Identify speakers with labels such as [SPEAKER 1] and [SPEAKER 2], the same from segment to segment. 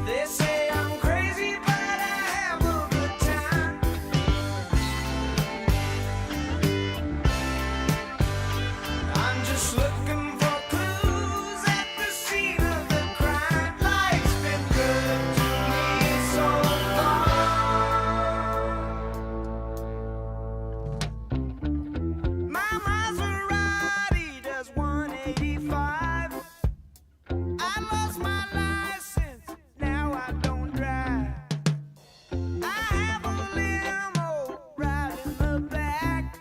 [SPEAKER 1] They say I'm crazy, but I have a good time. I'm just looking for clues at the scene of the crime. Life's been good to me so far. My Maserati does 185. I lost my license, now I don't drive. I have a limo right in the back.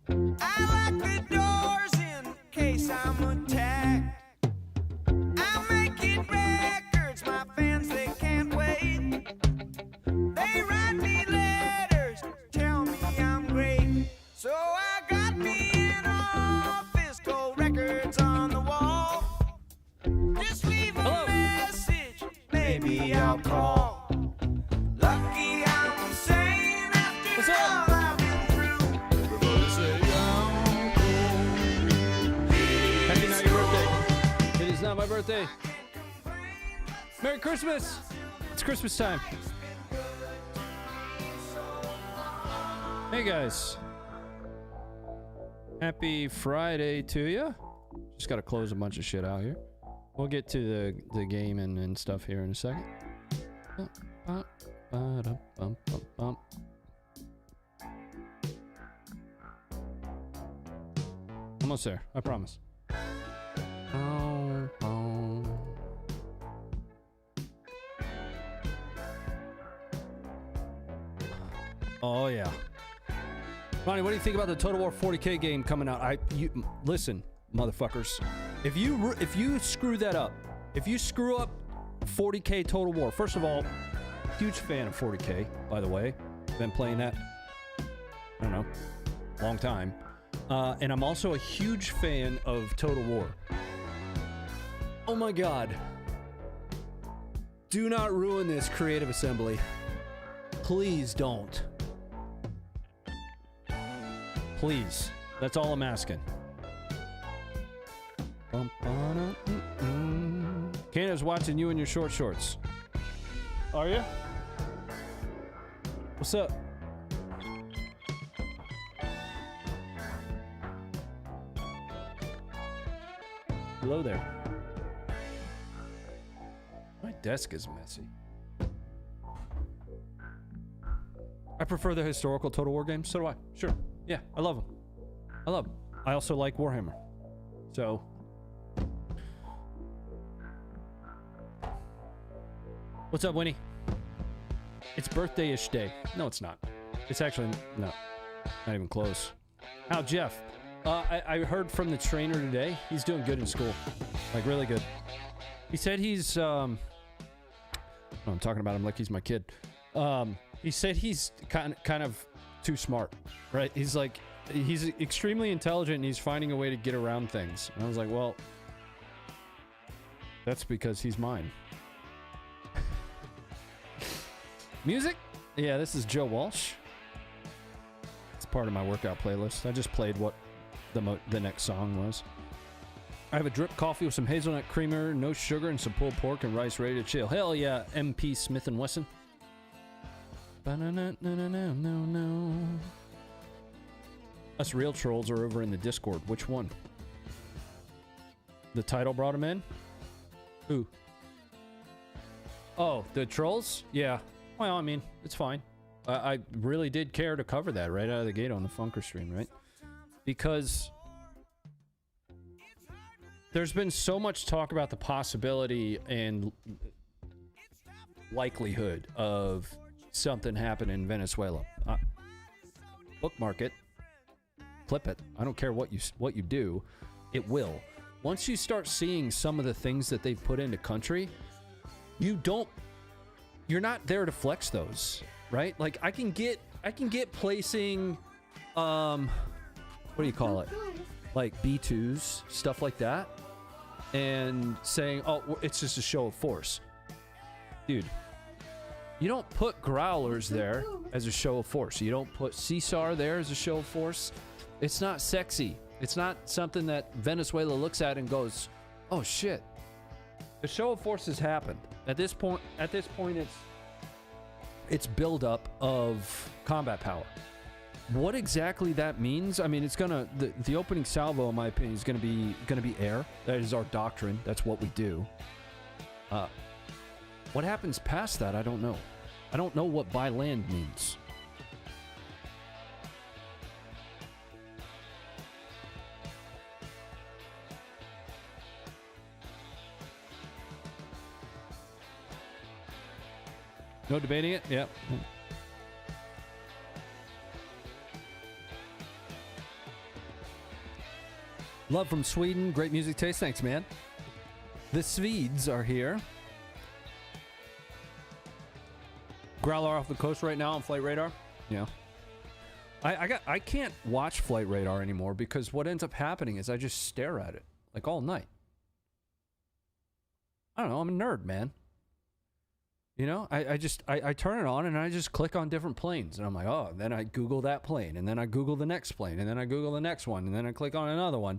[SPEAKER 1] I lock the doors in case I'm attacked. I'm making records, my fans, they can't wait. They write me letters, tell me I'm great. So I got me an office, cold records on the wall. Just leave a
[SPEAKER 2] Hello.
[SPEAKER 1] message, maybe I'll call. Lucky I'm sane after
[SPEAKER 2] What's up?
[SPEAKER 1] all I've been through. Everybody say I'm cool.
[SPEAKER 2] Happy not your birthday. It is not my birthday. Merry Christmas. It's Christmas time. Hey guys. Happy Friday to you. Just gotta close a bunch of shit out here. We'll get to the game and stuff here in a second. Almost there, I promise. Oh yeah. Ronnie, what do you think about the Total War 40K game coming out? Listen, motherfuckers. If you screw that up, if you screw up 40K Total War, first of all, huge fan of 40K, by the way. Been playing that, I don't know, long time. And I'm also a huge fan of Total War. Oh my god. Do not ruin this, Creative Assembly. Please don't. Please. That's all I'm asking. Canada's watching you in your short shorts. Are you? What's up? Hello there. My desk is messy. I prefer the historical Total War games. So do I. Sure. Yeah, I love them. I love them. I also like Warhammer. So. What's up, Winnie? It's birthday-ish day. No, it's not. It's actually, no. Not even close. How, Jeff? I heard from the trainer today. He's doing good in school. Like, really good. He said he's, I'm talking about him like he's my kid. He said he's kind of too smart, right? He's like, he's extremely intelligent and he's finding a way to get around things. And I was like, well, that's because he's mine. Music? Yeah, this is Joe Walsh. It's part of my workout playlist. I just played what the next song was. I have a drip coffee with some hazelnut creamer, no sugar, and some pulled pork and rice ready to chill. Hell yeah, MP Smith & Wesson. No. Us real trolls are over in the Discord. Which one? The title brought him in? Who? Oh, the trolls? Yeah. Well, I mean, it's fine. I really did care to cover that right out of the gate on the Funker stream, right? Because there's been so much talk about the possibility and likelihood of something happening in Venezuela. Bookmark it. Clip it. I don't care what you do. It will. Once you start seeing some of the things that they've put into country, you're not there to flex those, right? Like I can get placing what do you call it? Like B2s, stuff like that, and saying, oh, it's just a show of force. Dude, you don't put growlers there as a show of force. You don't put CSAR there as a show of force. It's not sexy. It's not something that Venezuela looks at and goes, oh shit. The show of force has happened. At this point, it's buildup of combat power. What exactly that means? I mean, it's gonna the opening salvo, in my opinion, is gonna be air. That is our doctrine. That's what we do. What happens past that, I don't know. I don't know what by land means. No debating it? Yep. Love from Sweden. Great music taste. Thanks, man. The Swedes are here. Growler off the coast right now on Flight Radar. Yeah. I can't watch Flight Radar anymore because what ends up happening is I just stare at it like all night. I don't know. I'm a nerd, man. You know, I turn it on and I just click on different planes and I'm like, oh, then I Google that plane and then I Google the next plane and then I Google the next one and then I click on another one.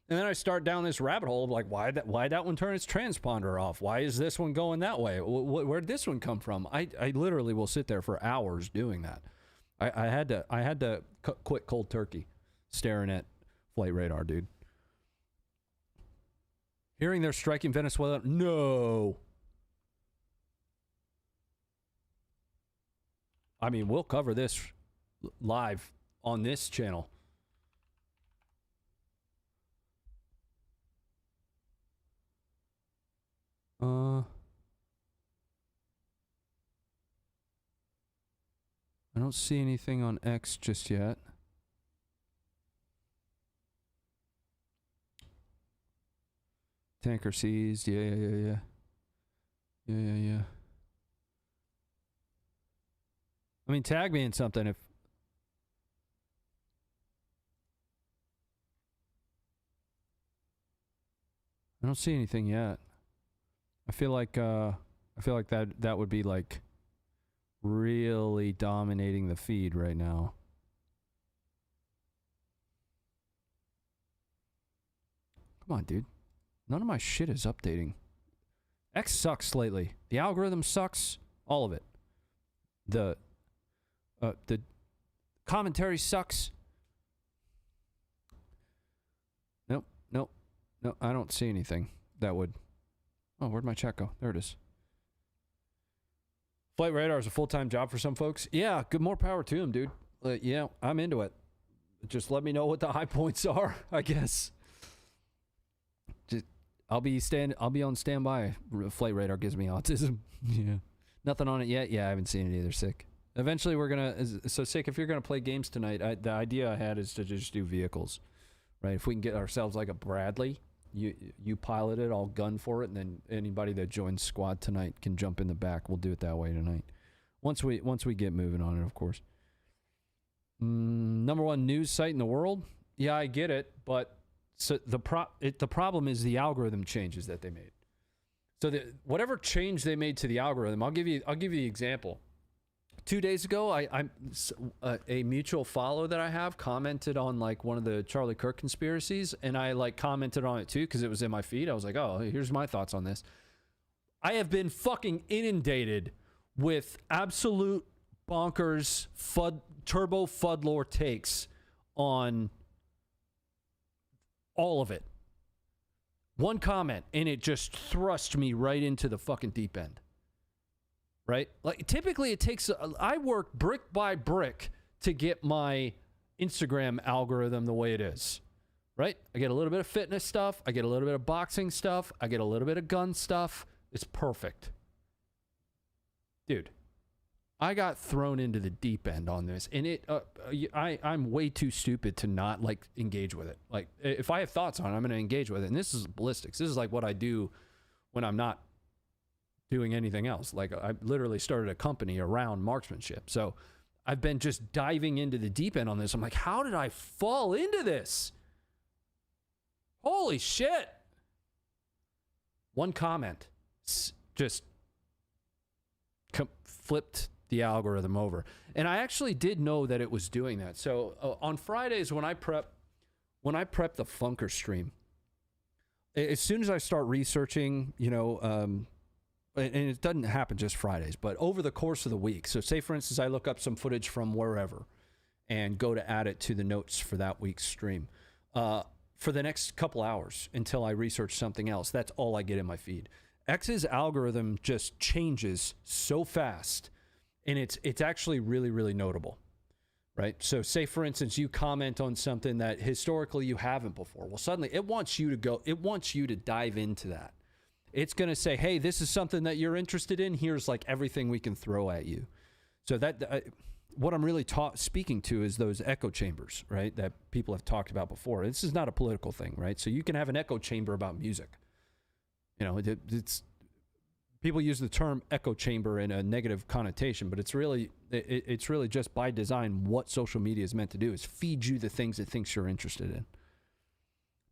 [SPEAKER 2] And then I start down this rabbit hole of like, why that one turn its transponder off? Why is this one going that way? Where'd this one come from? I literally will sit there for hours doing that. I had to quit cold turkey staring at Flight Radar, dude. Hearing they're striking Venezuela? No. I mean, we'll cover this live on this channel. I don't see anything on X just yet. Tanker seized. Yeah. I mean, tag me in something if... I don't see anything yet. I feel like that would be like really dominating the feed right now. Come on, dude. None of my shit is updating. X sucks lately. The algorithm sucks. All of it. The commentary sucks. Nope. No, I don't see anything that would... Oh, where'd my chat go? There it is. Flight Radar is a full-time job for some folks. Yeah, good, more power to them, dude. Yeah, I'm into it. Just let me know what the high points are, I guess. Just, I'll be on standby. Flight Radar gives me autism. Yeah. Nothing on it yet? Yeah, I haven't seen it either. Sick. Eventually we're gonna... So, Sick, if you're gonna play games tonight, the idea I had is to just do vehicles. Right? If we can get ourselves like a Bradley... You pilot it, I'll gun for it, and then anybody that joins squad tonight can jump in the back. We'll do it that way tonight. Once we get moving on it, of course. Number one news site in the world? Yeah, I get it, but so the problem is the algorithm changes that they made. So whatever change they made to the algorithm, I'll give you the example. 2 days ago, a mutual follow that I have commented on like one of the Charlie Kirk conspiracies, and I like commented on it too because it was in my feed. I was like, oh, here's my thoughts on this. I have been fucking inundated with absolute bonkers turbo fudlore takes on all of it. One comment, and it just thrust me right into the fucking deep end. Right? Like, typically it takes... I work brick by brick to get my Instagram algorithm the way it is. Right? I get a little bit of fitness stuff. I get a little bit of boxing stuff. I get a little bit of gun stuff. It's perfect. Dude, I got thrown into the deep end on this, and I'm way too stupid to not, like, engage with it. Like, if I have thoughts on it, I'm going to engage with it. And this is ballistics. This is, like, what I do when I'm not doing anything else. Like, I literally started a company around marksmanship. So I've been just diving into the deep end on this. I'm like, how did I fall into this? Holy shit. One comment just flipped the algorithm over. And I actually did know that it was doing that. So on Fridays when I prep the Funker stream, as soon as I start researching, and it doesn't happen just Fridays, but over the course of the week. So say, for instance, I look up some footage from wherever and go to add it to the notes for that week's stream. For the next couple hours until I research something else, that's all I get in my feed. X's algorithm just changes so fast, and it's actually really, really notable, right? So say, for instance, you comment on something that historically you haven't before. Well, suddenly it wants you to dive into that. It's going to say, hey, this is something that you're interested in. Here's like everything we can throw at you. So that what I'm really speaking to is those echo chambers, right, that people have talked about before. This is not a political thing, right? So you can have an echo chamber about music. You know, it's people use the term echo chamber in a negative connotation, but it's really just by design what social media is meant to do is feed you the things it thinks you're interested in.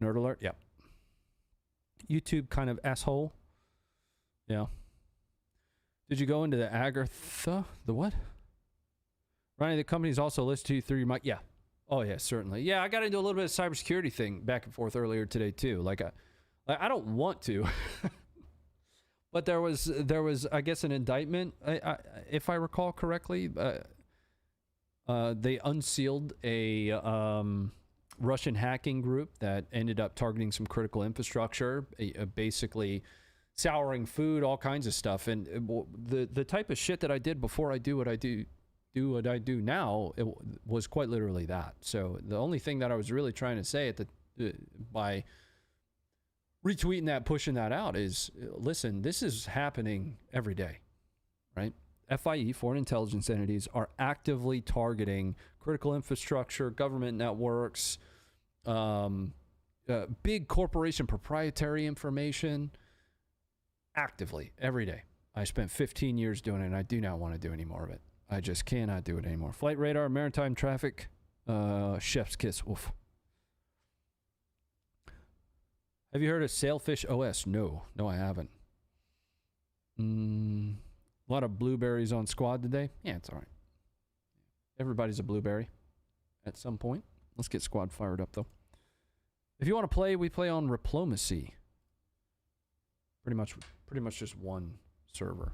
[SPEAKER 2] Nerd alert, yeah. YouTube kind of asshole. Yeah. Did you go into the Agartha? The what? Ronnie, the company's also listed to you through your mic. Yeah. Oh yeah, certainly. Yeah, I got into a little bit of cybersecurity thing back and forth earlier today too. Like I don't want to, but there was I guess an indictment. If I recall correctly, they unsealed a Russian hacking group that ended up targeting some critical infrastructure, basically souring food, all kinds of stuff. And the type of shit that I did before I do what I do now, it was quite literally that. So the only thing that I was really trying to say by retweeting that, pushing that out is, listen, this is happening every day, right? FIE, foreign intelligence entities, are actively targeting critical infrastructure, government networks, big corporation proprietary information, actively every day. I spent 15 years doing it, and I do not want to do any more of it. I just cannot do it anymore. Flight radar, maritime traffic, chef's kiss. Oof. Have you heard of Sailfish OS? No, I haven't. A lot of blueberries on squad today. Yeah, it's all right. Everybody's a blueberry at some point. Let's get squad fired up, though. If you want to play, we play on Replomacy. Pretty much just one server.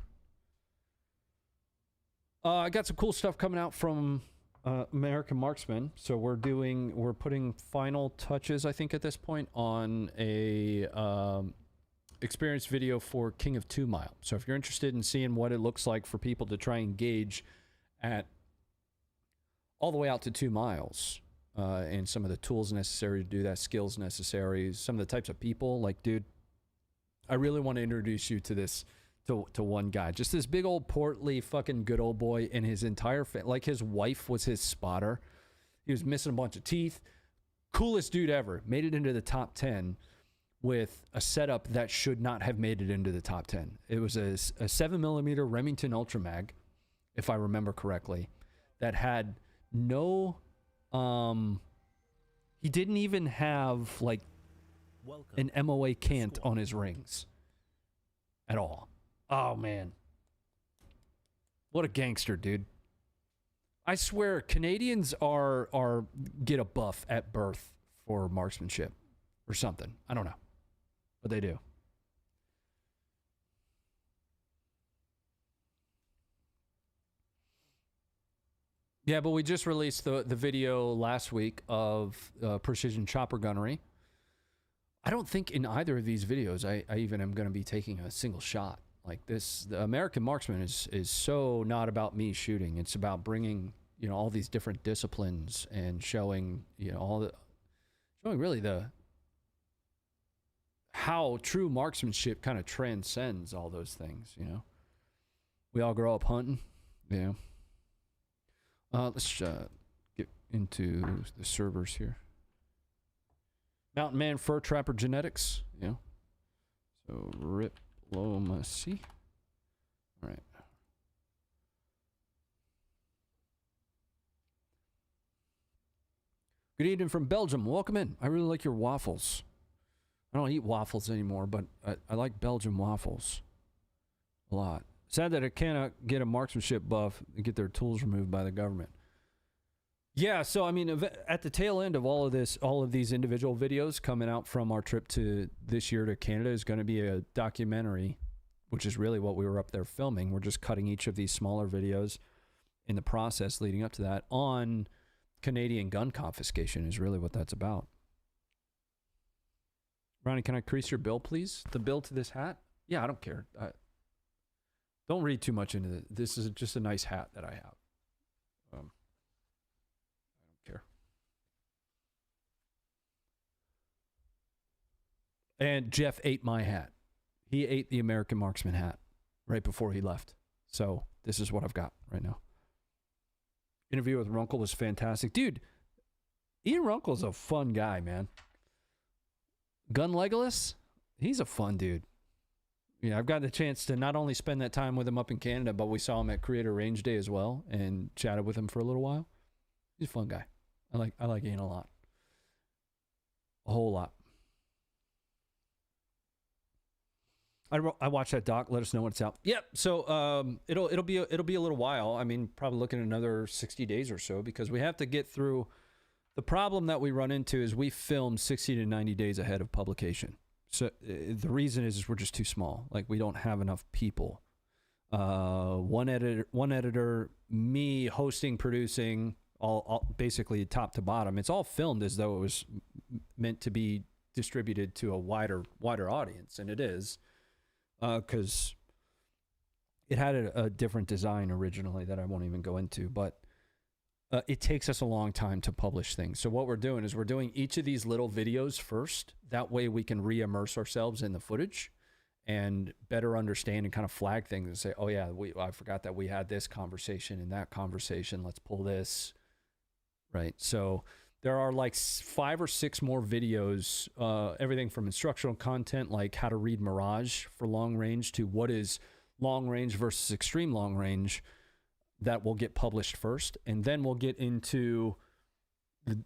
[SPEAKER 2] I got some cool stuff coming out from American Marksman. So we're putting final touches, I think, at this point on a experience video for King of 2 Mile. So if you're interested in seeing what it looks like for people to try and gauge at all the way out to 2 miles, and some of the tools necessary to do that, skills necessary, some of the types of people, like, dude, I really want to introduce you to this, to one guy. Just this big old portly fucking good old boy, and his entire like his wife was his spotter. He was missing a bunch of teeth. Coolest dude ever. Made it into the top 10 with a setup that should not have made it into the top 10. It was a 7mm Remington Ultra Mag, if I remember correctly, that had no he didn't even have like an MOA cant on his rings at all. Oh man, what a gangster, dude. I swear Canadians are get a buff at birth for marksmanship or something. I don't know, but they do. Yeah, but we just released the video last week of precision chopper gunnery. I don't think in either of these videos I even am going to be taking a single shot. Like this, the American Marksman is so not about me shooting. It's about bringing, you know, all these different disciplines and showing, you know, showing really how true marksmanship kind of transcends all those things, you know. We all grow up hunting, yeah. Let's get into the servers here. Mountain Man Fur Trapper Genetics, yeah. So Replomacy. All right. Good evening from Belgium. Welcome in. I really like your waffles. I don't eat waffles anymore, but I like Belgian waffles a lot. Sad that I cannot get a marksmanship buff and get their tools removed by the government. Yeah, so I mean, at the tail end of all of these individual videos coming out from our trip to this year to Canada is going to be a documentary which is really what we were up there filming. We're just cutting each of these smaller videos in the process leading up to that on Canadian gun confiscation is really what that's about. Ronnie, can I crease your bill, please? The bill to this hat? Yeah, I don't care. Don't read too much into it. This is just a nice hat that I have. I don't care. And Jeff ate my hat. He ate the American Marksman hat right before he left. So this is what I've got right now. Interview with Runkle was fantastic. Dude, Ian Runkle's a fun guy, man. Gun Legolas, he's a fun dude. Yeah, I've gotten the chance to not only spend that time with him up in Canada, but we saw him at Creator Range Day as well and chatted with him for a little while. He's a fun guy. I like Ian a lot. A whole lot. I watched that doc. Let us know when it's out. Yep. So it'll be a little while. I mean, probably looking at another 60 days or so because we have to get through. The problem that we run into is we film 60 to 90 days ahead of publication. So the reason is we're just too small. Like we don't have enough people. One editor, me hosting, producing, all basically top to bottom. It's all filmed as though it was meant to be distributed to a wider audience, and it is. Because it had a different design originally that I won't even go into, but it takes us a long time to publish things. So what we're doing is we're doing each of these little videos first. That way we can re-immerse ourselves in the footage and better understand and kind of flag things and say, oh yeah, I forgot that we had this conversation and that conversation. Let's pull this, right? So there are like 5 or 6 more videos, everything from instructional content like how to read Mirage for long range to what is long range versus extreme long range that will get published first. And then we'll get into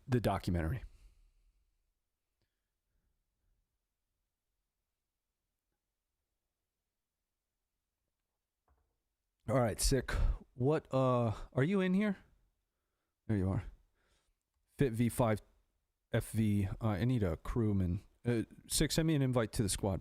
[SPEAKER 2] the documentary. All right, Sick. What, are you in here? There you are. Fit V5 FV. I need a crewman. Sick, send me an invite to the squad.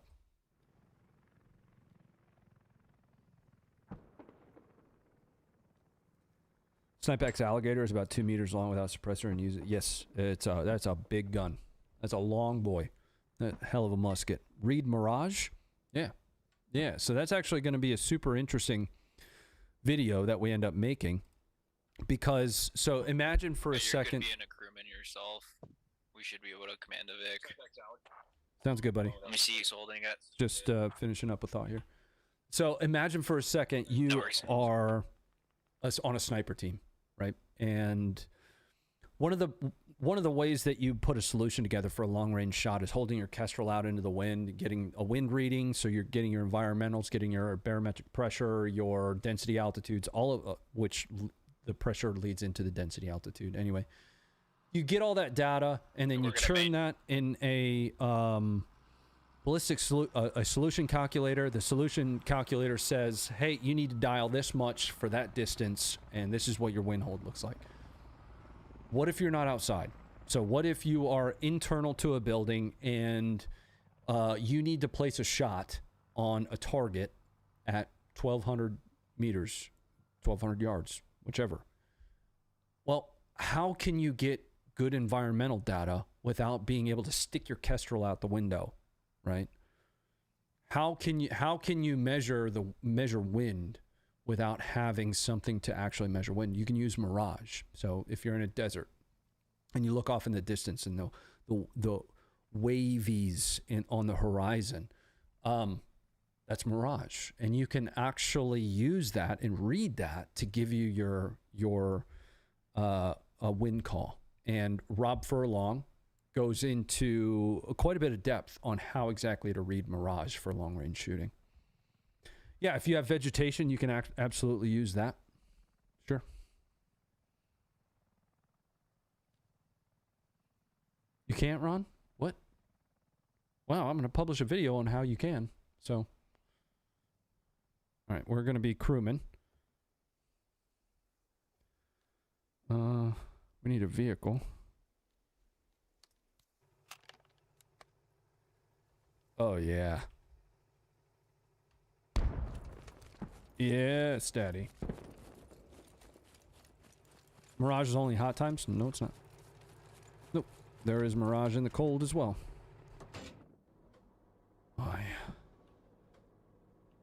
[SPEAKER 2] Snipex Alligator is about 2 meters long without suppressor and use it. Yes, that's a big gun. That's a long boy. That hell of a musket. Reed Mirage? Yeah. Yeah, so that's actually going to be a super interesting video that we end up making. Because, so imagine for a second.
[SPEAKER 3] Being a crewman yourself, we should be able to command a Vic.
[SPEAKER 2] Sounds good, buddy.
[SPEAKER 3] Let me see he's holding it.
[SPEAKER 2] Just finishing up a thought here. So imagine for a second you are on a sniper team, right? And one of the ways that you put a solution together for a long range shot is holding your Kestrel out into the wind, getting a wind reading, so you're getting your environmentals, getting your barometric pressure, your density altitudes, all of which the pressure leads into the density altitude. Anyway, you get all that data and then you churn that in a ballistic a solution calculator. The solution calculator says, hey, you need to dial this much for that distance, and this is what your wind hold looks like. What if you're not outside? So what if you are internal to a building and you need to place a shot on a target at 1,200 meters, 1,200 yards, whichever. Well, how can you get good environmental data without being able to stick your Kestrel out the window, right? How can you measure wind without having something to actually measure wind? You can use Mirage. So if you're in a desert and you look off in the distance and the wavies on the horizon, that's Mirage, and you can actually use that and read that to give you your wind call. And Rob Furlong goes into quite a bit of depth on how exactly to read Mirage for long range shooting. Yeah, if you have vegetation, you can absolutely use that. Sure. You can't, Ron? What? Wow, I'm going to publish a video on how you can. So, all right, we're going to be crewmen. We need a vehicle. Oh, yeah. Yeah, Daddy. Mirage is only hot times? No, it's not. Nope. There is Mirage in the cold as well. Oh, yeah.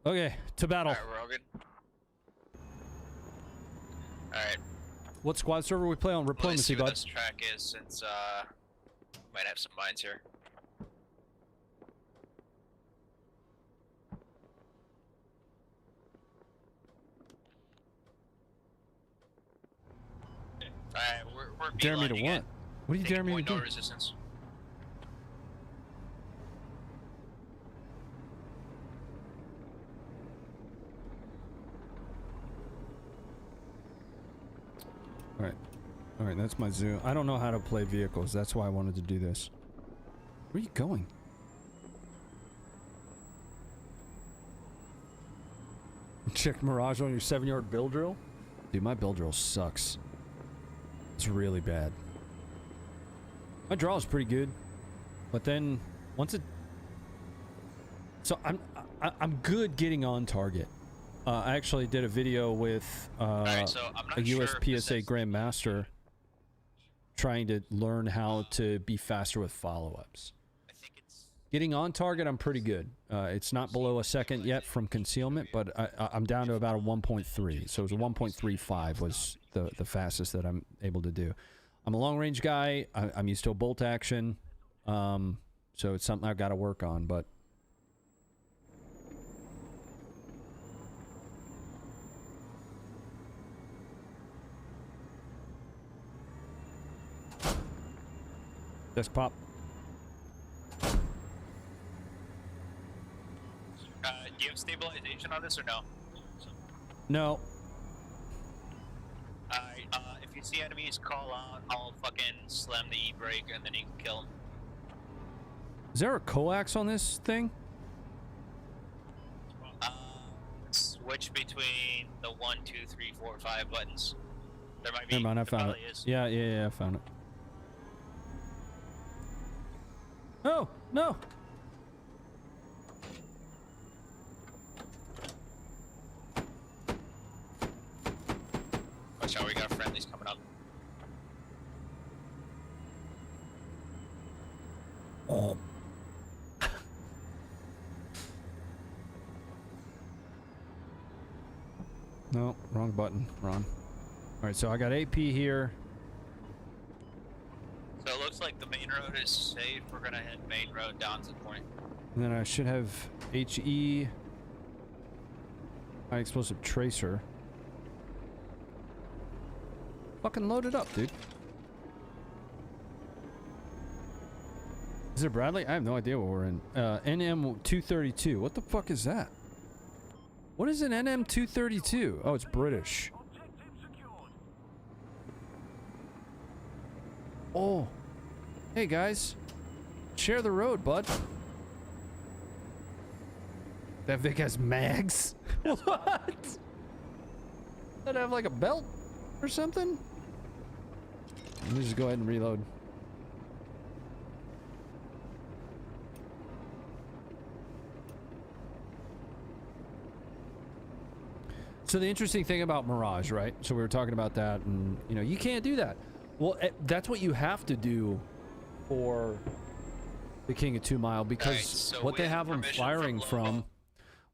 [SPEAKER 2] Okay, to battle.
[SPEAKER 3] Alright, we're all good. Alright.
[SPEAKER 2] What squad server we play on?
[SPEAKER 3] Let's
[SPEAKER 2] Diplomacy,
[SPEAKER 3] see what
[SPEAKER 2] bud.
[SPEAKER 3] this track is since might have some mines here. Alright, we're
[SPEAKER 2] Dare me to
[SPEAKER 3] beelining
[SPEAKER 2] what?
[SPEAKER 3] it.
[SPEAKER 2] What do you
[SPEAKER 3] Taking
[SPEAKER 2] dare me to
[SPEAKER 3] point,
[SPEAKER 2] do?
[SPEAKER 3] no resistance.
[SPEAKER 2] Alright. Alright, that's my zoom. I don't know how to play vehicles. That's why I wanted to do this. Where are you going? Check Mirage on your 7-yard bill drill? Dude, my bill drill sucks. It's really bad. My draw is pretty good. But then, once it... So, I'm good getting on target. I actually did a video with
[SPEAKER 3] Alright, so I'm not
[SPEAKER 2] a
[SPEAKER 3] sure
[SPEAKER 2] US
[SPEAKER 3] if this
[SPEAKER 2] PSA
[SPEAKER 3] is-
[SPEAKER 2] Grandmaster trying to learn how to be faster with follow-ups.
[SPEAKER 3] I think it's
[SPEAKER 2] Getting on target, I'm pretty good. It's not below a second yet from concealment, but I'm down to about a 1.3. So it was a 1.35 was the fastest that I'm able to do. I'm a long-range guy. I'm used to a bolt action. So it's something I've got to work on, but... Desk pop.
[SPEAKER 3] do you have stabilization on this or no?
[SPEAKER 2] No.
[SPEAKER 3] If you see enemies, call out. I'll fucking slam the E-brake and then you can kill them.
[SPEAKER 2] Is there a coax on this thing?
[SPEAKER 3] Switch between the 1, 2, 3, 4, 5 buttons. There might be.
[SPEAKER 2] Never mind, I
[SPEAKER 3] there
[SPEAKER 2] found it.
[SPEAKER 3] probably is.
[SPEAKER 2] Yeah, I found it. Oh, no!
[SPEAKER 3] Watch out, we got friendlies coming up.
[SPEAKER 2] Oh. No, wrong button. Wrong. Alright, so I got AP here.
[SPEAKER 3] So it looks like the main road is safe. We're gonna head main road down to the point.
[SPEAKER 2] And then I should have HE. High explosive tracer. Fucking load it up, dude. Is it Bradley? I have no idea what we're in. NM232. What the fuck is that? What is an NM232? Oh, it's British. Oh. Hey, guys. Share the road, bud. That Vic has mags? What? Does it have like a belt or something? Let me just go ahead and reload. So the interesting thing about Mirage, right? So we were talking about that, and you know, you can't do that. Well, that's what you have to do for the King of 2 Mile, because
[SPEAKER 3] Alright, so
[SPEAKER 2] what they
[SPEAKER 3] with
[SPEAKER 2] have them
[SPEAKER 3] permission
[SPEAKER 2] firing
[SPEAKER 3] from Lobo.
[SPEAKER 2] from,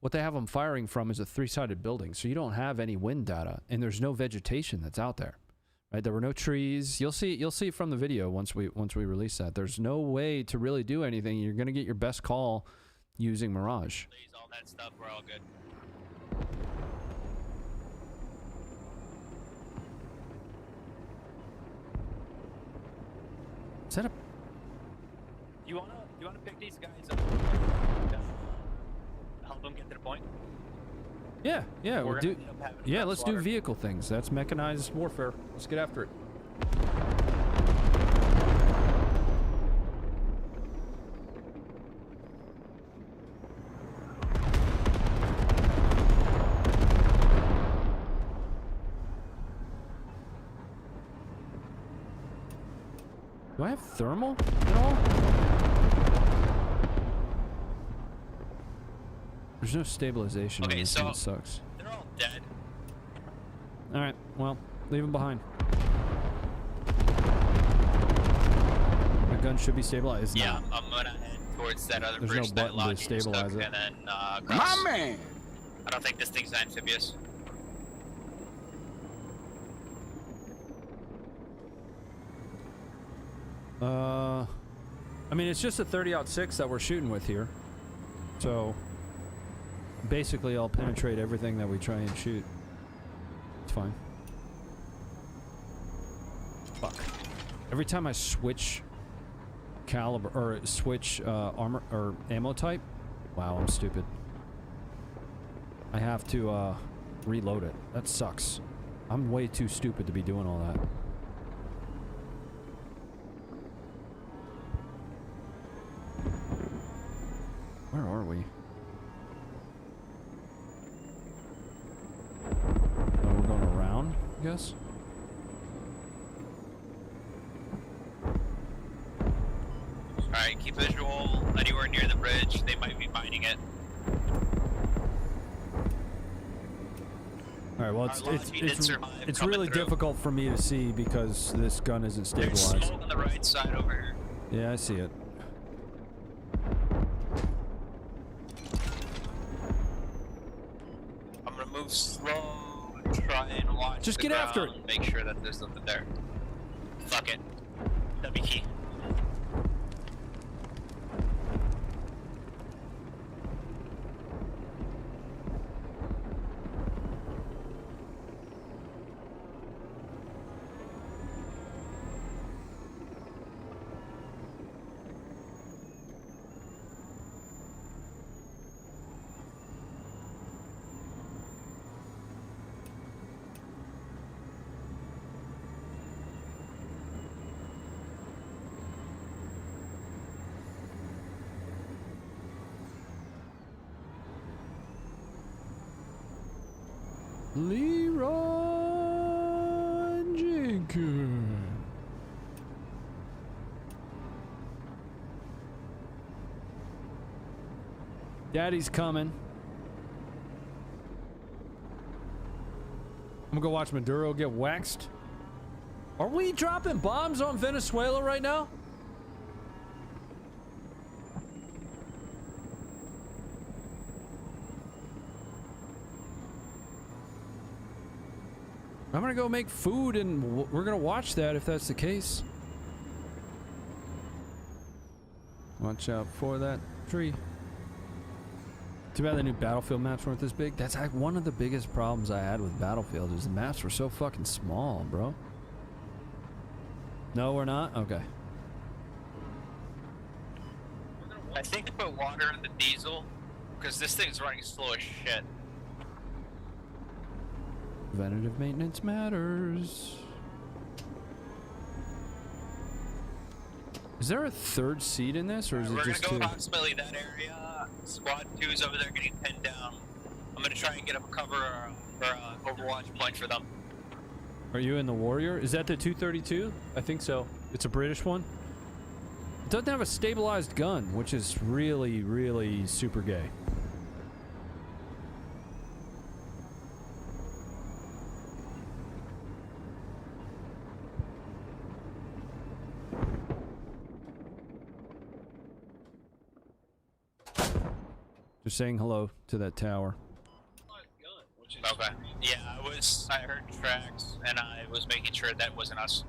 [SPEAKER 2] what they have them firing from is a 3-sided building, so you don't have any wind data, and there's no vegetation that's out there, right? There were no trees. You'll see from the video once we release that. There's no way to really do anything. You're gonna get your best call using Mirage.
[SPEAKER 3] Please, all that stuff, we're all good.
[SPEAKER 2] Is that a...
[SPEAKER 3] You wanna pick these guys up? Help them get to the point.
[SPEAKER 2] Yeah,
[SPEAKER 3] We're
[SPEAKER 2] we'll
[SPEAKER 3] gonna
[SPEAKER 2] do.
[SPEAKER 3] end up having
[SPEAKER 2] Yeah,
[SPEAKER 3] fresh
[SPEAKER 2] let's
[SPEAKER 3] water.
[SPEAKER 2] do vehicle things. That's mechanized warfare. Let's get after it. Do I have thermal at all? There's no stabilization.
[SPEAKER 3] Okay,
[SPEAKER 2] on this
[SPEAKER 3] so-
[SPEAKER 2] thing. It sucks.
[SPEAKER 3] They're all dead.
[SPEAKER 2] Alright, well, leave him behind. The gun should be stabilized. It's
[SPEAKER 3] Yeah,
[SPEAKER 2] not.
[SPEAKER 3] I'm gonna head towards that other
[SPEAKER 2] There's
[SPEAKER 3] bridge
[SPEAKER 2] no
[SPEAKER 3] that
[SPEAKER 2] button to
[SPEAKER 3] Lodge stuck,
[SPEAKER 2] stabilize it.
[SPEAKER 3] and then
[SPEAKER 1] My
[SPEAKER 3] cross.
[SPEAKER 1] man.
[SPEAKER 3] I don't think this thing's amphibious.
[SPEAKER 2] I mean, it's just a 30-06 that we're shooting with here. So, basically, I'll penetrate everything that we try and shoot. It's fine. Fuck. Every time I switch caliber, or switch armor, or ammo type, wow, I'm stupid. I have to reload it. That sucks. I'm way too stupid to be doing all that. Where are we? Oh, we're going around, I guess?
[SPEAKER 3] Alright, keep visual anywhere near the bridge. They might be mining it.
[SPEAKER 2] Alright, well, it's really difficult for me to see because this gun isn't
[SPEAKER 3] There's
[SPEAKER 2] stabilized.
[SPEAKER 3] smoke on the right side over here.
[SPEAKER 2] Yeah, I see it.
[SPEAKER 3] I'm gonna move slow and try and watch
[SPEAKER 2] Just
[SPEAKER 3] the
[SPEAKER 2] get after
[SPEAKER 3] ground and make sure that there's nothing there. Fuck it. W key.
[SPEAKER 2] Leroy Jenkins. Daddy's coming. I'm gonna go watch Maduro get waxed. Are we dropping bombs on Venezuela right now? I'm gonna go make food and we're gonna watch that if that's the case. Watch out for that tree. Too bad the new Battlefield maps weren't this big. That's like one of the biggest problems I had with Battlefield is the maps were so fucking small, bro. No, we're not? Okay.
[SPEAKER 3] I think to put water in the diesel, because this thing's running slow as shit.
[SPEAKER 2] Preventative maintenance matters. Is there a third seat in this, or is it
[SPEAKER 3] We're
[SPEAKER 2] just
[SPEAKER 3] gonna
[SPEAKER 2] two?
[SPEAKER 3] go approximately that area. Squad 2's over there getting pinned down. I'm gonna try and get up a cover or Overwatch point for them.
[SPEAKER 2] Are you in the Warrior? Is that the 232? I think so. It's a British one. It doesn't have a stabilized gun, which is really, really super gay. Just saying hello to that tower.
[SPEAKER 3] Okay. Yeah, I heard tracks, and I was making sure that wasn't us.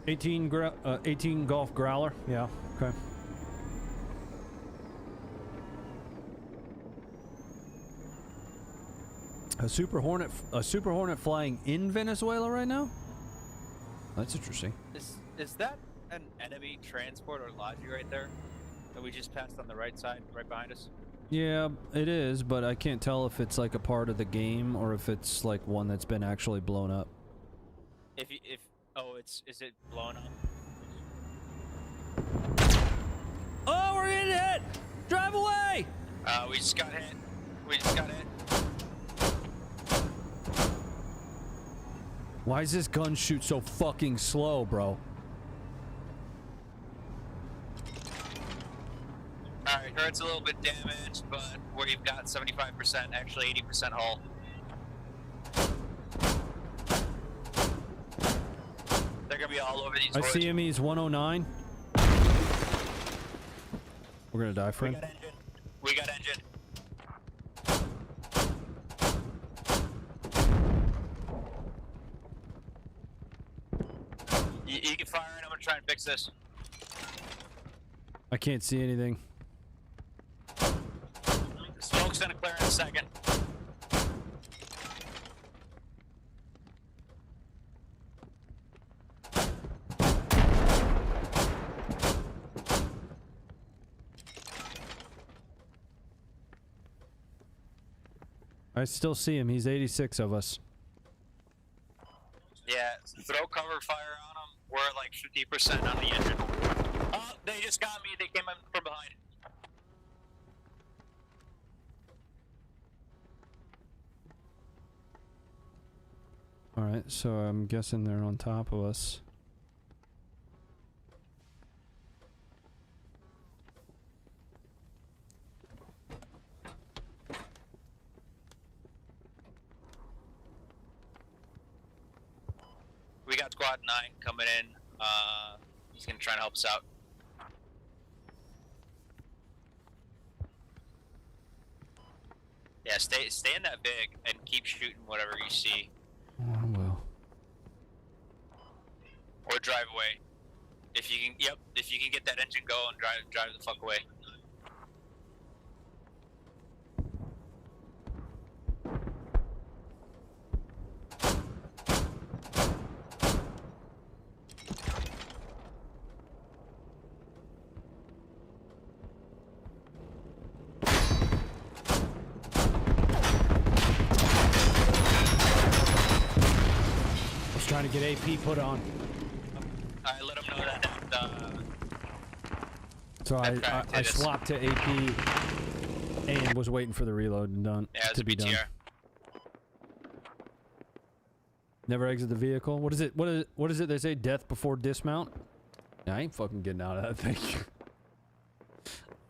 [SPEAKER 2] $18 Golf Growler. Yeah. Okay. A Super Hornet flying in Venezuela right now? That's interesting.
[SPEAKER 3] Is that an enemy transport or Logi right there that we just passed on the right side, right behind us?
[SPEAKER 2] Yeah, it is, but I can't tell if it's like a part of the game or if it's like one that's been actually blown up.
[SPEAKER 3] Is it blown up?
[SPEAKER 2] Oh, we're getting hit! Drive away!
[SPEAKER 3] We just got hit.
[SPEAKER 2] Why does this gun shoot so fucking slow, bro?
[SPEAKER 3] Alright, turret's a little bit damaged, but we've got 75%, actually 80% hull. They're gonna be all over these
[SPEAKER 2] I
[SPEAKER 3] woods.
[SPEAKER 2] see him. He's 109. We're gonna die, friend.
[SPEAKER 3] We got engine. You can fire and I'm gonna try and fix this.
[SPEAKER 2] I can't see anything.
[SPEAKER 3] Smoke's gonna clear in a second.
[SPEAKER 2] I still see him. He's 86 of us.
[SPEAKER 3] Yeah, throw cover fire on them. We're like 50% on the engine. Oh, they just got me. They came in from behind.
[SPEAKER 2] Alright, so I'm guessing they're on top of us.
[SPEAKER 3] We got squad 9 coming in. He's gonna try and help us out. Yeah, stay in that big and keep shooting whatever you see.
[SPEAKER 2] Oh, I will.
[SPEAKER 3] Or drive away. If you can, yep. If you can get that engine going, drive the fuck away.
[SPEAKER 2] Trying to get AP put on.
[SPEAKER 3] I let him know that.
[SPEAKER 2] So I swapped to AP and was waiting for the reload and done to be done. Never exit the vehicle. What is it? What is it? They say death before dismount. I ain't fucking getting out of that thing.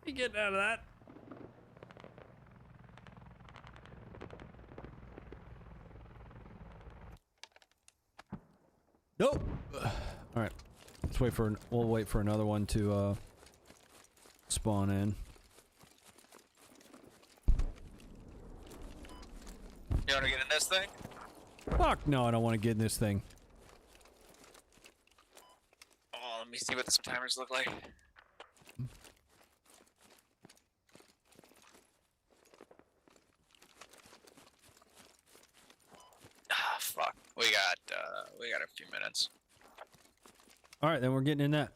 [SPEAKER 2] ain't getting out of that. Nope. All right. Let's wait for we'll wait for another one to spawn in.
[SPEAKER 3] You wanna get in this thing?
[SPEAKER 2] Fuck no, I don't want to get in this thing.
[SPEAKER 3] Oh, let me see what the timers look like. Ah, fuck. We got a few minutes.
[SPEAKER 2] All right, then we're getting in that.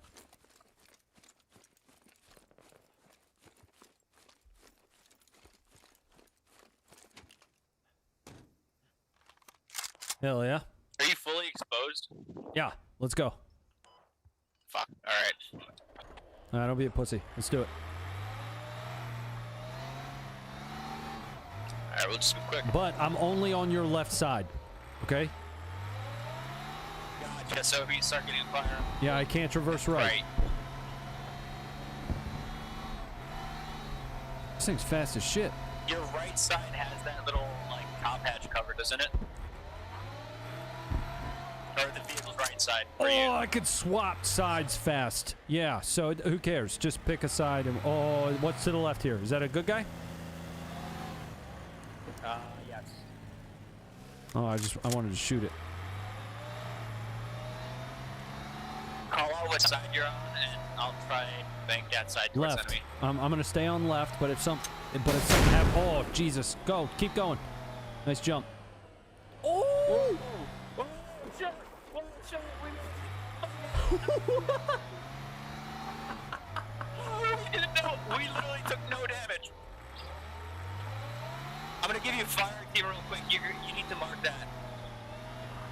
[SPEAKER 2] Hell yeah.
[SPEAKER 3] Are you fully exposed?
[SPEAKER 2] Yeah, let's go.
[SPEAKER 3] Fuck. Alright.
[SPEAKER 2] Don't be a pussy. Let's do it.
[SPEAKER 3] Alright, we'll just be quick.
[SPEAKER 2] But I'm only on your left side. Okay?
[SPEAKER 3] Gotcha, so if you start getting fire.
[SPEAKER 2] Yeah, I can't traverse right. This thing's fast as shit.
[SPEAKER 3] Your right side has that little, like, top hatch cover, doesn't it? Or the vehicle's right side for you.
[SPEAKER 2] Oh, I could swap sides fast. Yeah, so who cares? Just pick a side and... Oh, what's to the left here? Is that a good guy?
[SPEAKER 3] Yes.
[SPEAKER 2] Oh, I wanted to shoot it.
[SPEAKER 3] Call out what side you're on, and I'll try and bank that side towards
[SPEAKER 2] Left.
[SPEAKER 3] enemy.
[SPEAKER 2] I'm gonna stay on left, but if something happens... Oh, Jesus. Go. Keep going. Nice jump. Oh!
[SPEAKER 3] Whoa, shit! Whoa, shit! We didn't know. We literally took no damage. I'm gonna give you a fire team real quick. You need to mark that.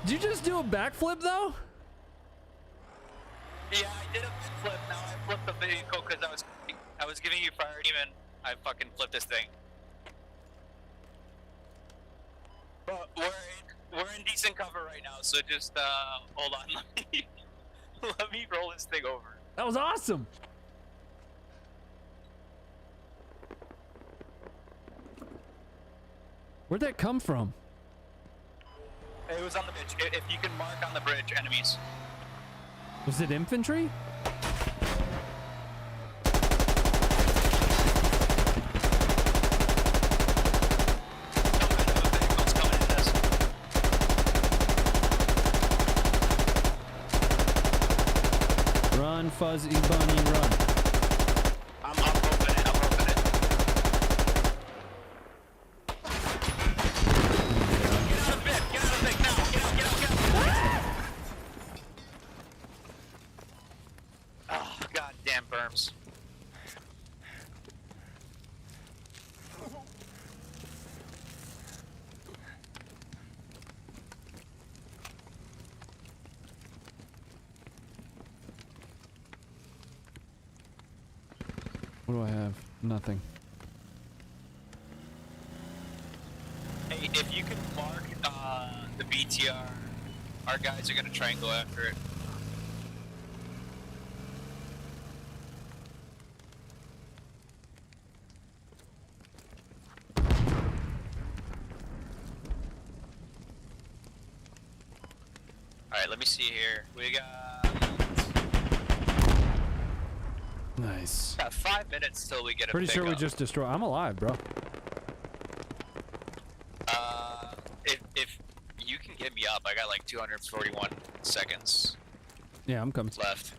[SPEAKER 2] Did you just do a backflip, though?
[SPEAKER 3] Yeah, I did a flip. Now I flipped the vehicle because I was giving you fire team and I fucking flipped this thing. But we're in decent cover right now, so just hold on. Let me roll this thing over.
[SPEAKER 2] That was awesome. Where'd that come from?
[SPEAKER 3] It was on the bridge. If you can mark on the bridge, enemies.
[SPEAKER 2] Was it infantry? Run, Fuzzy Bunny, run.
[SPEAKER 3] I'm hoping it. I'm hoping it. Get out of bed. Get out of bed now. Get out. Oh, goddamn berms.
[SPEAKER 2] What do I have? Nothing.
[SPEAKER 3] Hey, if you can mark the BTR, our guys are gonna try and go after it. Alright, let me see here. We got
[SPEAKER 2] Nice.
[SPEAKER 3] 5 minutes till we get a
[SPEAKER 2] Pretty sure we
[SPEAKER 3] pickup.
[SPEAKER 2] just destroyed. I'm alive, bro.
[SPEAKER 3] If you can get me up, I got like 241 seconds
[SPEAKER 2] Yeah, I'm coming.
[SPEAKER 3] left.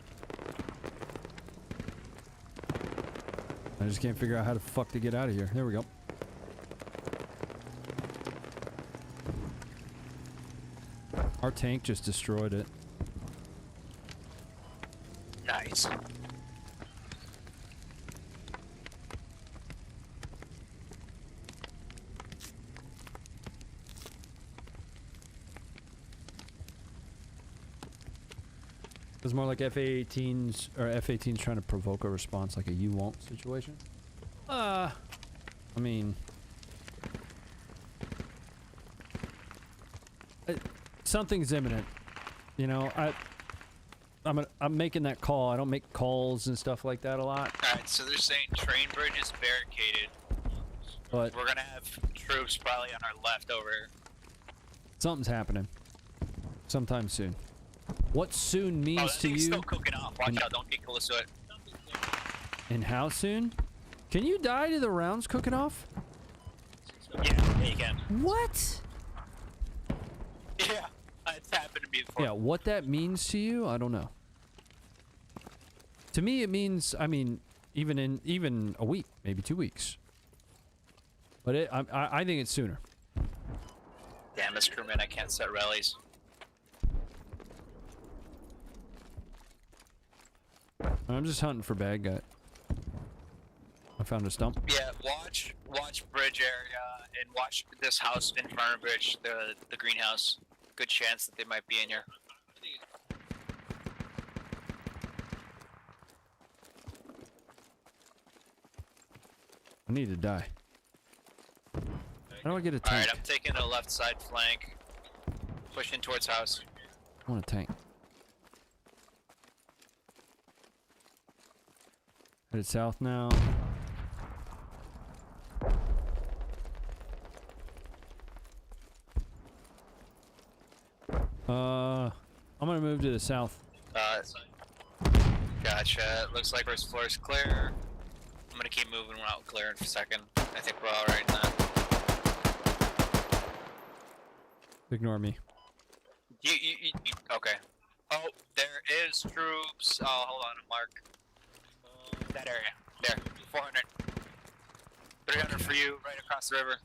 [SPEAKER 2] I just can't figure out how the fuck to get out of here. There we go. Our tank just destroyed it.
[SPEAKER 3] Nice.
[SPEAKER 2] It's more like F-18s or F-18s trying to provoke a response, like a "you won't" situation. I mean, something's imminent. You know, I'm making that call. I don't make calls and stuff like that a lot.
[SPEAKER 3] Alright, so they're saying train bridge is barricaded.
[SPEAKER 2] But
[SPEAKER 3] We're gonna have troops probably on our left over here.
[SPEAKER 2] something's happening. Sometime soon. What soon means
[SPEAKER 3] Oh, that
[SPEAKER 2] to
[SPEAKER 3] thing's
[SPEAKER 2] you,
[SPEAKER 3] still cooking off. Watch out, don't get close to it.
[SPEAKER 2] and how soon? Can you die to the rounds cooking off?
[SPEAKER 3] Yeah, you can.
[SPEAKER 2] What?
[SPEAKER 3] Yeah, it's happened to me before.
[SPEAKER 2] Yeah, what that means to you, I don't know. To me, it means, I mean, even a week, maybe 2 weeks. But I think it's sooner.
[SPEAKER 3] Damn, this crewman, I can't set rallies.
[SPEAKER 2] I'm just hunting for bad guy. I found a stump.
[SPEAKER 3] Yeah, watch bridge area and watch this house in front of bridge, the greenhouse. Good chance that they might be in here.
[SPEAKER 2] I need to die. How do I get a tank?
[SPEAKER 3] Alright, I'm taking the left side flank. Pushing towards house.
[SPEAKER 2] I want a tank. Headed south now. I'm gonna move to the south.
[SPEAKER 3] Gotcha. Looks like our floor's clear. I'm gonna keep moving without clearing for a second. I think we're alright in that.
[SPEAKER 2] Ignore me.
[SPEAKER 3] You, okay. Oh, there is troops. Oh, hold on, Mark. That area. There. 400. 300 for you, right across the river.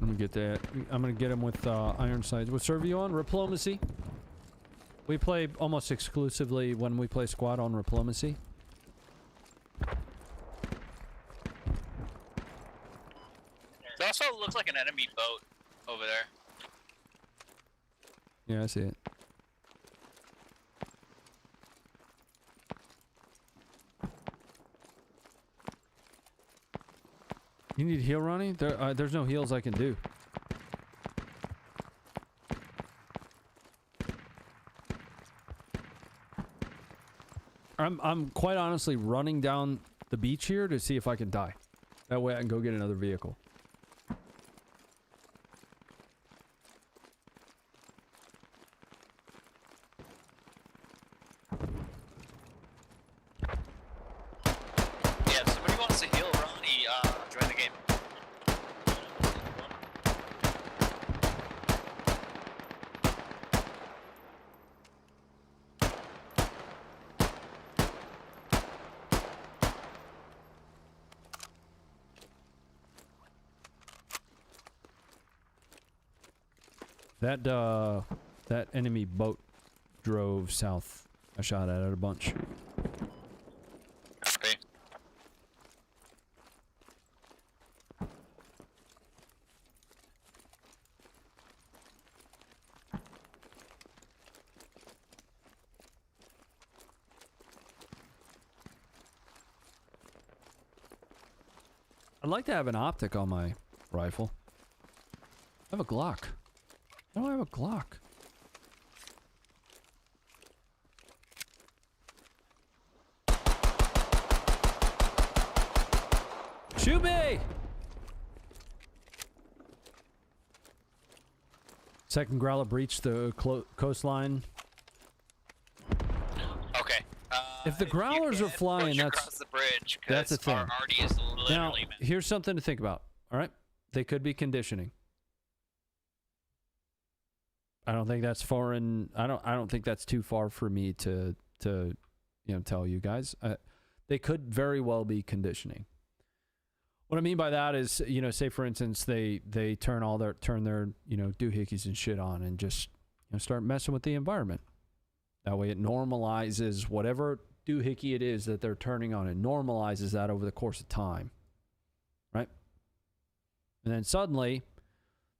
[SPEAKER 2] I'm gonna get that. I'm gonna get him with iron sights. What server you on? Diplomacy. We play almost exclusively when we play squad on diplomacy.
[SPEAKER 3] There also looks like an enemy boat over there.
[SPEAKER 2] Yeah, I see it. You need heal, Ronnie? There's no heals I can do. I'm quite honestly running down the beach here to see if I can die. That way I can go get another vehicle. That enemy boat drove south. I shot at it a bunch.
[SPEAKER 3] Okay.
[SPEAKER 2] I'd like to have an optic on my rifle. I have a Glock. Why do I have a Glock? Shoot me! Second growler breached the coastline.
[SPEAKER 3] Okay.
[SPEAKER 2] If the growlers are flying, that's
[SPEAKER 3] across the bridge.
[SPEAKER 2] that's a thing.
[SPEAKER 3] Our arty is literally
[SPEAKER 2] Now, here's something to think about. All right, they could be conditioning. I don't think that's foreign. I don't think that's too far for me to tell you guys. They could very well be conditioning. What I mean by that is, say for instance, they turn their doohickeys and shit on and just start messing with the environment. That way, it normalizes whatever doohickey it is that they're turning on. It normalizes that over the course of time, right? And then suddenly,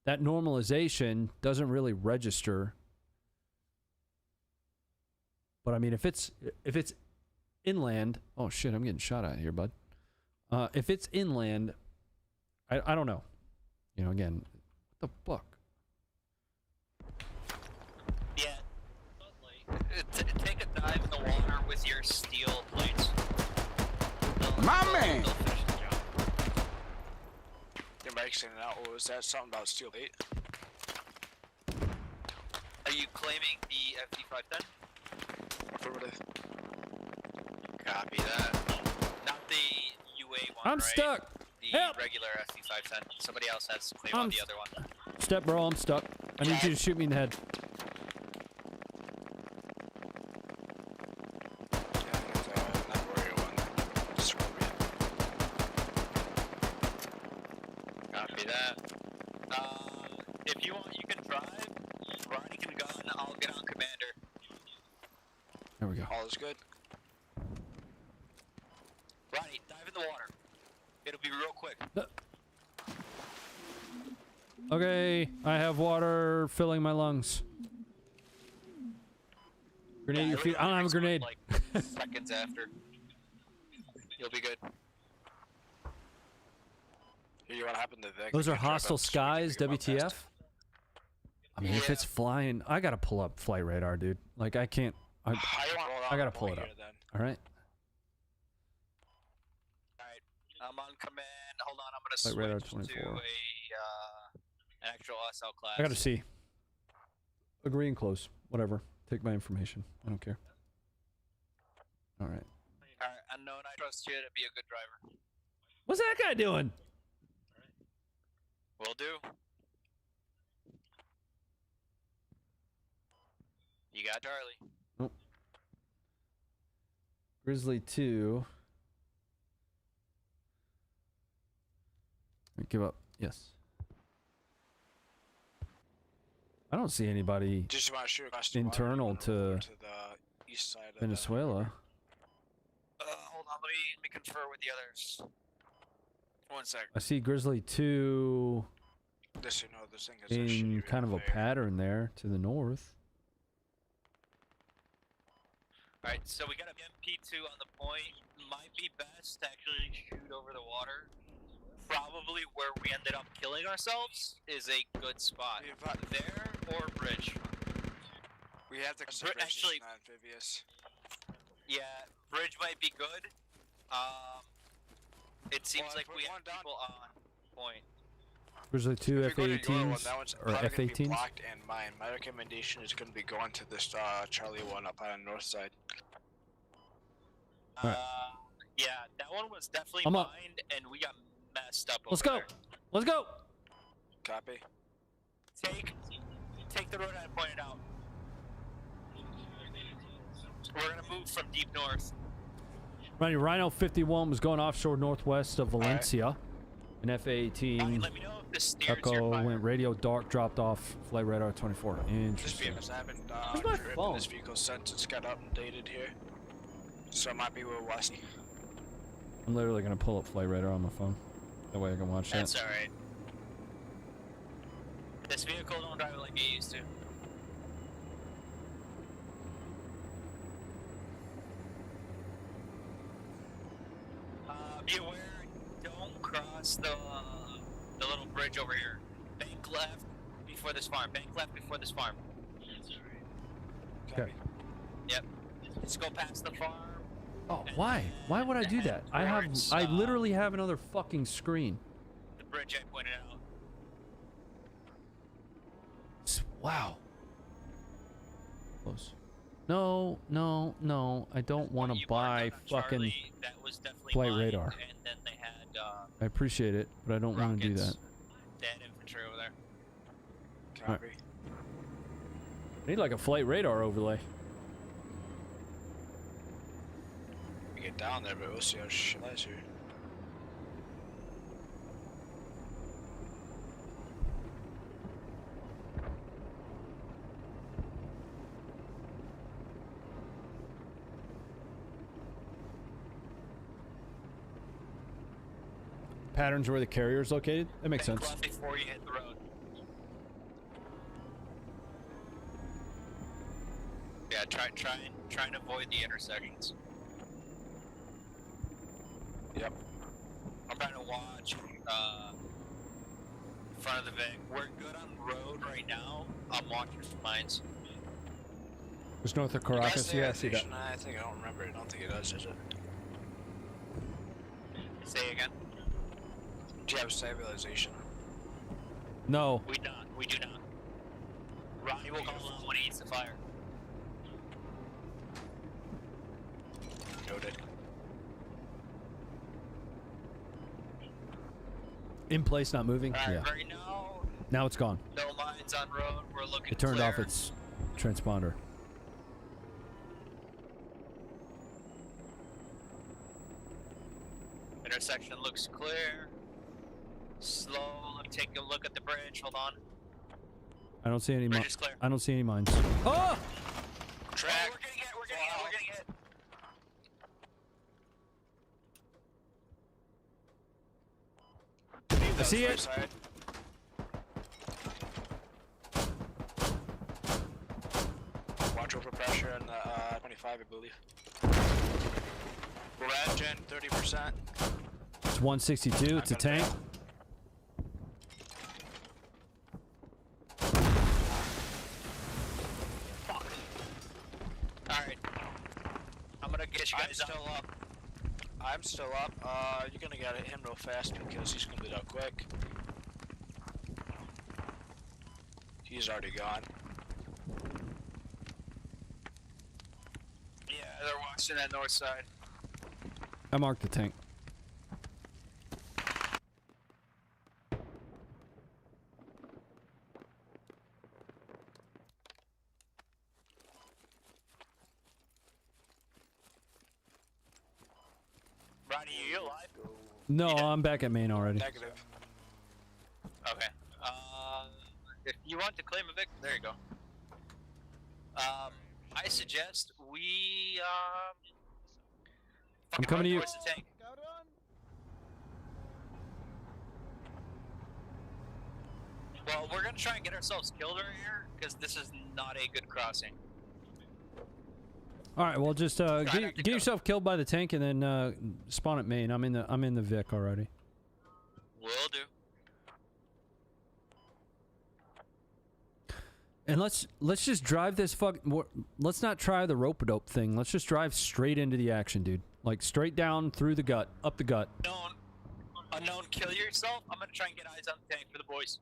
[SPEAKER 2] that normalization doesn't really register. But I mean, if it's inland, oh shit, I'm getting shot at here, bud. If it's inland, I don't know. Again, what the fuck?
[SPEAKER 3] Yeah. Take a dive in the water with your steel plates.
[SPEAKER 1] My man!
[SPEAKER 3] They'll finish the job.
[SPEAKER 4] Your mic's in and out. What was that? Something about steel bait?
[SPEAKER 3] Are you claiming the FD510?
[SPEAKER 4] Affirmative.
[SPEAKER 3] Copy that. Not the UA one,
[SPEAKER 2] I'm
[SPEAKER 3] right?
[SPEAKER 2] stuck.
[SPEAKER 3] The
[SPEAKER 2] Help!
[SPEAKER 3] regular FD510. Somebody else has to claim on the other one.
[SPEAKER 2] Step, bro, I'm stuck. I need you to shoot me in the head.
[SPEAKER 3] Copy that. If you want, you can drive. Ronnie can gun. I'll get on commander.
[SPEAKER 2] There we go.
[SPEAKER 4] All is good.
[SPEAKER 3] Ronnie, dive in the water. It'll be real quick.
[SPEAKER 2] Okay, I have water filling my lungs. Grenade your feet. I don't have a grenade.
[SPEAKER 3] Like seconds after. You'll be good.
[SPEAKER 4] You want to happen to the
[SPEAKER 2] Those are hostile skies, WTF? I mean, if it's flying, I gotta pull up flight radar, dude. Like, I can't. I gotta pull it up. All right.
[SPEAKER 3] Alright, I'm on command. Hold on, I'm gonna
[SPEAKER 2] Flight radar
[SPEAKER 3] switch to
[SPEAKER 2] 24.
[SPEAKER 3] an actual SL class.
[SPEAKER 2] I gotta see. Agree and close. Whatever. Take my information. I don't care. All right.
[SPEAKER 3] Alright, unknown, I trust you to be a good driver.
[SPEAKER 2] What's that guy doing?
[SPEAKER 3] Will do. You got Charlie.
[SPEAKER 2] Nope. Grizzly 2. Give up. Yes. I don't see anybody
[SPEAKER 4] Just want to shoot across the
[SPEAKER 2] internal
[SPEAKER 4] water,
[SPEAKER 2] to
[SPEAKER 4] the east side of
[SPEAKER 2] Venezuela.
[SPEAKER 3] Hold on, let me confer with the others. 1 sec.
[SPEAKER 2] I see Grizzly 2
[SPEAKER 4] This thing is a shitty
[SPEAKER 2] in kind of a
[SPEAKER 4] real fire.
[SPEAKER 2] pattern there to the north.
[SPEAKER 3] Alright, so we got a MP2 on the point. Might be best to actually shoot over the water. Probably where we ended up killing ourselves is a good spot. There or bridge.
[SPEAKER 4] We have to
[SPEAKER 3] Actually-
[SPEAKER 4] amphibious.
[SPEAKER 3] Yeah, bridge might be good. It seems
[SPEAKER 4] Well,
[SPEAKER 3] like
[SPEAKER 4] if
[SPEAKER 3] we
[SPEAKER 4] we're
[SPEAKER 3] have
[SPEAKER 4] going down-
[SPEAKER 3] people on point.
[SPEAKER 2] Grizzly 2
[SPEAKER 4] If you're going to your one,
[SPEAKER 2] F-18s
[SPEAKER 4] that one's
[SPEAKER 2] or
[SPEAKER 4] probably gonna be
[SPEAKER 2] F-18s.
[SPEAKER 4] blocked, and my recommendation is going to be going to this Charlie one up on the north side.
[SPEAKER 2] Alright.
[SPEAKER 3] Yeah, that one was definitely
[SPEAKER 2] I'm up.
[SPEAKER 3] mined, and we got messed up.
[SPEAKER 2] Let's
[SPEAKER 3] over
[SPEAKER 2] go.
[SPEAKER 3] there.
[SPEAKER 2] Let's go.
[SPEAKER 4] Copy.
[SPEAKER 3] Take the road I pointed out. We're gonna move from deep north.
[SPEAKER 2] Rhino 51 was going offshore northwest of Valencia. An
[SPEAKER 3] Ryan,
[SPEAKER 2] F-18
[SPEAKER 3] let me know the steers
[SPEAKER 2] Echo
[SPEAKER 3] you're
[SPEAKER 2] went
[SPEAKER 3] firing.
[SPEAKER 2] radio dark, dropped off, flight radar 24.
[SPEAKER 4] This
[SPEAKER 2] Interesting.
[SPEAKER 4] BMS, I haven't
[SPEAKER 2] Where's my
[SPEAKER 4] driven
[SPEAKER 2] phone?
[SPEAKER 4] this vehicle since it's got updated here. So it might be with West.
[SPEAKER 2] I'm literally gonna pull up flight radar on my phone. That way I can watch
[SPEAKER 3] That's
[SPEAKER 2] that.
[SPEAKER 3] alright. This vehicle don't drive it like it used to. Be aware, don't cross the little bridge over here. Bank left before this farm. Bank left before this farm.
[SPEAKER 2] Okay.
[SPEAKER 3] Yep. Just go past the farm.
[SPEAKER 2] Oh, why? Why would I do that? I literally have another fucking screen.
[SPEAKER 3] The bridge I pointed out.
[SPEAKER 2] Wow. Close. No, no, no. I don't want to
[SPEAKER 3] You
[SPEAKER 2] buy
[SPEAKER 3] marked out on
[SPEAKER 2] fucking
[SPEAKER 3] Charlie, that was definitely
[SPEAKER 2] flight
[SPEAKER 3] mine,
[SPEAKER 2] radar.
[SPEAKER 3] And then they had
[SPEAKER 2] I appreciate it, but I don't want to do
[SPEAKER 3] rockets.
[SPEAKER 2] that.
[SPEAKER 3] They had infantry over there.
[SPEAKER 4] Copy.
[SPEAKER 2] I need like a flight radar overlay.
[SPEAKER 4] We get down there, but we'll see how shit lies here.
[SPEAKER 2] Patterns where the carrier is located? That makes
[SPEAKER 3] Bank
[SPEAKER 2] sense.
[SPEAKER 3] left before you hit the road. Yeah, try and avoid the intersections.
[SPEAKER 4] Yep.
[SPEAKER 3] I'm trying to watch front of the Vic. We're good on road right now. I'm watching for mines.
[SPEAKER 2] Just north of
[SPEAKER 4] You guys
[SPEAKER 2] Caracas?
[SPEAKER 4] say
[SPEAKER 2] Yeah, I see that.
[SPEAKER 4] station? I think I don't remember it. I don't think it does, is it?
[SPEAKER 3] Say again.
[SPEAKER 4] Do you have stabilization?
[SPEAKER 2] No.
[SPEAKER 3] We not. We do not. Ronnie will call on when he needs to fire.
[SPEAKER 4] Noted.
[SPEAKER 2] In place, not moving?
[SPEAKER 3] Alright,
[SPEAKER 2] Yeah.
[SPEAKER 3] right now,
[SPEAKER 2] Now it's gone.
[SPEAKER 3] no mines on road. We're looking
[SPEAKER 2] It turned off
[SPEAKER 3] clear.
[SPEAKER 2] its transponder.
[SPEAKER 3] Intersection looks clear. Slow. Let me take a look at the bridge. Hold on.
[SPEAKER 2] I don't see any
[SPEAKER 3] Bridge is clear.
[SPEAKER 2] I don't see any mines. Oh!
[SPEAKER 4] Track.
[SPEAKER 3] Oh, we're getting hit. We're getting hit. We're getting hit.
[SPEAKER 2] I see it.
[SPEAKER 4] Side. Watch over pressure in the 25, I believe. We're at gen 30%.
[SPEAKER 2] It's 162. It's a tank.
[SPEAKER 3] Fuck. Alright. I'm gonna get you
[SPEAKER 4] I'm
[SPEAKER 3] guys
[SPEAKER 4] still up. I'm still up. You're gonna get him real fast because he's gonna be that quick. He's already gone.
[SPEAKER 3] Yeah, they're watching that north side.
[SPEAKER 2] I marked the tank.
[SPEAKER 3] Ronnie, are you alive?
[SPEAKER 2] No, I'm back at main already.
[SPEAKER 4] Negative.
[SPEAKER 3] Okay. If you want to claim a victim, there you go. I suggest we
[SPEAKER 2] I'm coming to you.
[SPEAKER 3] towards the tank. Well, we're gonna try and get ourselves killed right here because this is not a good crossing.
[SPEAKER 2] All right, well, just
[SPEAKER 3] not to
[SPEAKER 2] get
[SPEAKER 3] go.
[SPEAKER 2] yourself killed by the tank and then spawn at main. I'm in the Vic already.
[SPEAKER 3] Will do.
[SPEAKER 2] And let's just drive this let's not try the rope-a-dope thing. Let's just drive straight into the action, dude. Like straight down through the gut, up the gut.
[SPEAKER 3] Unknown, kill yourself. I'm gonna try and get eyes on the tank for the boys.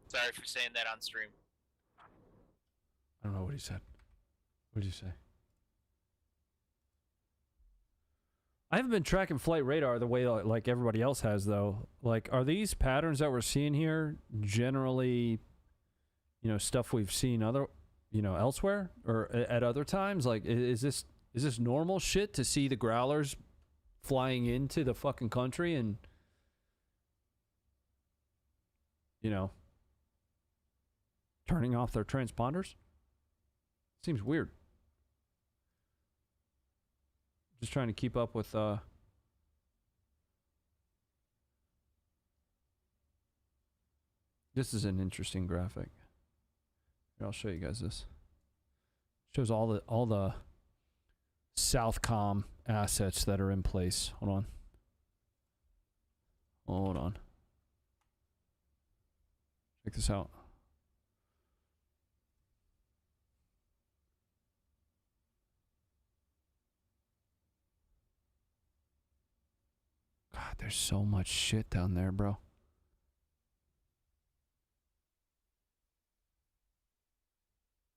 [SPEAKER 3] Sorry for saying that on stream.
[SPEAKER 2] I don't know what he said. What did you say? I haven't been tracking flight radar the way like everybody else has, though. Like, are these patterns that we're seeing here generally, stuff we've seen elsewhere or at other times? Like, is this Is this normal shit to see the growlers flying into the fucking country and, you know, turning off their transponders? Seems weird. Just trying to keep up with, this is an interesting graphic. Here, I'll show you guys this. Shows all the Southcom assets that are in place. Hold on. Check this out. God, there's so much shit down there, bro.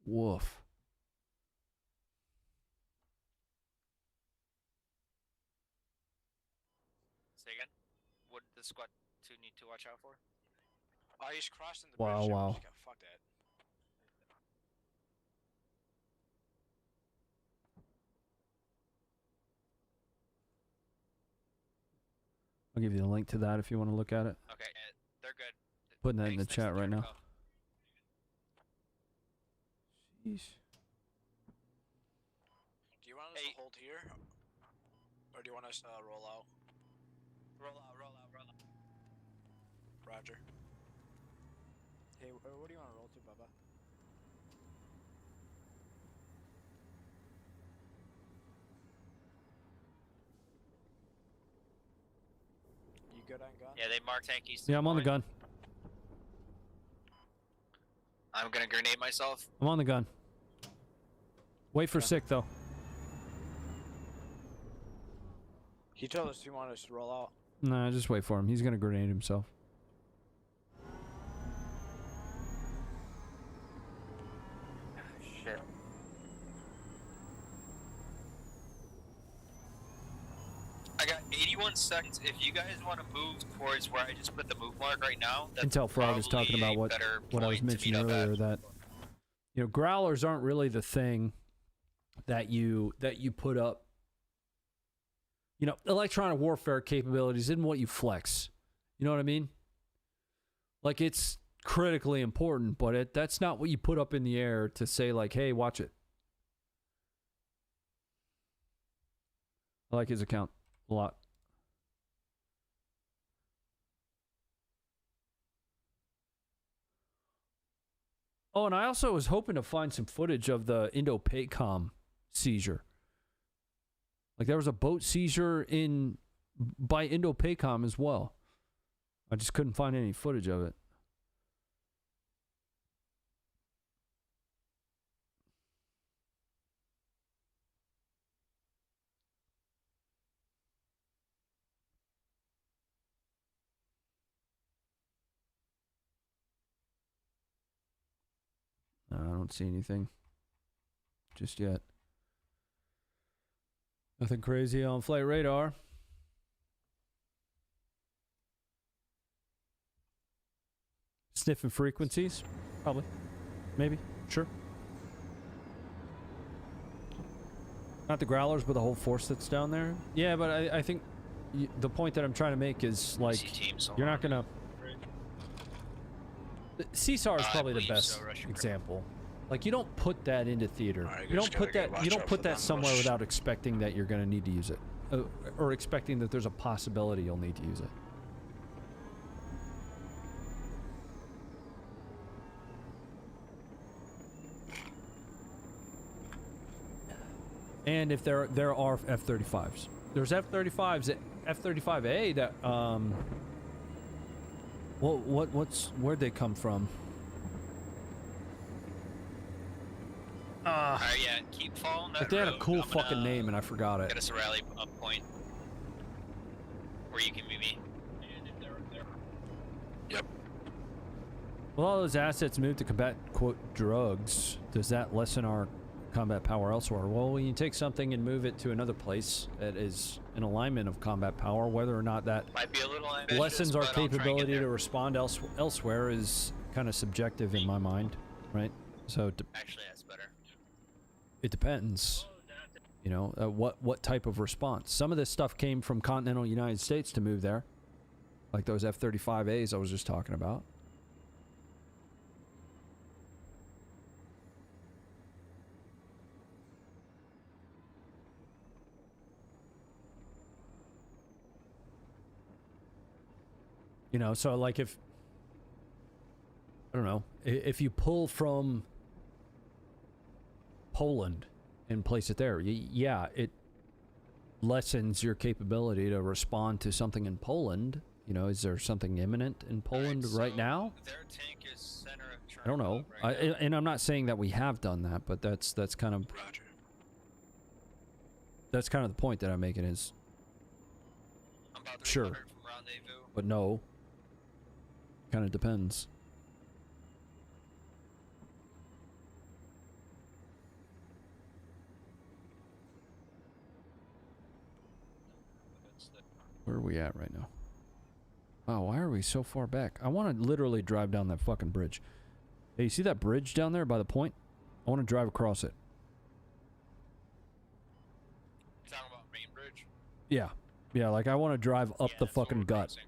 [SPEAKER 2] Woof.
[SPEAKER 3] Say again? What does Squad 2 need to watch out for?
[SPEAKER 4] Oh, he's crossing the
[SPEAKER 2] Wow,
[SPEAKER 4] bridge.
[SPEAKER 2] wow.
[SPEAKER 4] Fuck that.
[SPEAKER 2] I'll give you the link to that if you want to look at it.
[SPEAKER 3] Okay, they're good.
[SPEAKER 2] Putting that in the
[SPEAKER 3] Thanks,
[SPEAKER 2] chat right now.
[SPEAKER 3] info.
[SPEAKER 2] Sheesh.
[SPEAKER 4] Do you want us to hold here? Or do you want us to roll out?
[SPEAKER 3] Roll out.
[SPEAKER 4] Roger. Hey, what do you want to roll to, Bubba? You good on gun?
[SPEAKER 3] Yeah, they marked Hankies.
[SPEAKER 2] Yeah, I'm on the gun.
[SPEAKER 3] I'm gonna grenade myself.
[SPEAKER 2] I'm on the gun. Wait for sick though.
[SPEAKER 4] He told us he wanted us to roll out.
[SPEAKER 2] Nah, just wait for him. He's gonna grenade himself.
[SPEAKER 3] Shit. I got 81 seconds. If you guys want to move towards where I just put the move mark right now, that's
[SPEAKER 2] Intel Frog is talking about
[SPEAKER 3] probably a
[SPEAKER 2] what I was
[SPEAKER 3] better point to
[SPEAKER 2] mentioning
[SPEAKER 3] meet up
[SPEAKER 2] earlier,
[SPEAKER 3] at.
[SPEAKER 2] that you know, growlers aren't really the thing that you put up. You know, electronic warfare capabilities isn't what you flex. You know what I mean? Like, it's critically important, but that's not what you put up in the air to say, like, hey, watch it. I like his account a lot. Oh, and I also was hoping to find some footage of the Indo-PACOM seizure. Like, there was a boat seizure by Indo-PACOM as well. I just couldn't find any footage of it. No, I don't see anything just yet. Nothing crazy on flight radar. Sniffing frequencies? Probably. Maybe. Sure. Not the growlers, but the whole force that's down there. Yeah, but I think the point that I'm trying to make is, like, you're not gonna... CSAR is probably the best example. Like, you don't put that into theater.
[SPEAKER 4] Right,
[SPEAKER 2] you don't put that. You don't put that somewhere
[SPEAKER 4] rush.
[SPEAKER 2] without expecting that you're going to need to use it, or expecting that there's a possibility you'll need to use it. And if there are F-35s, there's F-35s, F-35A that where'd they come from?
[SPEAKER 3] Alright, yeah, keep following that
[SPEAKER 2] But they had a
[SPEAKER 3] road.
[SPEAKER 2] cool
[SPEAKER 3] I'm gonna
[SPEAKER 2] fucking name and I forgot it.
[SPEAKER 3] Get us a rally up point where you can meet me.
[SPEAKER 4] Yep.
[SPEAKER 2] Well, all those assets moved to combat, quote, drugs. Does that lessen our combat power elsewhere? Well, when you take something and move it to another place that is in alignment of combat power, whether or not that
[SPEAKER 3] Might be a little ambitious,
[SPEAKER 2] lessens our
[SPEAKER 3] but I'll try and get
[SPEAKER 2] capability
[SPEAKER 3] there.
[SPEAKER 2] to respond elsewhere is kind of subjective in my mind, right? So
[SPEAKER 3] Actually, that's better.
[SPEAKER 2] it depends. You know, what type of response? Some of this stuff came from continental United States to move there, like those F-35As I was just talking about. You know, so like if, I don't know, if you pull from Poland and place it there, yeah, it lessens your capability to respond to something in Poland. You know, is there something imminent in Poland right now?
[SPEAKER 3] Their tank is center of
[SPEAKER 2] I don't know. And I'm not saying that we have done that, but that's kind of
[SPEAKER 4] Roger.
[SPEAKER 2] that's kind of the point that I'm making is
[SPEAKER 3] I'm about
[SPEAKER 2] Sure.
[SPEAKER 3] 300 from rendezvous.
[SPEAKER 2] but no. Kind of depends. Where are we at right now? Oh, why are we so far back? I want to literally drive down that fucking bridge. Hey, you see that bridge down there by the point? I want to drive across it.
[SPEAKER 3] You talking about main bridge?
[SPEAKER 2] Yeah. Yeah, like I want to drive up
[SPEAKER 3] Yeah,
[SPEAKER 2] the
[SPEAKER 3] that's what
[SPEAKER 2] fucking
[SPEAKER 3] we're
[SPEAKER 2] gut.
[SPEAKER 3] racing.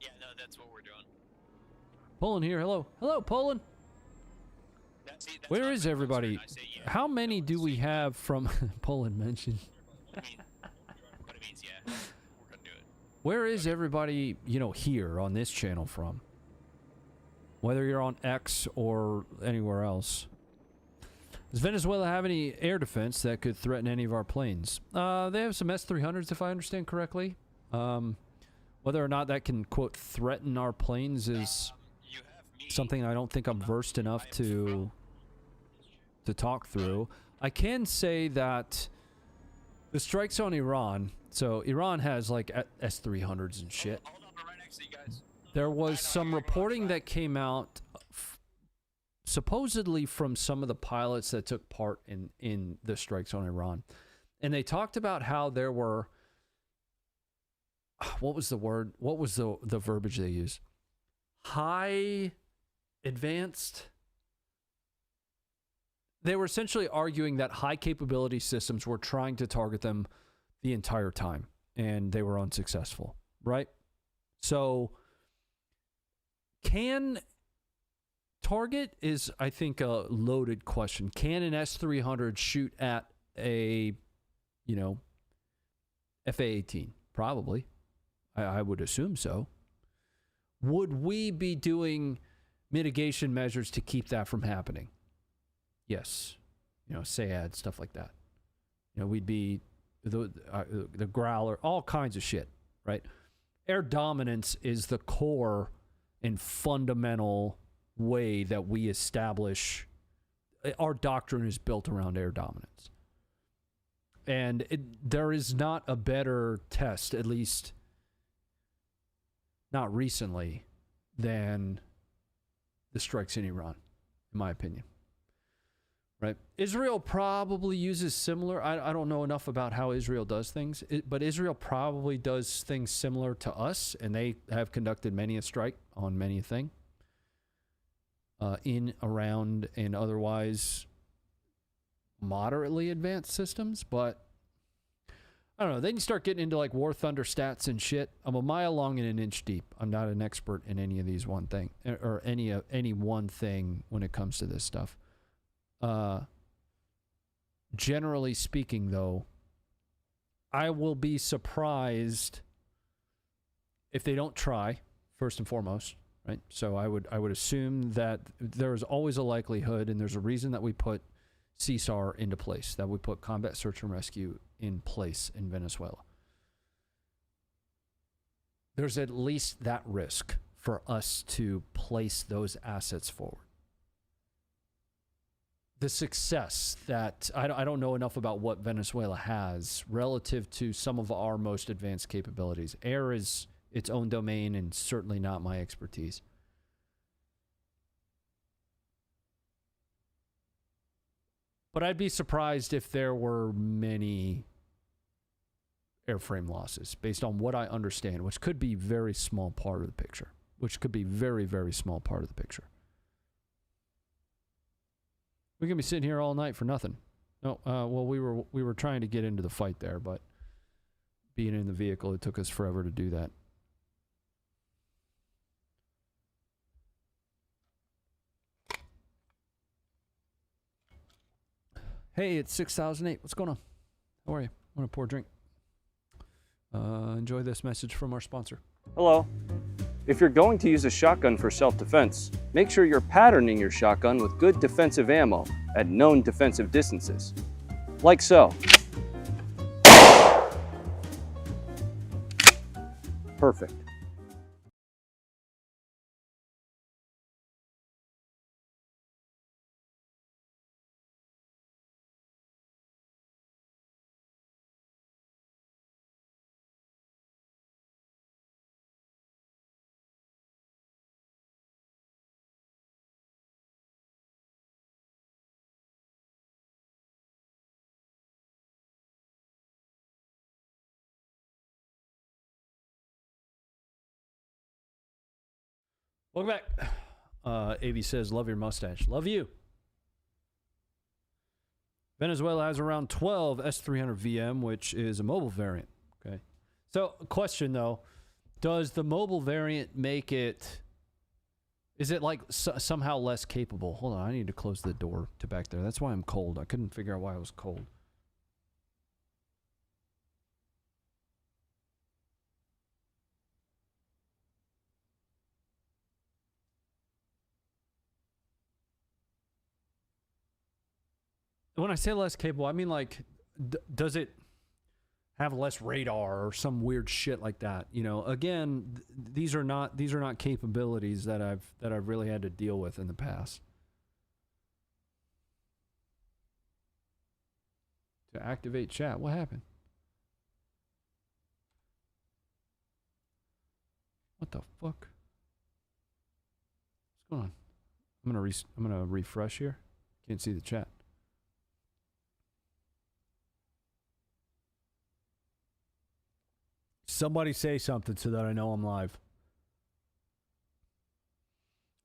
[SPEAKER 3] Yeah, no, that's what we're doing.
[SPEAKER 2] Poland here. Hello. Hello, Poland.
[SPEAKER 3] That's
[SPEAKER 2] Where
[SPEAKER 3] not
[SPEAKER 2] is
[SPEAKER 3] my
[SPEAKER 2] everybody?
[SPEAKER 3] concern. I say yeah.
[SPEAKER 2] How many
[SPEAKER 3] No,
[SPEAKER 2] do
[SPEAKER 3] it's
[SPEAKER 2] we
[SPEAKER 3] the-
[SPEAKER 2] have from Poland mentioned?
[SPEAKER 3] I mean, but it means yeah, we're gonna do it.
[SPEAKER 2] Where is everybody, you know, here on this channel from? Whether you're on X or anywhere else. Does Venezuela have any air defense that could threaten any of our planes? They have some S-300s, if I understand correctly. Whether or not that can, quote, threaten our planes is
[SPEAKER 3] You have me.
[SPEAKER 2] something I don't think I'm versed enough to talk through. I can say that the strikes on Iran, so Iran has like S-300s and shit.
[SPEAKER 3] Hold up, we're right next to you guys.
[SPEAKER 2] There was some reporting that came out supposedly from some of the pilots that took part in the strikes on Iran. And they talked about how there were, what was the word? What was the verbiage they used? High advanced. They were essentially arguing that high capability systems were trying to target them the entire time and they were unsuccessful, right? So can target is, I think, a loaded question. Can an S-300 shoot at a, you know, FA-18? Probably. I would assume so. Would we be doing mitigation measures to keep that from happening? Yes. You know, SAAD, stuff like that. You know, we'd be the Growler, all kinds of shit, right? Air dominance is the core and fundamental way that we establish. Our doctrine is built around air dominance. And there is not a better test, at least not recently, than the strikes in Iran, in my opinion. Right? Israel probably uses similar. I don't know enough about how Israel does things, but Israel probably does things similar to us, and they have conducted many a strike on many a thing. In, around, and otherwise moderately advanced systems, but I don't know. Then you start getting into like War Thunder stats and shit. I'm a mile long and an inch deep. I'm not an expert in any of these one thing or any one thing when it comes to this stuff. Generally speaking, though, I will be surprised if they don't try, first and foremost, right? So I would assume that there is always a likelihood, and there's a reason that we put CSAR into place, that we put combat search and rescue in place in Venezuela. There's at least that risk for us to place those assets forward. The success that I don't know enough about what Venezuela has relative to some of our most advanced capabilities. Air is its own domain and certainly not my expertise. But I'd be surprised if there were many airframe losses based on what I understand, which could be very small part of the picture, which could be very, very small part of the picture. We're going to be sitting here all night for nothing. No, well, we were trying to get into the fight there, but being in the vehicle, it took us forever to do that. Hey, it's 6008. What's going on? How are you? Want to pour a drink? Enjoy this message from our sponsor.
[SPEAKER 5] Hello. If you're going to use a shotgun for self-defense, make sure you're patterning your shotgun with good defensive ammo at known defensive distances. Like so. Perfect.
[SPEAKER 2] Welcome back. AV says, love your mustache. Love you. Venezuela has around 12 S300 VM, which is a mobile variant. Okay. So, question though, does the mobile variant make it, is it like somehow less capable? Hold on, I need to close the door to back there. That's why I'm cold. I couldn't figure out why I was cold. When I say less capable, I mean like, does it have less radar or some weird shit like that? You know, again, these are not capabilities that I've really had to deal with in the past. To activate chat, what happened? What the fuck? What's going on? I'm gonna refresh here. Can't see the chat. Somebody say something so that I know I'm live.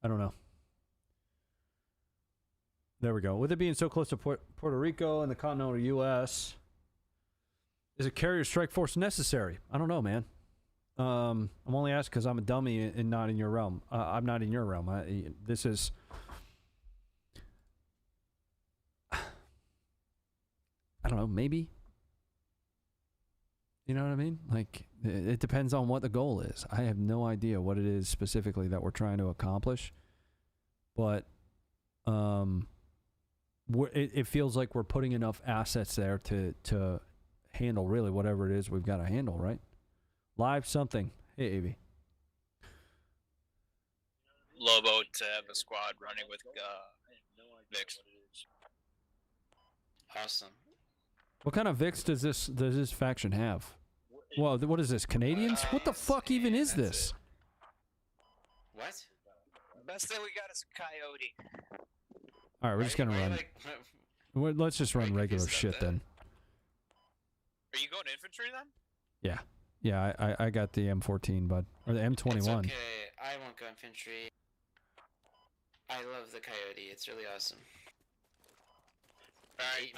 [SPEAKER 2] I don't know. There we go. With it being so close to Puerto Rico and the continental U.S., is a carrier strike force necessary? I don't know, man. I'm only asking because I'm a dummy and not in your realm. I'm not in your realm. This is... I don't know, maybe? You know what I mean? Like, it depends on what the goal is. I have no idea what it is specifically that we're trying to accomplish. But it feels like we're putting enough assets there to handle really whatever it is we've got to handle, right? Live something. Hey, Avi.
[SPEAKER 3] Lobo to have a squad running with Vix.
[SPEAKER 6] Awesome.
[SPEAKER 2] What kind of VIX does this faction have? Well, what is this? Canadians? What the fuck even is this?
[SPEAKER 6] What?
[SPEAKER 3] Best thing we got is a coyote.
[SPEAKER 2] All right, we're just gonna run. Let's just run regular shit then.
[SPEAKER 3] Are you going infantry then?
[SPEAKER 2] Yeah. I got the M14, bud, or the M21.
[SPEAKER 6] It's okay. I won't go infantry. I love the coyote. It's really awesome.
[SPEAKER 3] Alright,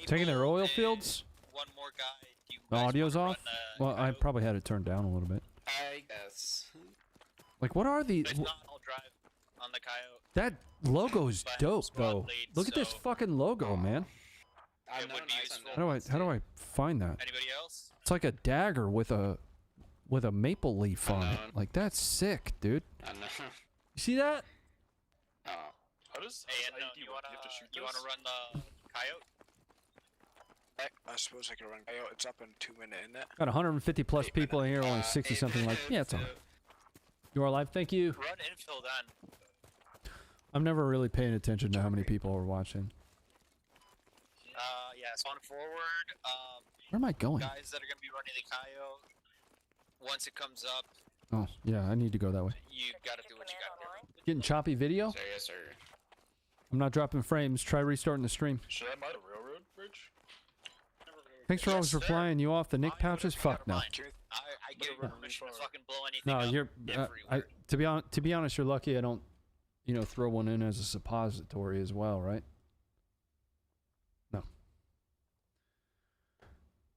[SPEAKER 2] Taking their oil fields?
[SPEAKER 3] One more guy. Do you
[SPEAKER 2] The
[SPEAKER 3] guys
[SPEAKER 2] audio's
[SPEAKER 3] wanna
[SPEAKER 2] off?
[SPEAKER 3] run the
[SPEAKER 2] Well, I
[SPEAKER 3] coyote?
[SPEAKER 2] probably had it turned down a little bit.
[SPEAKER 6] I guess.
[SPEAKER 2] Like, what are these?
[SPEAKER 3] If not, I'll drive on the coyote.
[SPEAKER 2] That logo is
[SPEAKER 3] But
[SPEAKER 2] dope,
[SPEAKER 3] squad
[SPEAKER 2] though.
[SPEAKER 3] lead,
[SPEAKER 2] Look at this
[SPEAKER 3] so-
[SPEAKER 2] fucking logo, man.
[SPEAKER 6] I'm
[SPEAKER 3] It
[SPEAKER 6] not
[SPEAKER 3] would be
[SPEAKER 6] nice on
[SPEAKER 3] useful.
[SPEAKER 6] that.
[SPEAKER 2] How do I find that?
[SPEAKER 3] Anybody else?
[SPEAKER 2] It's like a dagger with a maple leaf on it.
[SPEAKER 6] Unknown.
[SPEAKER 2] Like, that's sick, dude.
[SPEAKER 6] I know.
[SPEAKER 2] You see that?
[SPEAKER 6] Oh.
[SPEAKER 7] How does
[SPEAKER 3] Hey,
[SPEAKER 7] ID
[SPEAKER 3] no,
[SPEAKER 7] work?
[SPEAKER 3] you
[SPEAKER 7] You have to shoot
[SPEAKER 3] wanna
[SPEAKER 7] those?
[SPEAKER 3] run the coyote?
[SPEAKER 4] I suppose I could run coyote. It's up in 2 minutes, isn't it?
[SPEAKER 2] Got 150 plus people in here, only 60 something. Like, yeah, it's all right. You are alive. Thank you.
[SPEAKER 3] Run infill then.
[SPEAKER 2] I'm never really paying attention to how many people are watching.
[SPEAKER 3] Yeah, spawn forward.
[SPEAKER 2] Where am I going?
[SPEAKER 3] Guys that are gonna be running the coyote. Once it comes up,
[SPEAKER 2] Oh, yeah, I need to go that way.
[SPEAKER 3] you gotta do what you gotta do.
[SPEAKER 2] Getting choppy video?
[SPEAKER 6] Sorry, yes, sir.
[SPEAKER 2] I'm not dropping frames. Try restarting the stream.
[SPEAKER 7] Should I mine a railroad bridge?
[SPEAKER 2] Thanks for
[SPEAKER 3] Yes,
[SPEAKER 2] always
[SPEAKER 3] sir.
[SPEAKER 2] replying. You off the Nick
[SPEAKER 3] Mine
[SPEAKER 2] pouches?
[SPEAKER 3] whatever you
[SPEAKER 2] Fuck no.
[SPEAKER 3] gotta mine. I give
[SPEAKER 7] Yeah.
[SPEAKER 3] permission to fucking blow anything
[SPEAKER 2] No,
[SPEAKER 3] up
[SPEAKER 2] you're.
[SPEAKER 3] everywhere.
[SPEAKER 2] To be honest, you're lucky. I don't, throw one in as a suppository as well, right?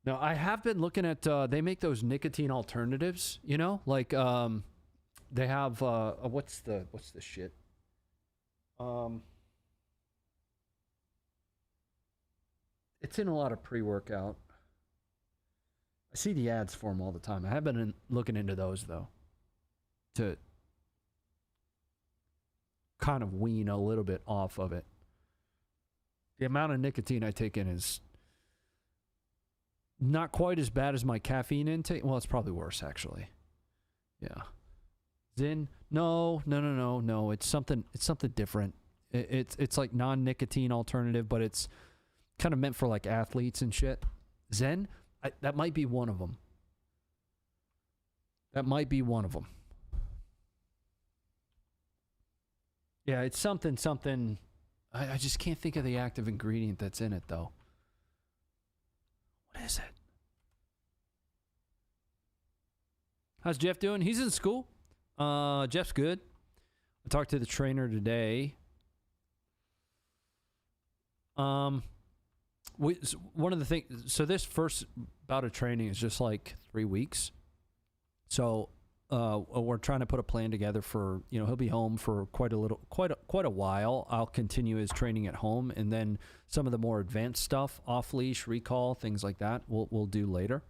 [SPEAKER 2] No, I have been looking at. They make those nicotine alternatives. You know, like they have. What's the shit? It's in a lot of pre-workout. I see the ads for them all the time. I have been looking into those though, to kind of wean a little bit off of it. The amount of nicotine I take in is not quite as bad as my caffeine intake. Well, it's probably worse actually. Yeah. Zyn? No. It's something different. It's like non-nicotine alternative, but it's kind of meant for like athletes and shit. Zen? That might be one of them. Yeah, it's something. I just can't think of the active ingredient that's in it, though. What is it? How's Jeff doing? He's in school. Jeff's good. I talked to the trainer today. One of the things, so this first bout of training is just like 3 weeks. So we're trying to put a plan together for, he'll be home for quite a while. I'll continue his training at home, and then some of the more advanced stuff, off leash, recall, things like that, we'll do later.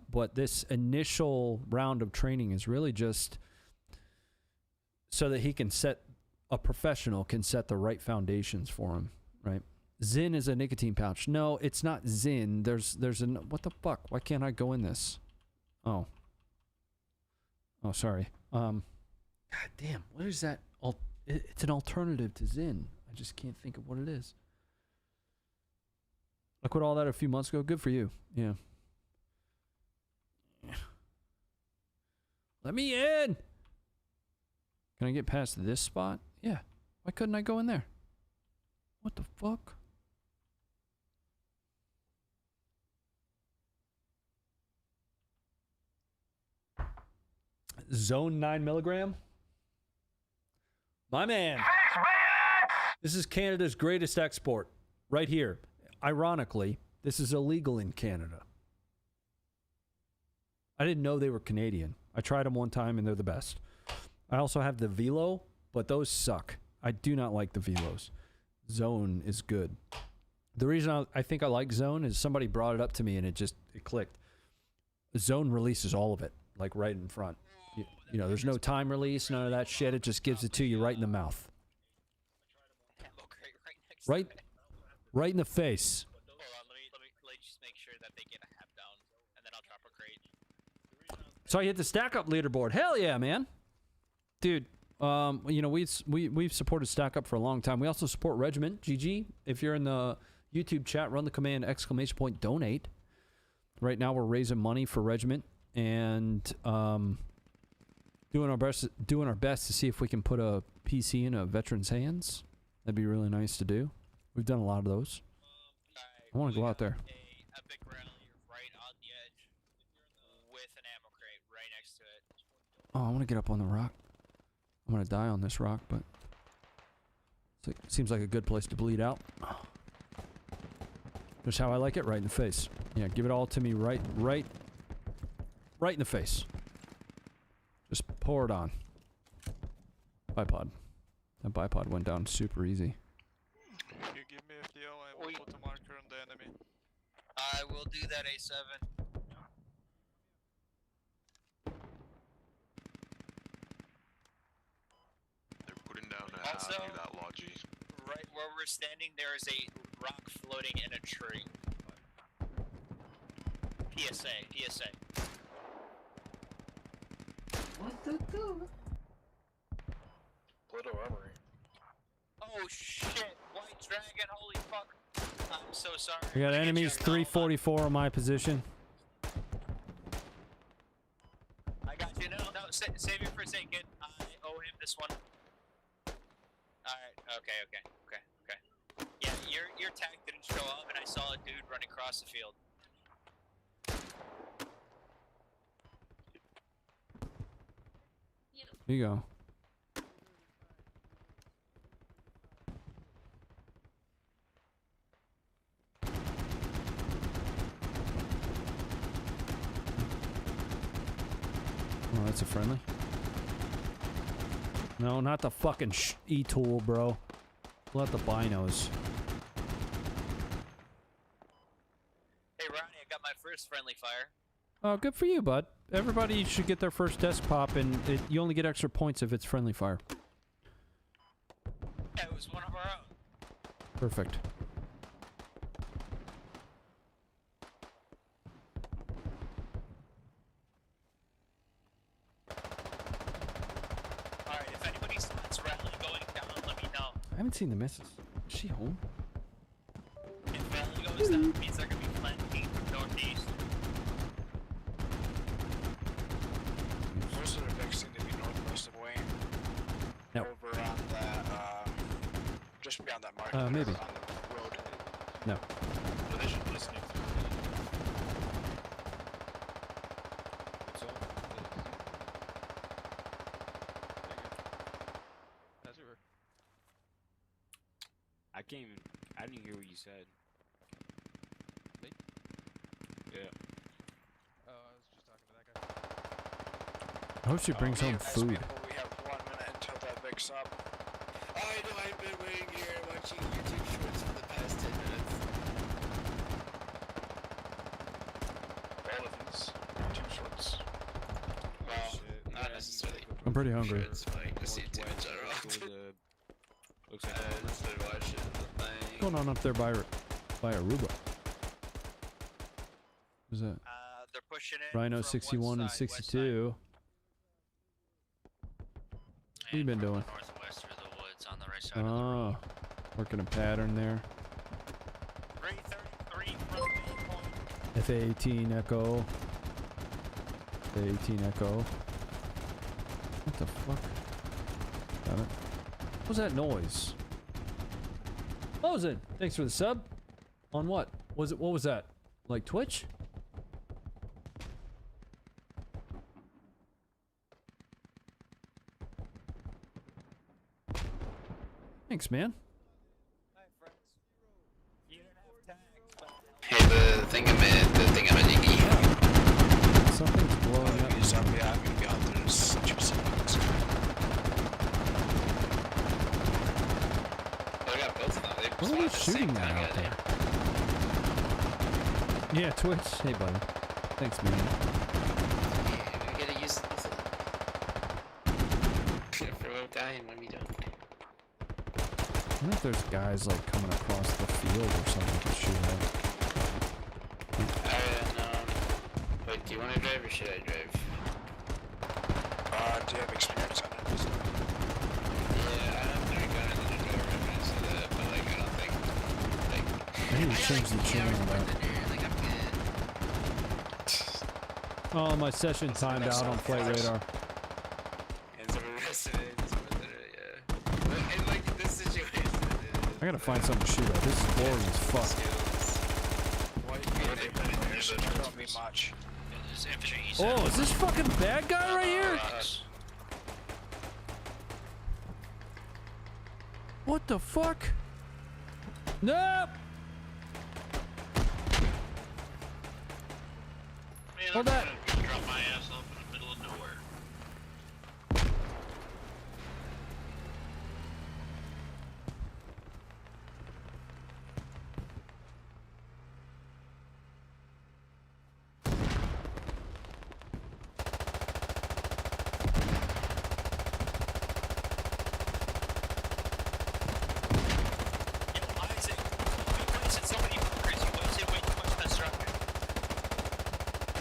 [SPEAKER 2] But this initial round of training is really just so that a professional can set the right foundations for him, right? Zyn is a nicotine pouch. No, it's not Zyn. What the fuck? Why can't I go in this? Oh, sorry. God damn, what is that? It's an alternative to Zyn. I just can't think of what it is. I quit all that a few months ago. Good for you. Yeah. Let me in. Can I get past this spot? Yeah. Why couldn't I go in there? What the fuck? Zone 9 milligram. My man. This is Canada's greatest export. Right here. Ironically, this is illegal in Canada. I didn't know they were Canadian. I tried them one time and they're the best. I also have the Velo, but those suck. I do not like the Velos. Zone is good. The reason I think I like Zone is somebody brought it up to me and it clicked. Zone releases all of it, like right in front. There's no time release, none of that shit. It just gives it to you right in the mouth. Right in the face.
[SPEAKER 3] Hold on, let me just make sure that they get a half down, and then I'll drop a crate.
[SPEAKER 2] So I hit the stack up leaderboard. Hell yeah, man. Dude, we've supported Stack Up for a long time. We also support Regiment. GG. If you're in the YouTube chat, run the command !donate. Right now we're raising money for Regiment and doing our best to see if we can put a PC in a veteran's hands. That'd be really nice to do. We've done a lot of those. I want to go out there.
[SPEAKER 3] A epic rally right on the edge with an ammo crate right next to it.
[SPEAKER 2] Oh, I want to get up on the rock. I'm going to die on this rock, but it seems like a good place to bleed out. Just how I like it, right in the face. Yeah, give it all to me right in the face. Just pour it on. Bipod. That bipod went down super easy.
[SPEAKER 7] You give me FDL, I will put a marker on the enemy.
[SPEAKER 3] I will do that, A7.
[SPEAKER 8] They're putting down a how to do that logic.
[SPEAKER 3] Right where we're standing, there is a rock floating in a tree. PSA.
[SPEAKER 6] What the fuck?
[SPEAKER 7] Pluto Armory.
[SPEAKER 3] Oh shit! White Dragon, holy fuck! I'm so sorry.
[SPEAKER 2] We got enemies 344 on my position.
[SPEAKER 3] I got you. No, save it for a second. I owe him this one. Alright, okay. Yeah, your tag didn't show up, and I saw a dude running across the field.
[SPEAKER 2] Here you go. that's a friendly. No, not the fucking E-tool, bro. Pull out the binos.
[SPEAKER 3] Hey, Ronnie, I got my first friendly fire.
[SPEAKER 2] Oh, good for you, bud. Everybody should get their first desk pop, and you only get extra points if it's friendly fire.
[SPEAKER 3] Yeah, it was one of our own.
[SPEAKER 2] Perfect.
[SPEAKER 3] Alright, if anybody spots Rally going down, let me know.
[SPEAKER 2] I haven't seen the missus. Is she home?
[SPEAKER 3] If Rally goes down, it means they're gonna be planting northeast.
[SPEAKER 4] Most of the vets seem to be northwest of Wayne.
[SPEAKER 2] No.
[SPEAKER 4] Over on that, just beyond that market.
[SPEAKER 2] Maybe.
[SPEAKER 4] On the road.
[SPEAKER 2] No.
[SPEAKER 8] Well, they should listen to
[SPEAKER 7] What's up? How's it work?
[SPEAKER 9] I can't even. I didn't hear what you said.
[SPEAKER 7] Me?
[SPEAKER 9] Yeah.
[SPEAKER 7] Oh, I was just talking to that guy.
[SPEAKER 2] I hope she brings home food.
[SPEAKER 4] We have 1 minute until that picks up.
[SPEAKER 6] I know I've been waiting here watching YouTube shorts for the past 10 minutes.
[SPEAKER 8] all of these YouTube shorts.
[SPEAKER 6] Well, not necessarily.
[SPEAKER 2] I'm pretty hungry.
[SPEAKER 6] Shorts, like, just YouTube in general.
[SPEAKER 9] Looks like
[SPEAKER 6] Just been watching the thing.
[SPEAKER 2] What's going on up there by Aruba? Who's that?
[SPEAKER 3] They're pushing in.
[SPEAKER 2] Rhino
[SPEAKER 3] from
[SPEAKER 2] 61
[SPEAKER 3] one
[SPEAKER 2] and
[SPEAKER 3] side, west
[SPEAKER 2] 62. What you been
[SPEAKER 3] from
[SPEAKER 2] doing?
[SPEAKER 3] Northwest through the woods on the right side of the road.
[SPEAKER 2] Oh, working a pattern there.
[SPEAKER 3] 333 from main point.
[SPEAKER 2] FA18 Echo. FA18 Echo. What the fuck? Damn it. What was that noise? What was it? Thanks for the sub. On what? What was that? Like Twitch? Thanks, man.
[SPEAKER 3] Hi, friends. You didn't have tags, but
[SPEAKER 6] Hey, the thingamadingy.
[SPEAKER 2] Something's blowing up.
[SPEAKER 4] Yeah, I'm gonna be out there in 2 seconds.
[SPEAKER 6] I got both of them. They
[SPEAKER 2] What are we
[SPEAKER 6] spawned at the same
[SPEAKER 2] shooting at
[SPEAKER 6] time,
[SPEAKER 2] out
[SPEAKER 6] yeah,
[SPEAKER 2] there? Yeah, Twitch. Hey, buddy. Thanks, man.
[SPEAKER 6] Yeah, we gotta use both of them. For a time when we don't.
[SPEAKER 2] I wonder if there's guys like coming across the field or something to shoot at.
[SPEAKER 6] Wait, do you want to drive or should I drive?
[SPEAKER 4] Do you have experience on it?
[SPEAKER 6] Yeah, I don't think I got into the driver reference to that, but like, I don't think, like...
[SPEAKER 2] I need to change the channel back.
[SPEAKER 6] Like, I'm good.
[SPEAKER 2] Oh, my session timed out on Flight Radar.
[SPEAKER 6] And some arrested it, some of it, yeah. But in like this situation,
[SPEAKER 2] I gotta find something to shoot at. This is boring as fuck.
[SPEAKER 4] Why you get it? There's not be much.
[SPEAKER 3] there's infantry east
[SPEAKER 2] Oh, is this fucking bad guy right here? What the fuck? Nope! Hold that!
[SPEAKER 3] Drop my ass off in the middle of nowhere.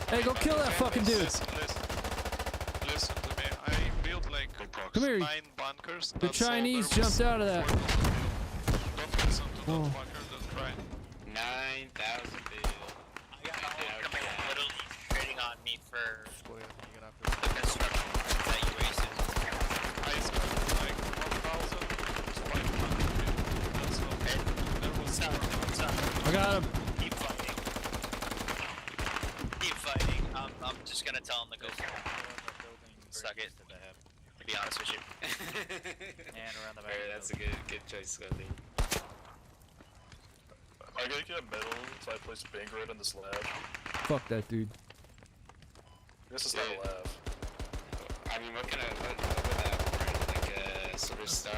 [SPEAKER 2] Hey, go kill that fucking dude!
[SPEAKER 7] Listen to me. I built like
[SPEAKER 2] Come here.
[SPEAKER 7] 9 bunkers.
[SPEAKER 2] The
[SPEAKER 7] that's all
[SPEAKER 2] Chinese
[SPEAKER 7] there was
[SPEAKER 2] jumped out of that.
[SPEAKER 7] for the field. Don't listen to
[SPEAKER 2] Oh.
[SPEAKER 7] that fucker, don't try.
[SPEAKER 6] 9,000 bill.
[SPEAKER 3] I got all of them literally trading on me for the construction that you wasted.
[SPEAKER 7] I spent like 1,500 people. That's all. There was
[SPEAKER 3] What's up?
[SPEAKER 2] I got him!
[SPEAKER 3] Keep fighting. Keep fighting. I'm just gonna tell him to go for it. Suck it. To be honest with you. And around the back.
[SPEAKER 6] Alright, that's a good choice, Scotty.
[SPEAKER 8] I gotta get a middle, so I place Bang right on this lab.
[SPEAKER 2] Fuck that dude.
[SPEAKER 8] This is not a lab.
[SPEAKER 6] I mean, what kind of what that like a Silver Star?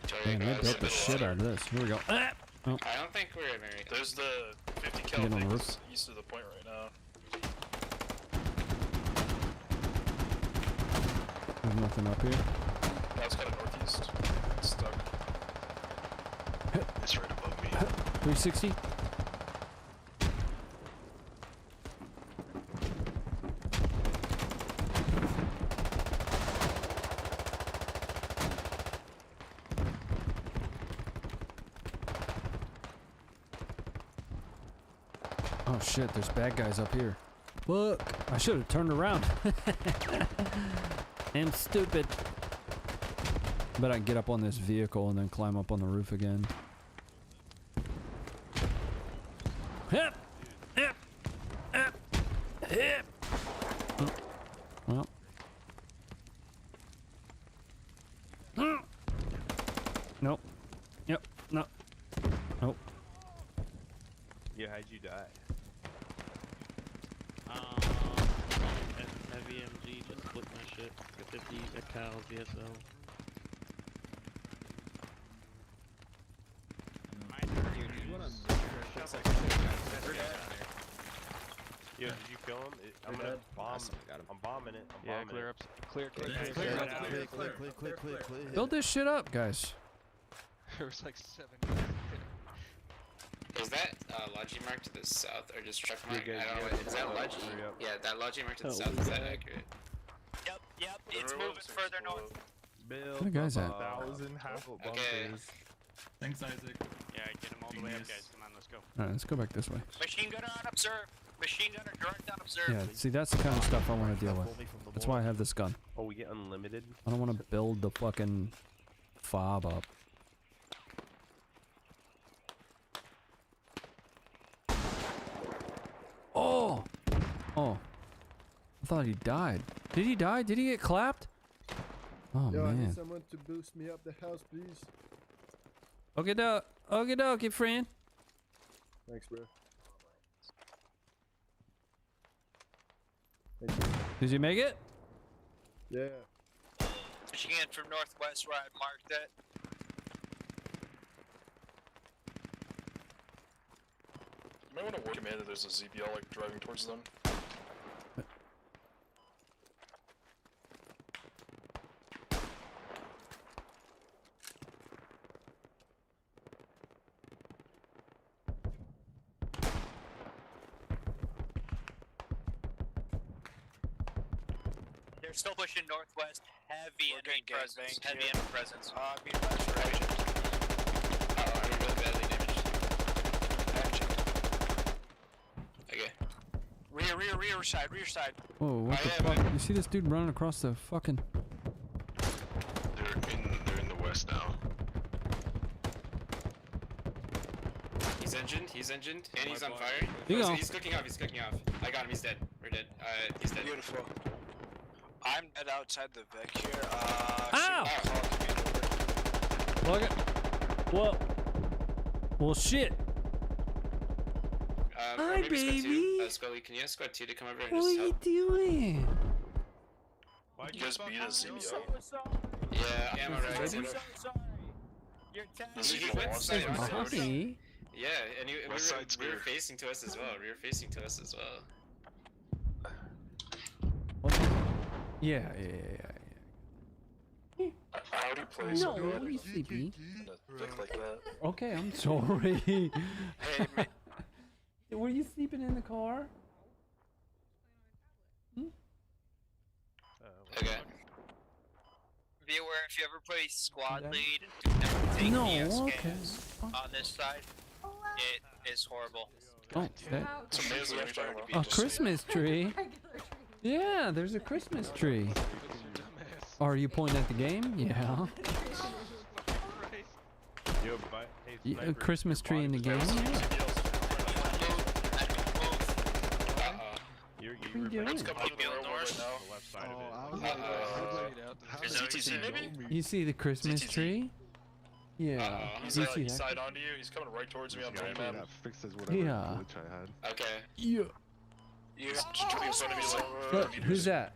[SPEAKER 6] Victoria
[SPEAKER 2] Man, they
[SPEAKER 6] Cross,
[SPEAKER 2] built the
[SPEAKER 6] middle
[SPEAKER 2] shit
[SPEAKER 6] star.
[SPEAKER 2] out of this. Here we go. Ah! Oh,
[SPEAKER 6] I don't think we're American.
[SPEAKER 8] There's the 50 cal
[SPEAKER 2] Get on the
[SPEAKER 8] thing
[SPEAKER 2] roof.
[SPEAKER 8] east of the point right now.
[SPEAKER 2] there's nothing up here.
[SPEAKER 8] That's kind of northeast. It's stuck. It's right above me.
[SPEAKER 2] 360. Oh shit, there's bad guys up here. Look, I should have turned around. I'm stupid. Bet I can get up on this vehicle and then climb up on the roof again. Hip! Hip! Hip! Hip! Oh, well. Nope. Yep. No. Nope.
[SPEAKER 9] Yeah, how'd you die?
[SPEAKER 10] Heavy MG just flipped my shit. The 50 cal GSL.
[SPEAKER 9] Yo, did you kill him? I'm gonna bomb. I'm bombing it. I'm bombing
[SPEAKER 7] clear
[SPEAKER 9] it.
[SPEAKER 7] up. Clear.
[SPEAKER 2] Build this shit up, guys.
[SPEAKER 7] There was like 7.
[SPEAKER 6] Is that Logi mark to the south or just truck mark?
[SPEAKER 9] good,
[SPEAKER 6] I don't know.
[SPEAKER 9] yeah.
[SPEAKER 6] Is that Logi?
[SPEAKER 9] Hurry up.
[SPEAKER 6] Yeah, that Logi mark to the
[SPEAKER 2] Oh,
[SPEAKER 6] south. Is that accurate?
[SPEAKER 3] Yep, it's moving further north.
[SPEAKER 9] Build
[SPEAKER 2] Where the guys at?
[SPEAKER 9] 1,000 half
[SPEAKER 6] Okay.
[SPEAKER 11] Thanks, Isaac.
[SPEAKER 10] Yeah, get them all the way up, guys. Come on, let's go.
[SPEAKER 2] Alright, let's go back this way.
[SPEAKER 3] Machine gunner on observe. Machine gunner direct on observe.
[SPEAKER 2] Yeah, see, that's the kind of stuff I want to deal with. That's why I have this gun.
[SPEAKER 9] Oh, we get unlimited.
[SPEAKER 2] I don't want to build the fucking fob up. Oh! Oh. I thought he died. Did he die? Did he get clapped? Oh,
[SPEAKER 11] Yo, I
[SPEAKER 2] man.
[SPEAKER 11] need someone to boost me up the house, please.
[SPEAKER 2] Okay, dokie, friend.
[SPEAKER 11] Thanks, bro.
[SPEAKER 2] Did you make it?
[SPEAKER 11] Yeah.
[SPEAKER 3] Machine gun from northwest where I marked it.
[SPEAKER 8] You might want to warn command that there's a ZBL like driving towards them.
[SPEAKER 3] They're still pushing northwest. Heavy
[SPEAKER 4] We're
[SPEAKER 3] enemy
[SPEAKER 4] getting
[SPEAKER 3] presence.
[SPEAKER 4] gangbanged
[SPEAKER 3] Heavy
[SPEAKER 4] here.
[SPEAKER 3] enemy presence.
[SPEAKER 4] Be advised for action.
[SPEAKER 6] I'm really badly damaged.
[SPEAKER 4] Action.
[SPEAKER 6] Okay.
[SPEAKER 4] Rear side.
[SPEAKER 2] Whoa, what the
[SPEAKER 6] I
[SPEAKER 2] fuck? You see this dude running across the fucking...
[SPEAKER 8] They're in the west now.
[SPEAKER 6] He's engined, and he's on fire.
[SPEAKER 2] You go.
[SPEAKER 6] He's cooking off, I got him, he's dead. We're dead. He's dead.
[SPEAKER 4] Beautiful. I'm dead outside the Vic here.
[SPEAKER 2] Ow!
[SPEAKER 4] shoot,
[SPEAKER 2] Plug it. Whoa. Well, shit. Hi,
[SPEAKER 6] maybe
[SPEAKER 2] baby.
[SPEAKER 6] Scully, can you ask Squad 2 to come over and
[SPEAKER 2] What
[SPEAKER 6] just
[SPEAKER 2] are
[SPEAKER 6] help?
[SPEAKER 2] you doing?
[SPEAKER 8] Why'd you guys beat a ZBL?
[SPEAKER 6] Yeah, ammo right.
[SPEAKER 3] You're
[SPEAKER 8] The ZBL
[SPEAKER 6] went
[SPEAKER 8] wants
[SPEAKER 6] side
[SPEAKER 8] to
[SPEAKER 6] on
[SPEAKER 8] go
[SPEAKER 6] side.
[SPEAKER 8] first.
[SPEAKER 2] Mommy.
[SPEAKER 6] Yeah, and
[SPEAKER 8] West side's
[SPEAKER 6] we were
[SPEAKER 8] clear.
[SPEAKER 6] facing to us as well.
[SPEAKER 2] What? Yeah.
[SPEAKER 8] How do you play
[SPEAKER 2] No,
[SPEAKER 8] something
[SPEAKER 2] don't be sleepy.
[SPEAKER 8] in a Vic like that?
[SPEAKER 2] Okay, I'm sorry.
[SPEAKER 4] Hey,
[SPEAKER 2] Were you sleeping in the car?
[SPEAKER 6] Okay.
[SPEAKER 3] Be aware if you ever play squad lead and do never take
[SPEAKER 2] No,
[SPEAKER 3] ES
[SPEAKER 2] okay.
[SPEAKER 3] scans on this side, it is horrible.
[SPEAKER 2] Oh, that,
[SPEAKER 8] It's amazing every time.
[SPEAKER 2] a Christmas tree. Yeah, there's a Christmas tree. Are you pointing at the game? Yeah.
[SPEAKER 9] Yo, but hey,
[SPEAKER 2] Yeah, a
[SPEAKER 9] sniper,
[SPEAKER 2] Christmas
[SPEAKER 9] your
[SPEAKER 2] tree in the
[SPEAKER 9] body
[SPEAKER 2] game.
[SPEAKER 9] was- You're
[SPEAKER 2] What are you doing?
[SPEAKER 8] It's coming up the railroad right now.
[SPEAKER 9] the left side
[SPEAKER 11] Oh,
[SPEAKER 9] of
[SPEAKER 11] I
[SPEAKER 9] it.
[SPEAKER 11] was like,
[SPEAKER 8] ZTC maybe?
[SPEAKER 2] You see the Christmas
[SPEAKER 8] CTZ.
[SPEAKER 2] tree? Yeah.
[SPEAKER 8] He's
[SPEAKER 2] You see
[SPEAKER 8] east
[SPEAKER 2] that?
[SPEAKER 8] side onto you. He's coming right towards me on the map.
[SPEAKER 2] Yeah.
[SPEAKER 6] Okay.
[SPEAKER 2] Yeah.
[SPEAKER 4] you
[SPEAKER 8] He's shooting in front of me like
[SPEAKER 2] Look, who's that?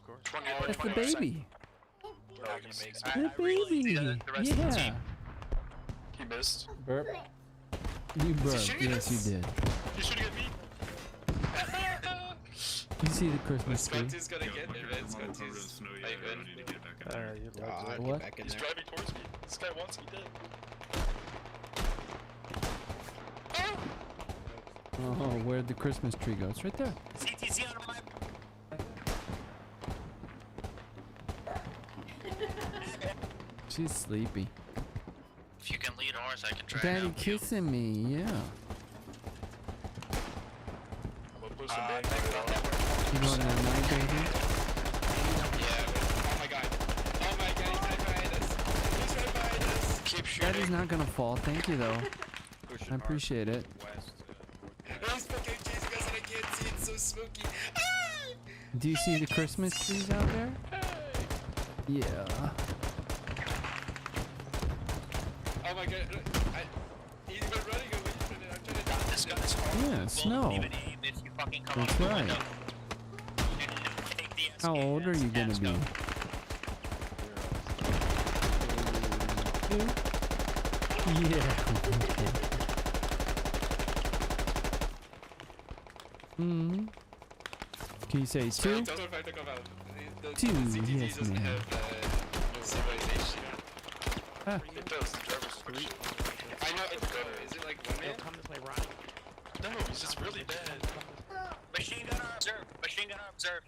[SPEAKER 9] course.
[SPEAKER 4] 20,
[SPEAKER 2] That's the
[SPEAKER 4] 20%.
[SPEAKER 2] baby.
[SPEAKER 4] We're not gonna make it.
[SPEAKER 2] The baby. Yeah.
[SPEAKER 8] He missed.
[SPEAKER 2] Burp. You burped. Yes, you did.
[SPEAKER 8] You shooting at me?
[SPEAKER 2] You see the Christmas tree?
[SPEAKER 6] Scotty's gonna get there, man. Scotty's like,
[SPEAKER 2] What?
[SPEAKER 6] back in
[SPEAKER 8] He's
[SPEAKER 6] there.
[SPEAKER 8] driving towards me. This guy wants me dead.
[SPEAKER 2] Oh, where'd the Christmas tree go? It's right there.
[SPEAKER 3] CTC on my.
[SPEAKER 2] She's sleepy.
[SPEAKER 3] If you can lead a horse, I can try.
[SPEAKER 2] Daddy kissing me, yeah.
[SPEAKER 8] I'm gonna put some bang
[SPEAKER 2] You going to the night, baby?
[SPEAKER 6] Yeah. Oh my god. Oh my god, he's right behind us. He's right behind us. Keep shooting.
[SPEAKER 2] Daddy's not gonna fall. Thank you, though. I appreciate it.
[SPEAKER 6] He's fucking chasing us and I can't see. It's so spooky. Ah!
[SPEAKER 2] Do you see the Christmas trees out there? Yeah.
[SPEAKER 6] Oh my god. He's been running away from it. I'm trying to dodge
[SPEAKER 3] This guy's home.
[SPEAKER 2] Yeah, snow.
[SPEAKER 3] Even aim if you fucking come
[SPEAKER 2] That's
[SPEAKER 3] up with
[SPEAKER 2] right.
[SPEAKER 3] the window. Take the
[SPEAKER 2] How
[SPEAKER 3] escape.
[SPEAKER 2] old are you gonna
[SPEAKER 3] Let's
[SPEAKER 2] be?
[SPEAKER 3] go.
[SPEAKER 2] Yeah. Hmm. Can you say two?
[SPEAKER 6] Don't know if I talk about the
[SPEAKER 2] Two,
[SPEAKER 6] CTT
[SPEAKER 2] yes,
[SPEAKER 6] doesn't
[SPEAKER 2] ma'am.
[SPEAKER 6] have civilization.
[SPEAKER 2] Ah.
[SPEAKER 8] It does. The driver's function.
[SPEAKER 6] I know. Is it like one man?
[SPEAKER 10] Come to play Ronnie.
[SPEAKER 8] No, he's just really bad.
[SPEAKER 3] Machine gun arm observed. Machine gun arm observed.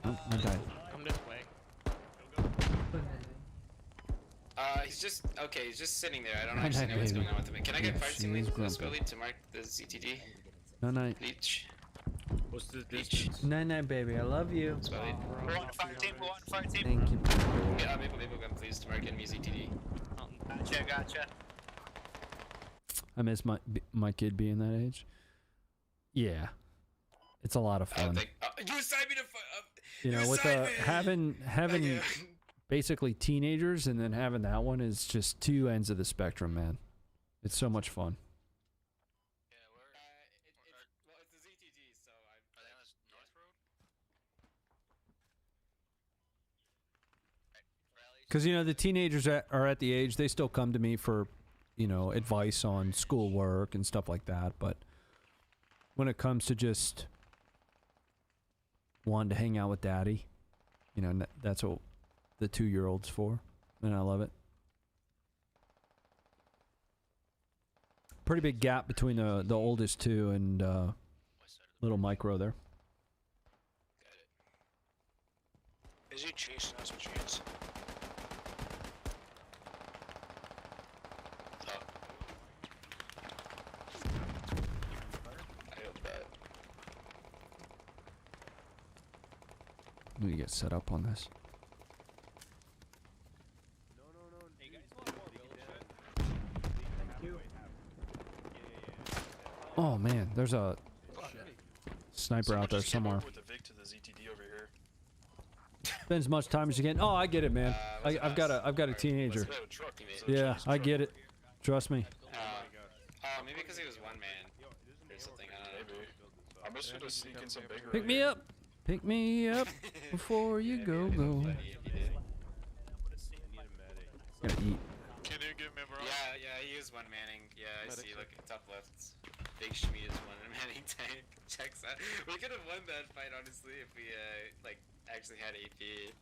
[SPEAKER 2] Oh, I died.
[SPEAKER 10] Come this way.
[SPEAKER 6] He's just okay. He's just sitting there. I don't
[SPEAKER 2] Night,
[SPEAKER 6] actually
[SPEAKER 2] night,
[SPEAKER 6] know what's
[SPEAKER 2] baby.
[SPEAKER 6] going on with him. Can I get
[SPEAKER 2] Yeah,
[SPEAKER 6] fire
[SPEAKER 2] she
[SPEAKER 6] team
[SPEAKER 2] is
[SPEAKER 6] lead,
[SPEAKER 2] grumpy.
[SPEAKER 6] Scully, to mark the CTD?
[SPEAKER 2] No night.
[SPEAKER 6] Leech.
[SPEAKER 10] What's the
[SPEAKER 6] Leech.
[SPEAKER 10] distance?
[SPEAKER 2] Night, night, baby. I love you.
[SPEAKER 6] Scully.
[SPEAKER 3] We're on fire team. We're on fire team.
[SPEAKER 2] Thank you.
[SPEAKER 6] Yeah, Maple gun, please, to mark enemy CTD.
[SPEAKER 3] Gotcha. Gotcha.
[SPEAKER 2] I miss my kid being that age. Yeah, it's a lot of fun.
[SPEAKER 6] You assigned me to
[SPEAKER 2] You know, with having basically teenagers and then having that one is just two ends of the spectrum, man. It's so much fun.
[SPEAKER 6] well, it's the ZTG, so I think that's North Road.
[SPEAKER 2] Because, you know, the teenagers are at the age, they still come to me for, you know, advice on schoolwork and stuff like that. But when it comes to just wanting to hang out with daddy, you know, that's what the 2-year-old's for. And I love it. Pretty big gap between the oldest two and little Micro there.
[SPEAKER 4] Is he chasing us with chance?
[SPEAKER 6] I hope that.
[SPEAKER 2] Let me get set up on this. Oh man, there's a sniper out there somewhere.
[SPEAKER 8] With the Vic to the ZTD over here.
[SPEAKER 2] Spend as much time as you can. Oh, I get it, man. I've got a teenager.
[SPEAKER 8] We have a truck. It's a
[SPEAKER 2] Yeah,
[SPEAKER 8] Chinese
[SPEAKER 2] I
[SPEAKER 8] truck.
[SPEAKER 2] get it. Trust me.
[SPEAKER 6] Maybe because he was one man or something. I don't know.
[SPEAKER 8] Maybe. I'm just gonna sneak in some bigger.
[SPEAKER 2] Pick me up. Pick me up before you go.
[SPEAKER 6] Funny if he did.
[SPEAKER 2] Gotta eat.
[SPEAKER 7] Can you give me a bro?
[SPEAKER 6] Yeah, he is one manning. Yeah, I see. Look at top left. Big Shmi is one manning tank. Checks out. We could have won that fight honestly if we like actually had AP.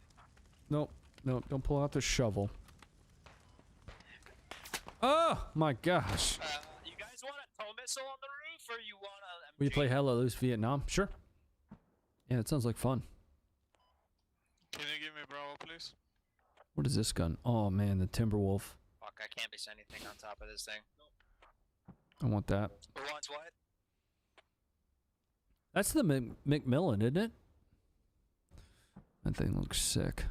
[SPEAKER 2] Nope. Nope. Don't pull out the shovel. Oh my gosh.
[SPEAKER 3] You guys want a tow missile on the roof, or you want a?
[SPEAKER 2] Will you play Hello Loose Vietnam? Sure. Yeah, it sounds like fun.
[SPEAKER 7] Can you give me a Bravo, please?
[SPEAKER 2] What is this gun? Oh man, the Timberwolf.
[SPEAKER 3] Fuck, I can't base anything on top of this thing.
[SPEAKER 2] I want that.
[SPEAKER 3] Who wants what?
[SPEAKER 2] That's the Macmillan, isn't it? That thing looks sick.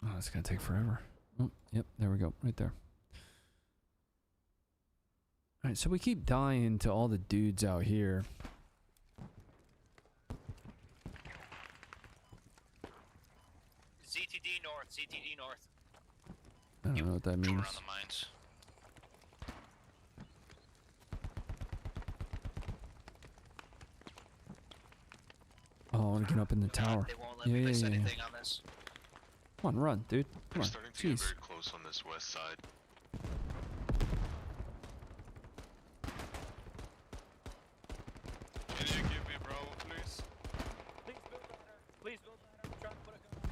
[SPEAKER 2] Oh, it's gonna take forever. Oh, yep, there we go, right there. All right, so we keep dying to all the dudes out here.
[SPEAKER 3] ZTD
[SPEAKER 2] don't know what that means.
[SPEAKER 4] Around the mines.
[SPEAKER 2] Oh, I want to get up in the tower.
[SPEAKER 3] They won't let me miss anything on this.
[SPEAKER 2] Come on, run, dude. Come on.
[SPEAKER 8] Starting to get
[SPEAKER 2] Jeez.
[SPEAKER 8] very close on this west side.
[SPEAKER 7] Can you give me Bravo, please?
[SPEAKER 3] Please build ladder. Please build ladder. I'm trying to put a gun.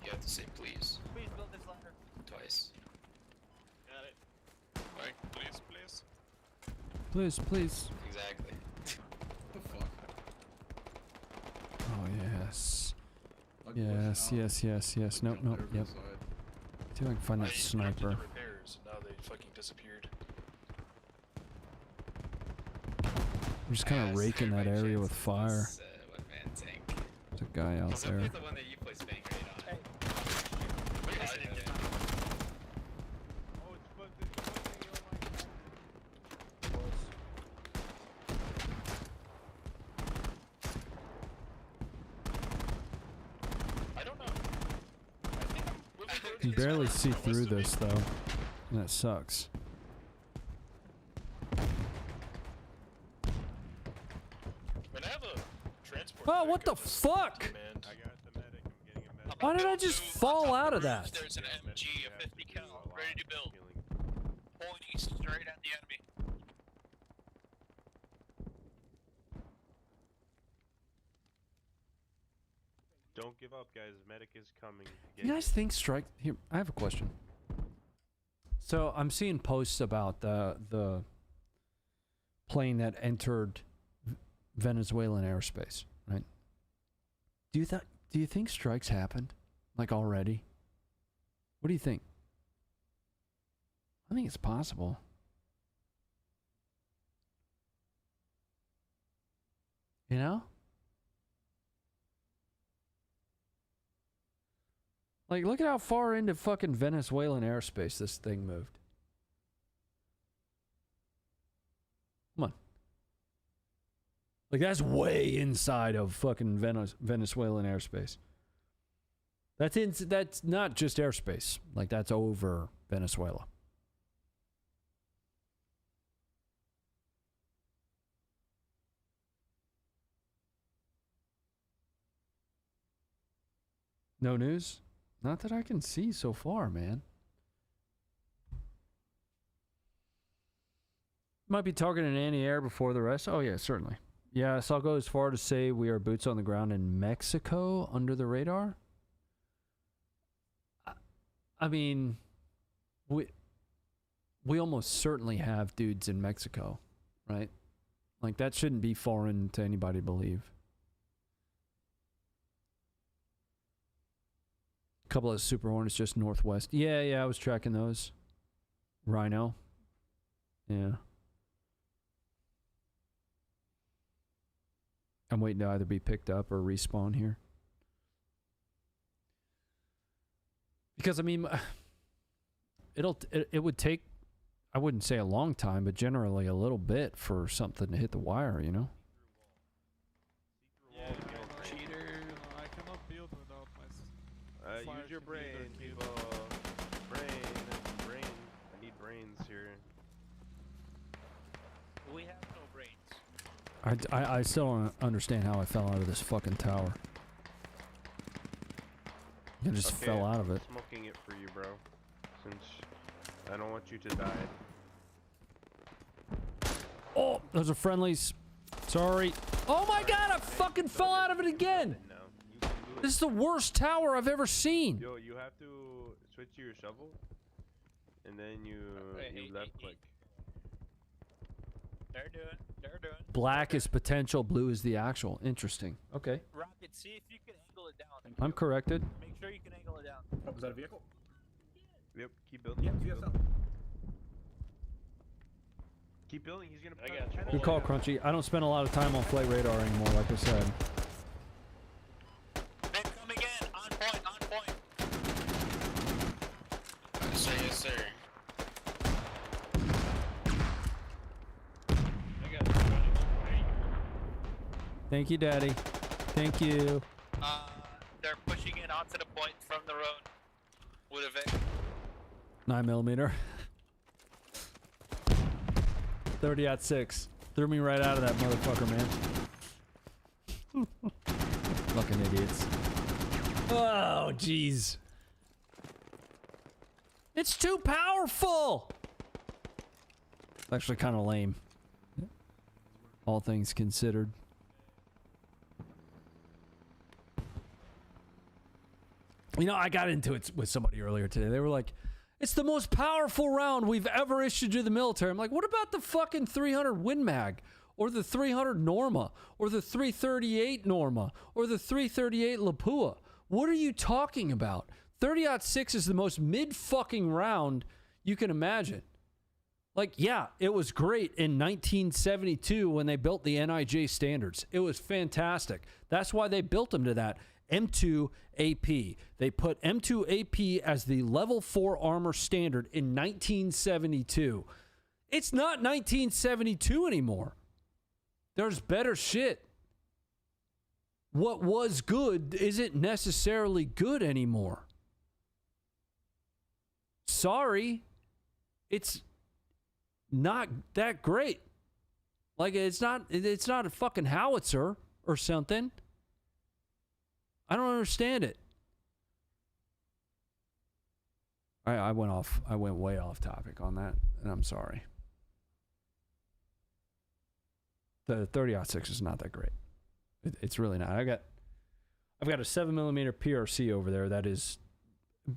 [SPEAKER 6] You have to say please
[SPEAKER 3] Please build this ladder.
[SPEAKER 6] twice.
[SPEAKER 7] Got it. Like, please, please.
[SPEAKER 2] Please, please.
[SPEAKER 6] Exactly.
[SPEAKER 12] What the fuck?
[SPEAKER 2] Oh, yes.
[SPEAKER 12] Like,
[SPEAKER 2] Yes, yes, yes, yes. Nope, nope, yep. See if I can find that sniper.
[SPEAKER 8] Repairs, and now they fucking disappeared.
[SPEAKER 2] I'm just kind of raking that area with fire.
[SPEAKER 6] One man tank.
[SPEAKER 2] There's a guy out
[SPEAKER 6] Also,
[SPEAKER 2] there.
[SPEAKER 6] play the one that you play Spank right on.
[SPEAKER 3] Hey.
[SPEAKER 6] Wait, I didn't get
[SPEAKER 9] Oh, it's flooding, oh my god.
[SPEAKER 8] I don't know. I think I'm really
[SPEAKER 2] You
[SPEAKER 8] good
[SPEAKER 2] can
[SPEAKER 8] at this
[SPEAKER 2] barely
[SPEAKER 8] one.
[SPEAKER 2] see
[SPEAKER 8] West
[SPEAKER 2] through
[SPEAKER 8] of me.
[SPEAKER 2] this, though. And that sucks.
[SPEAKER 8] I mean, I have a transport.
[SPEAKER 2] Oh, what the
[SPEAKER 8] backup that's
[SPEAKER 2] fuck?
[SPEAKER 8] demand.
[SPEAKER 9] I got the medic. I'm getting a medic.
[SPEAKER 2] Why did I just fall out of that?
[SPEAKER 3] There's an MG, a 50 cal, ready to build.
[SPEAKER 9] Healing.
[SPEAKER 3] Pointing straight at the enemy.
[SPEAKER 9] Don't give up, guys. Medic is coming.
[SPEAKER 2] You guys think strike? Here, I have a question. So I'm seeing posts about the plane that entered Venezuelan airspace, right? Do you think strikes happened, like already? What do you think? I think it's possible. You know? Like, look at how far into fucking Venezuelan airspace this thing moved. Come on. Like, that's way inside of fucking Venezuelan airspace. That's not just airspace. Like, that's over Venezuela. No news? Not that I can see so far, man. Might be targeting anti-air before the rest. Oh, yeah, certainly. Yes, I'll go as far to say we are boots on the ground in Mexico under the radar. I mean, we almost certainly have dudes in Mexico, right? Like, that shouldn't be foreign to anybody to believe. Couple of Super Hornets just northwest. Yeah, I was tracking those. Rhino. Yeah. I'm waiting to either be picked up or respawn here. Because, I mean, it would take, I wouldn't say a long time, but generally a little bit for something to hit the wire, you know?
[SPEAKER 7] Yeah, cheater. I cannot build without my.
[SPEAKER 9] Use your brain, people. Brain. I need brains here.
[SPEAKER 3] We have no brains.
[SPEAKER 2] I still don't understand how I fell out of this fucking tower. I just fell out of it.
[SPEAKER 9] I'm smoking it for you, bro. Since I don't want you to die.
[SPEAKER 2] Oh, those are friendlies. Sorry. Oh my god, I fucking fell out of it again!
[SPEAKER 9] No, you can do it.
[SPEAKER 2] This is the worst tower I've ever seen.
[SPEAKER 9] Yo, you have to switch to your shovel, and then you left click.
[SPEAKER 3] They're doing.
[SPEAKER 2] Black is potential, blue is the actual. Interesting. Okay.
[SPEAKER 3] Rocket, see if you can angle it down.
[SPEAKER 2] I'm corrected.
[SPEAKER 3] Make sure you can angle it down.
[SPEAKER 11] Oh, was that a vehicle?
[SPEAKER 9] Yep, keep building.
[SPEAKER 11] Yep,
[SPEAKER 9] keep
[SPEAKER 11] VSL.
[SPEAKER 9] building. Keep building. He's gonna.
[SPEAKER 2] Good call, Crunchy. I don't spend a lot of time on flight radar anymore, like I said.
[SPEAKER 3] They're coming in. On point.
[SPEAKER 6] Yes, sir. Yes, sir.
[SPEAKER 2] Thank you, Daddy. Thank you.
[SPEAKER 3] They're pushing in onto the point from the road. With a Vic.
[SPEAKER 2] 9mm. 30-06. Threw me right out of that motherfucker, man. Fucking idiots. Oh, jeez. It's too powerful! Actually kind of lame. All things considered. You know, I got into it with somebody earlier today. They were like, it's the most powerful round we've ever issued to the military. I'm like, what about the fucking 300 Win Mag? Or the 300 Norma? Or the 338 Norma? Or the 338 Lapua? What are you talking about? 30-06 is the most mid-fucking round you can imagine. Like, yeah, it was great in 1972 when they built the NIJ standards. It was fantastic. That's why they built them to that. M2 AP. They put M2 AP as the level 4 armor standard in 1972. It's not 1972 anymore. There's better shit. What was good isn't necessarily good anymore. Sorry. It's not that great. Like, it's not a fucking howitzer or something. I don't understand it. I went way off topic on that, and I'm sorry. The 30-06 is not that great. It's really not. I've got a 7mm PRC over there that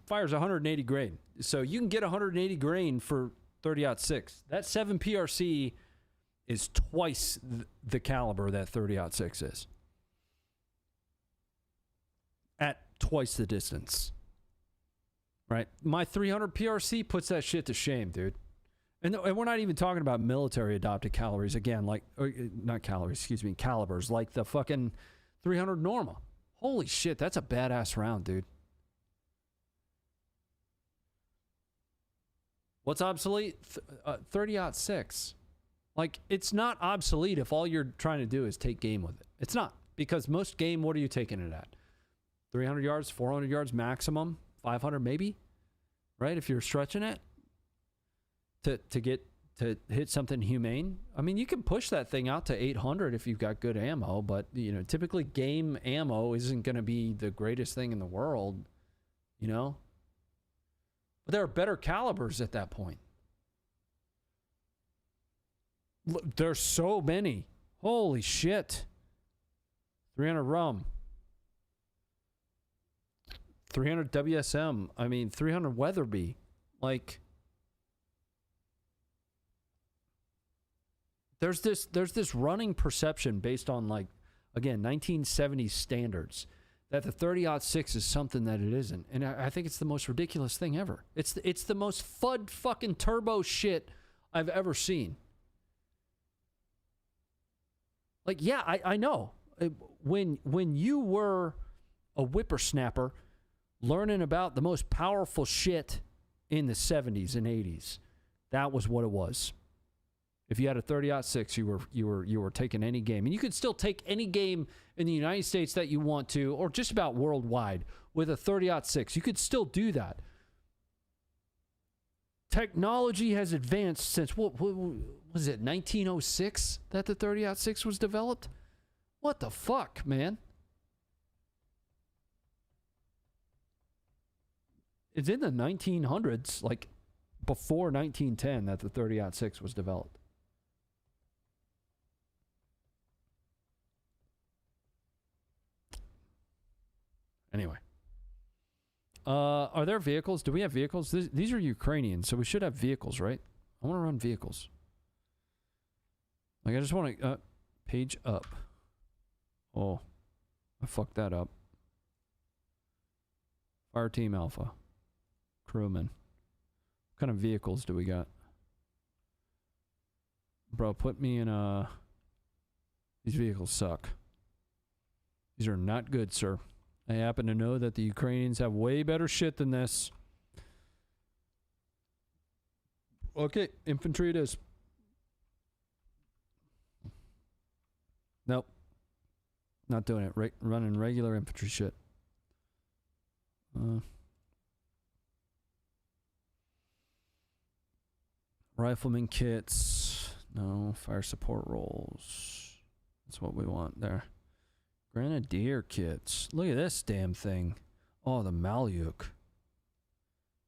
[SPEAKER 2] fires 180 grain. So you can get 180 grain for 30-06. That 7 PRC is twice the caliber that 30-06 is. At twice the distance. Right? My 300 PRC puts that shit to shame, dude. And we're not even talking about military adopted calibers again, calibers, like the fucking 300 Norma. Holy shit, that's a badass round, dude. What's obsolete? 30-06. Like, it's not obsolete if all you're trying to do is take game with it. It's not. Because most game, what are you taking it at? 300 yards, 400 yards maximum, 500 maybe, right? If you're stretching it to hit something humane. I mean, you can push that thing out to 800 if you've got good ammo, but you know, typically game ammo isn't going to be the greatest thing in the world, you know? But there are better calibers at that point. There's so many. Holy shit. 300 rum. 300 WSM. I mean, 300 Weatherby. Like, there's this running perception based on, like, again, 1970s standards that the 30-06 is something that it isn't. And I think it's the most ridiculous thing ever. It's the most FUD fucking turbo shit I've ever seen. Like, yeah, I know. When you were a whippersnapper learning about the most powerful shit in the 70s and 80s, that was what it was. If you had a 30-06, you were taking any game. And you could still take any game in the United States that you want to, or just about worldwide, with a 30-06. You could still do that. Technology has advanced since, what was it, 1906 that the 30-06 was developed? What the fuck, man? It's in the 1900s, like before 1910, that the 30-06 was developed. Anyway. Are there vehicles? Do we have vehicles? These are Ukrainians, so we should have vehicles, right? I want to run vehicles. Like, I just want to... page up. Oh. I fucked that up. Fire Team Alpha. Crewman. What kind of vehicles do we got? Bro, put me in a... These vehicles suck. These are not good, sir. I happen to know that the Ukrainians have way better shit than this. Okay, infantry it is. Nope. Not doing it. Running regular infantry shit. Rifleman kits. No. Fire support rolls. That's what we want there. Grenadier kits. Look at this damn thing. Oh, the Malyuk.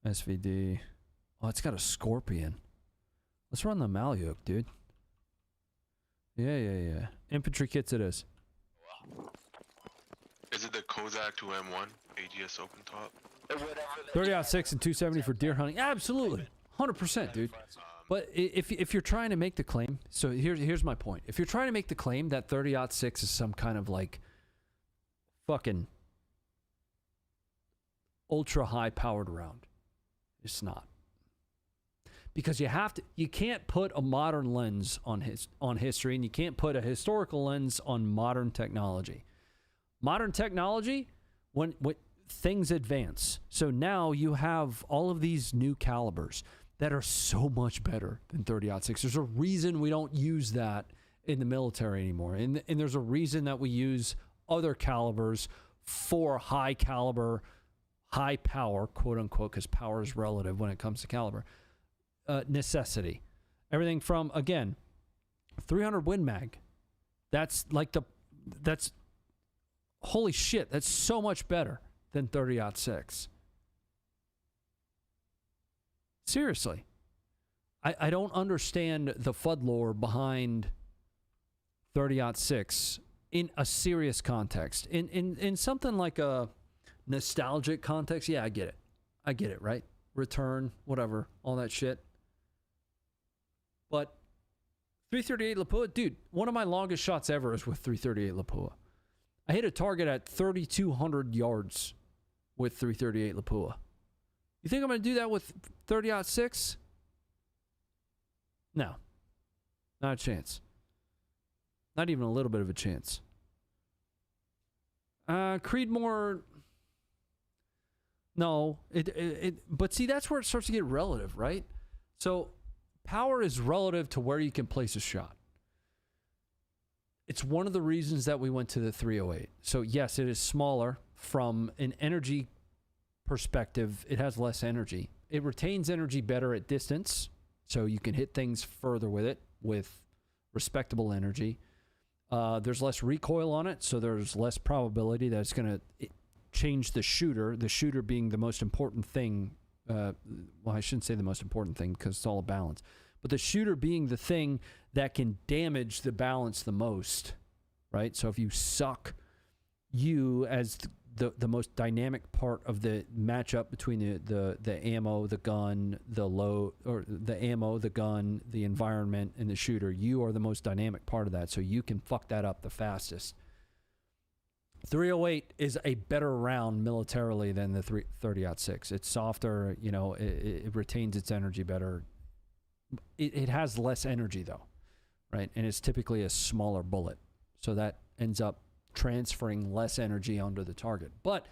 [SPEAKER 2] SVD. Oh, it's got a Scorpion. Let's run the Malyuk, dude. Yeah. Infantry kits it is.
[SPEAKER 13] Is it the Kozak 2M1 AGS open top?
[SPEAKER 2] 30-06 and 270 for deer hunting. Absolutely. 100%, dude. But if you're trying to make the claim, so here's my point. If you're trying to make the claim that 30-06 is some kind of like fucking ultra high powered round, it's not. Because you can't put a modern lens on history, and you can't put a historical lens on modern technology. Modern technology, when things advance. So now you have all of these new calibers that are so much better than 30-06. There's a reason we don't use that in the military anymore. And there's a reason that we use other calibers for high caliber, high power, quote unquote, because power is relative when it comes to caliber. Necessity. Everything from, again, 300 Win Mag. That's holy shit, that's so much better than 30-06. Seriously. I don't understand the FUD lore behind 30-06 in a serious context. In something like a nostalgic context, yeah, I get it. I get it, right? Return, whatever, all that shit. But 338 Lapua, dude, one of my longest shots ever is with 338 Lapua. I hit a target at 3,200 yards with 338 Lapua. You think I'm going to do that with 30-06? No. Not a chance. Not even a little bit of a chance. Creedmoor... No. But see, that's where it starts to get relative, right? So, power is relative to where you can place a shot. It's one of the reasons that we went to the 308. So, yes, it is smaller from an energy perspective. It has less energy. It retains energy better at distance, so you can hit things further with it with respectable energy. There's less recoil on it, so there's less probability that it's going to change the shooter being the most important thing. Well, I shouldn't say the most important thing because it's all a balance. But the shooter being the thing that can damage the balance the most, right? So if you suck, you as the most dynamic part of the matchup between the ammo, the gun, the ammo, the gun, the environment, and the shooter, you are the most dynamic part of that, so you can fuck that up the fastest. 308 is a better round militarily than the 30-06. It's softer, it retains its energy better. It has less energy though, right? And it's typically a smaller bullet, so that ends up transferring less energy onto the target. But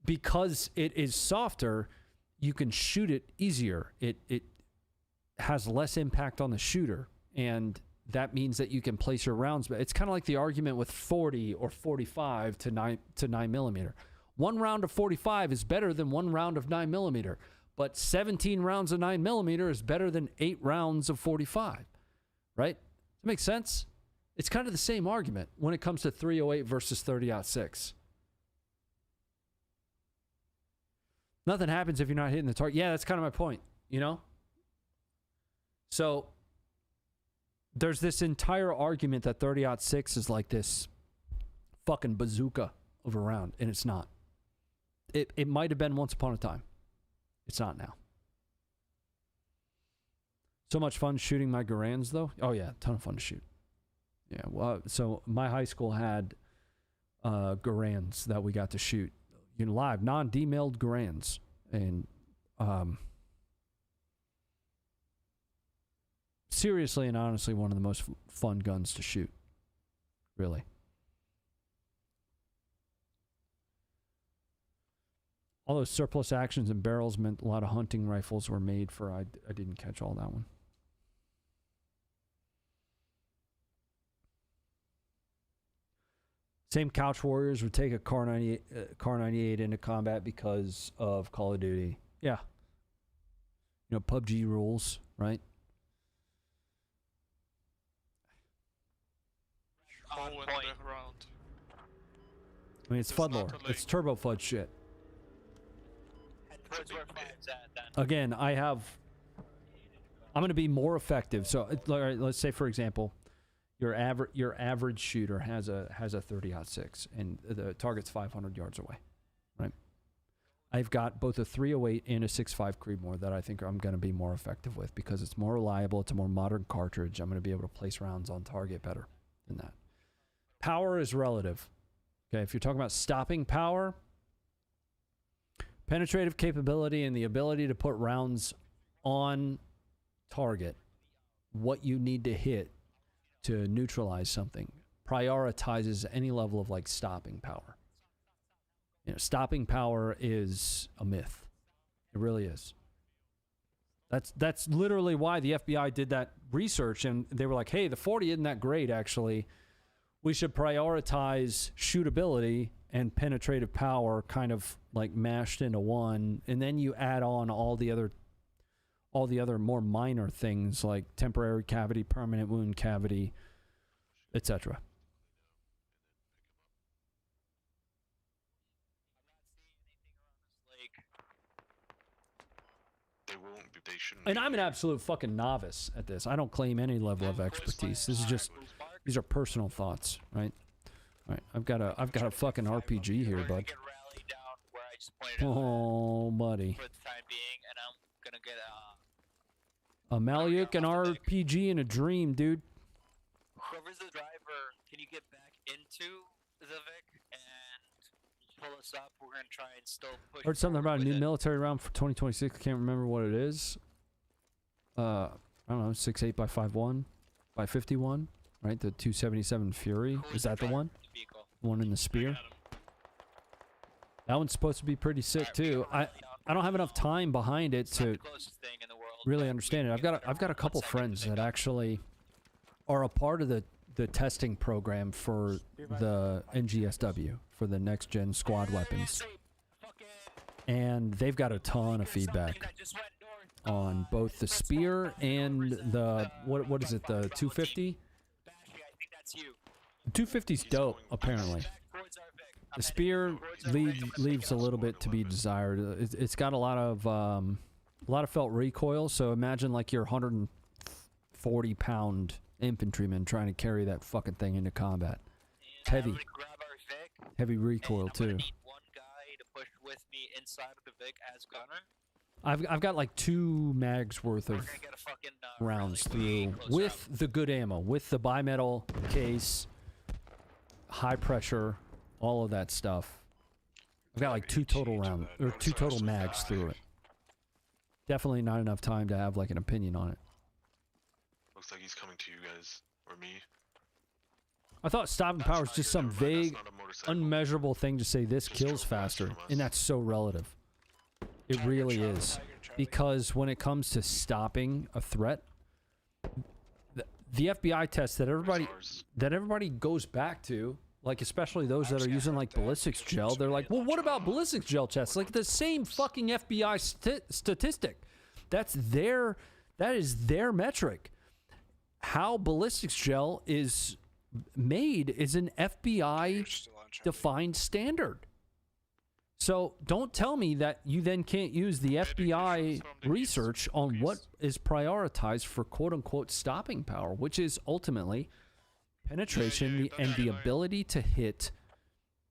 [SPEAKER 2] because it is softer, you can shoot it easier. It has less impact on the shooter, and that means that you can place your rounds. But it's kind of like the argument with 40 or 45 to 9 millimeter. One round of 45 is better than one round of 9 millimeter, but 17 rounds of 9 millimeter is better than 8 rounds of 45, right? Does that make sense? It's kind of the same argument when it comes to 308 versus 30-06. Nothing happens if you're not hitting the target. Yeah, that's kind of my point, So there's this entire argument that 30-06 is like this fucking bazooka of a round, and it's not. It might have been once upon a time. It's not now. So much fun shooting my Garans, though. Oh, yeah, ton of fun to shoot. Yeah, well, so my high school had Garans that we got to shoot, live, non-demilled Garans, and seriously and honestly, one of the most fun guns to shoot, really. All those surplus actions and barrels meant a lot of hunting rifles were made for. I didn't catch all that one. Same couch warriors would take a Car 98 into combat because of Call of Duty. Yeah. PUBG rules, right?
[SPEAKER 7] hole in
[SPEAKER 3] point.
[SPEAKER 7] the ground.
[SPEAKER 2] I mean, it's
[SPEAKER 7] There's
[SPEAKER 2] FUD
[SPEAKER 7] not
[SPEAKER 2] lore.
[SPEAKER 7] a
[SPEAKER 2] It's
[SPEAKER 7] lake.
[SPEAKER 2] turbo FUD shit.
[SPEAKER 3] Head towards where fire's at then.
[SPEAKER 2] Again, I'm going to be more effective. So, all right, let's say, for example, your average shooter has a 30-06 and the target's 500 yards away, right? I've got both a 308 and a 6.5 Creedmoor that I think I'm going to be more effective with because it's more reliable. It's a more modern cartridge. I'm going to be able to place rounds on target better than that. Power is relative. Okay, if you're talking about stopping power, penetrative capability and the ability to put rounds on target, what you need to hit to neutralize something prioritizes any level of like stopping power. You know, stopping power is a myth. It really is. That's literally why the FBI did that research and they were like, hey, the 40 isn't that great actually. We should prioritize shootability and penetrative power kind of like mashed into one, and then you add on all the other more minor things like temporary cavity, permanent wound cavity, etc.
[SPEAKER 13] They won't be. They shouldn't.
[SPEAKER 2] And I'm an absolute fucking novice at this. I don't claim any level of expertise. This is just these are personal thoughts, right? All right, I've got a fucking RPG here, bud. Oh, buddy.
[SPEAKER 3] For the time being, and I'm gonna get
[SPEAKER 2] A Malyuk, an RPG, and a dream, dude.
[SPEAKER 3] whoever's the driver. Can you get back into the Vic and pull us up? We're gonna try and still push.
[SPEAKER 2] Heard something
[SPEAKER 3] forward
[SPEAKER 2] about a
[SPEAKER 3] with
[SPEAKER 2] new
[SPEAKER 3] it.
[SPEAKER 2] military round for 2026. Can't remember what it is. I don't know, 6.8 by 5.1 by 51, right? The 277 Fury. Is that the one? The one in the spear. That one's supposed to be pretty sick too. I don't have enough time behind it to really understand it. I've got a couple friends that actually are a part of the testing program for the NGSW, for the next gen squad weapons. And they've got a ton of feedback on both the spear and the what is it, the 250? The 250's dope, apparently. The spear leaves a little bit to be desired. It's got a lot of felt recoil. So imagine like your 140-pound infantryman trying to carry that fucking thing into combat. It's heavy. Heavy recoil too. I've got like 2 mags worth of rounds through with the good ammo, with the bimetal case, high pressure, all of that stuff. I've got like 2 total rounds or 2 total mags through it. Definitely not enough time to have like an opinion on it.
[SPEAKER 13] Looks like he's coming to you guys or me.
[SPEAKER 2] I thought stopping power is just some vague, unmeasurable thing to say this kills faster, and that's so relative. It really is. Because when it comes to stopping a threat, the FBI test that everybody goes back to, like especially those that are using like ballistics gel, they're like, well, what about ballistics gel tests? Like the same fucking FBI statistic. That is their metric. How ballistics gel is made is an FBI defined standard. So don't tell me that you then can't use the FBI research on what is prioritized for quote-unquote stopping power, which is ultimately penetration and the ability to hit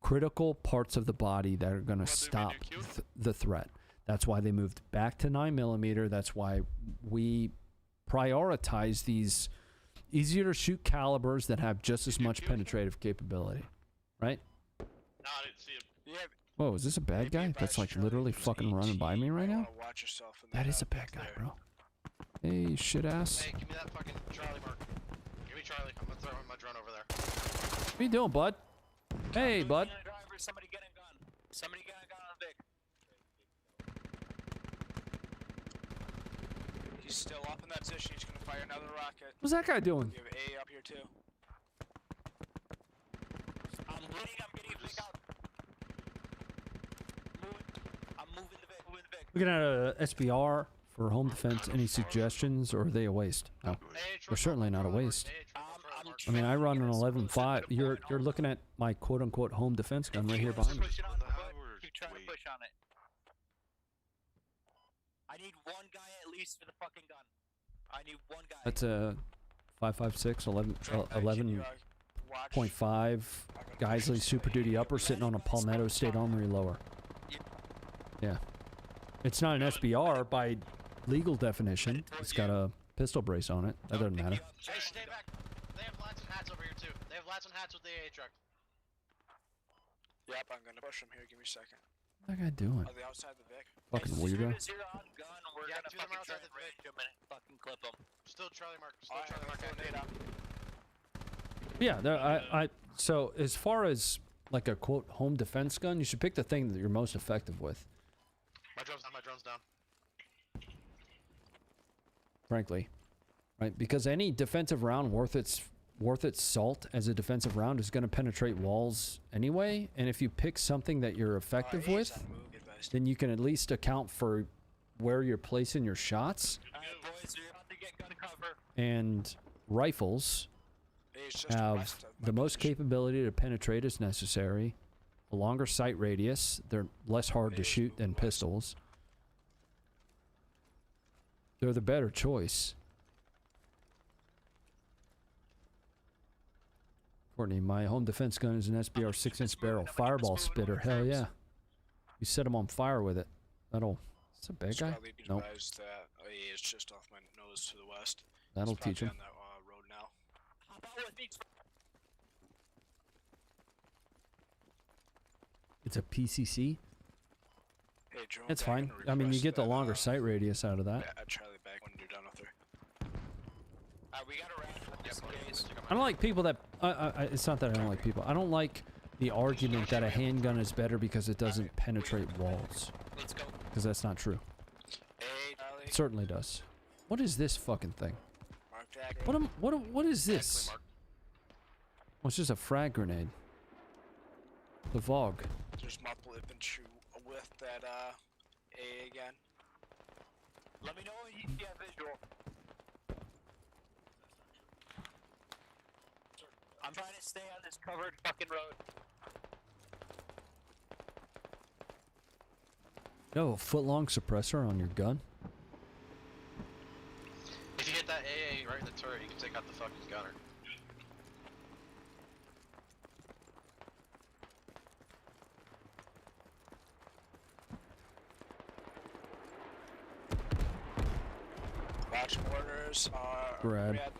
[SPEAKER 2] critical parts of the body that are going to stop the threat. That's why they moved back to 9mm. That's why we prioritize these easier to shoot calibers that have just as much penetrative capability, right? Whoa, is this a bad guy that's like literally fucking running by me right now? That is a bad guy, bro. Hey, shit ass.
[SPEAKER 9] Hey, give me that fucking Charlie mark. Give me Charlie. I'm gonna throw my drone over there.
[SPEAKER 2] What are you doing, bud? Hey, bud.
[SPEAKER 3] Somebody get a gun. Somebody get a gun on Vic.
[SPEAKER 4] He's still up in that position. He's gonna fire another rocket.
[SPEAKER 2] What's that guy doing?
[SPEAKER 4] You have A up here too.
[SPEAKER 3] I'm getting a Vic out. I'm moving the Vic.
[SPEAKER 2] Looking at a SBR for home defense. Any suggestions, or are they a waste? No, they're certainly not a waste.
[SPEAKER 3] I'm
[SPEAKER 2] I mean, I run an 11.5. You're looking at my quote-unquote home defense gun right here behind me.
[SPEAKER 3] Push it on the foot. Keep trying to push on it. I need one guy at least for the fucking gun. I need one guy.
[SPEAKER 2] That's a 5.56, 11.5 Geisley Super Duty upper sitting on a Palmetto State Armory lower. Yeah. It's not an SBR by legal definition. It's got a pistol brace on it. That doesn't matter.
[SPEAKER 14] Hey, stay back. They have lats and hats over here too. They have lats and hats with the AA truck.
[SPEAKER 4] Yep, I'm gonna push him here. Give me a second.
[SPEAKER 2] What's that guy doing?
[SPEAKER 4] Are they outside the Vic?
[SPEAKER 2] Fucking weirdo.
[SPEAKER 3] As soon as you're on gun, we're gonna fucking try to range him and fucking clip him.
[SPEAKER 14] Still Charlie Mark. Still Charlie Mark.
[SPEAKER 2] Yeah, there, so as far as like a quote home defense gun, you should pick the thing that you're most effective with.
[SPEAKER 14] My drone's down.
[SPEAKER 2] Frankly, right? Because any defensive round worth its salt as a defensive round is going to penetrate walls anyway. And if you pick something that you're effective with, then you can at least account for where you're placing your shots.
[SPEAKER 3] Alright, boys, you're about to get gun cover.
[SPEAKER 2] And rifles have the most capability to penetrate as necessary, a longer sight radius, they're less hard to shoot than pistols. They're the better choice. Courtney, my home defense gun is an SBR 6-inch barrel fireball spitter. Hell yeah. You set them on fire with it. That'll... It's a bad guy? Nope.
[SPEAKER 4] That AA is just off my nose to the west.
[SPEAKER 2] That'll teach him.
[SPEAKER 4] On that road now.
[SPEAKER 2] It's a PCC?
[SPEAKER 4] Hey, drone
[SPEAKER 2] It's
[SPEAKER 4] back
[SPEAKER 2] fine.
[SPEAKER 4] and
[SPEAKER 2] I mean, you
[SPEAKER 4] request
[SPEAKER 2] get the
[SPEAKER 4] that,
[SPEAKER 2] longer sight radius out of that.
[SPEAKER 4] Yeah, Charlie back when you're done with her.
[SPEAKER 3] We got a round for this case.
[SPEAKER 2] I don't like people that... it's not that I don't like people. I don't like the argument that a handgun is better because it doesn't penetrate walls.
[SPEAKER 3] Let's go.
[SPEAKER 2] Because that's not true.
[SPEAKER 4] Hey, Charlie.
[SPEAKER 2] It certainly does. What is this fucking thing?
[SPEAKER 4] Mark Dagger.
[SPEAKER 2] What is this? Oh, it's just a frag grenade. The Vogue.
[SPEAKER 4] There's multiple infantry with that AA again.
[SPEAKER 3] Let me know when you see a visual. I'm trying to stay on this covered fucking road.
[SPEAKER 2] You have a foot-long suppressor on your gun?
[SPEAKER 14] If you hit that AA right in the turret, you can take out the fucking gunner.
[SPEAKER 4] Box orders are
[SPEAKER 2] Brad.
[SPEAKER 4] red.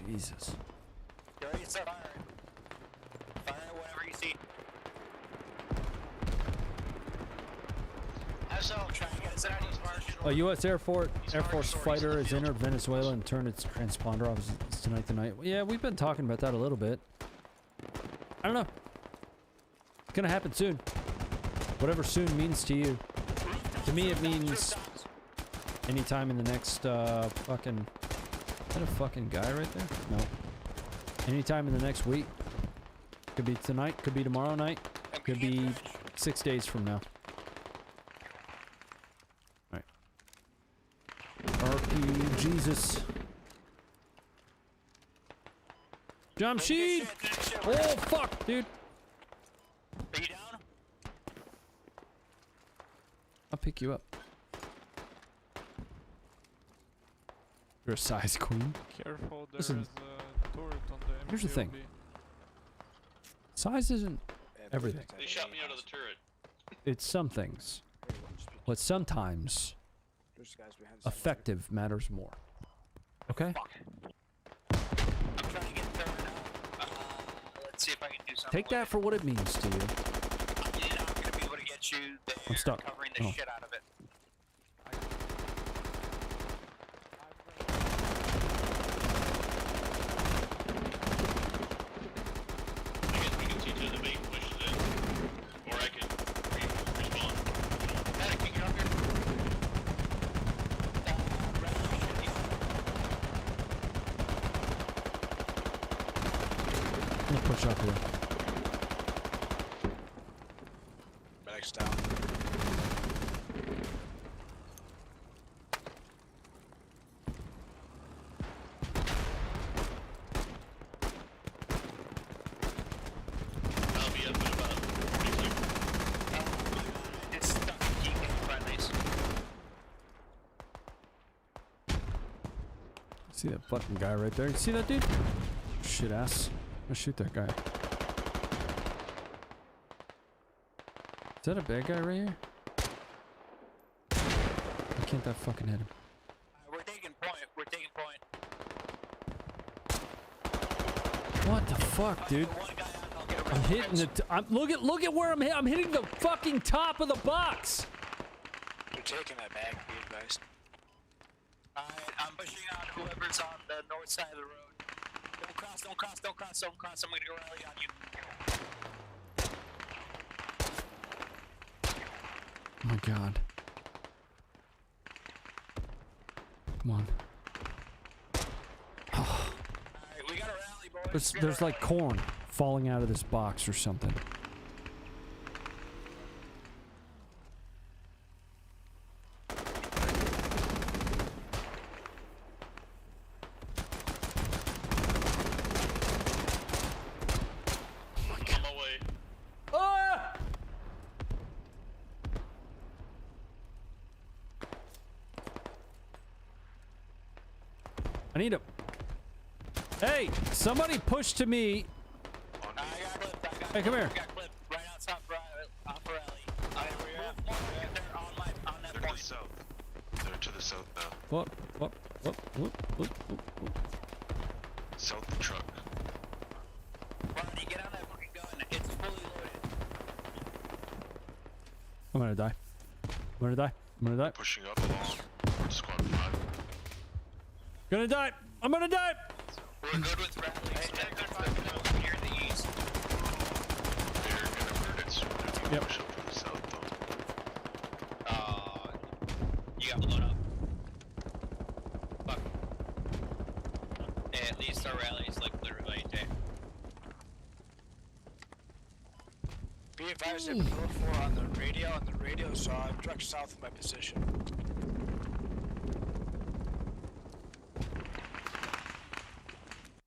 [SPEAKER 2] Jesus.
[SPEAKER 3] You're ready to start firing. Fire whatever you see.
[SPEAKER 14] So, try to get us out of this market.
[SPEAKER 2] A U.S. Air Force fighter has entered Venezuela and turned its transponder off tonight. Yeah, we've been talking about that a little bit. I don't know. It's gonna happen soon. Whatever soon means to you. To me, it means anytime in the next fucking... Is that a fucking guy right there? No. Anytime in the next week. Could be tonight, could be tomorrow night, could be 6 days from now. Alright. RP Jesus. Jamshid! Oh fuck, dude.
[SPEAKER 3] Are you down?
[SPEAKER 2] I'll pick you up. You're a size queen.
[SPEAKER 7] Careful, there
[SPEAKER 2] Listen,
[SPEAKER 7] is a turret on the
[SPEAKER 2] here's the thing.
[SPEAKER 7] MGOB.
[SPEAKER 2] Size isn't everything.
[SPEAKER 6] They shot me out of the turret.
[SPEAKER 2] It's some things. But sometimes effective matters more. Okay?
[SPEAKER 3] I'm trying to get there now. Let's see if I can do something.
[SPEAKER 2] Take that for what it means to you.
[SPEAKER 3] I'm not gonna be able to get you there.
[SPEAKER 2] I'm stuck.
[SPEAKER 3] Covering the
[SPEAKER 2] Oh.
[SPEAKER 3] shit out of it.
[SPEAKER 6] I guess we can see to the main pushes in. Or I can respawn.
[SPEAKER 3] Medic, can you get up here?
[SPEAKER 2] I'm gonna push up here.
[SPEAKER 4] Medic's down.
[SPEAKER 2] See that fucking guy right there? You see that dude? Shit ass. Let's shoot that guy. Is that a bad guy right here? Why can't that fucking hit him?
[SPEAKER 3] We're taking point. We're taking point.
[SPEAKER 2] What the fuck, dude? I'm hitting the. Look at where I'm hitting. I'm hitting the fucking top of the box.
[SPEAKER 4] You're taking that back, be advised.
[SPEAKER 3] Alright, I'm pushing on whoever's on the north side of the road. Don't cross, don't cross, don't cross, don't cross. I'm gonna go rally on you.
[SPEAKER 2] Oh my god. Come on.
[SPEAKER 3] Alright, we gotta rally, boys.
[SPEAKER 2] There's like corn falling out of this box or something.
[SPEAKER 7] On my way.
[SPEAKER 2] Ah! I need a. Hey, somebody push to me. Hey, come here.
[SPEAKER 3] Right outside off rally. Alright, they're on that
[SPEAKER 13] They're to the south. They're to the south now.
[SPEAKER 2] What?
[SPEAKER 13] South the truck.
[SPEAKER 3] Ronnie, get on that fucking gun. It's fully loaded.
[SPEAKER 2] I'm gonna die. I'm gonna die.
[SPEAKER 13] Pushing up along squad 5.
[SPEAKER 2] Gonna die. I'm gonna die.
[SPEAKER 3] We're good with rallies. They're here in the east.
[SPEAKER 13] They're gonna hurt it soon if you
[SPEAKER 2] Yep.
[SPEAKER 13] push up to the south though.
[SPEAKER 3] You got blown up. Fuck. At least our rally's like literally right there.
[SPEAKER 4] Be advised, I'm 4 on the radio, so I'm direct south of my position.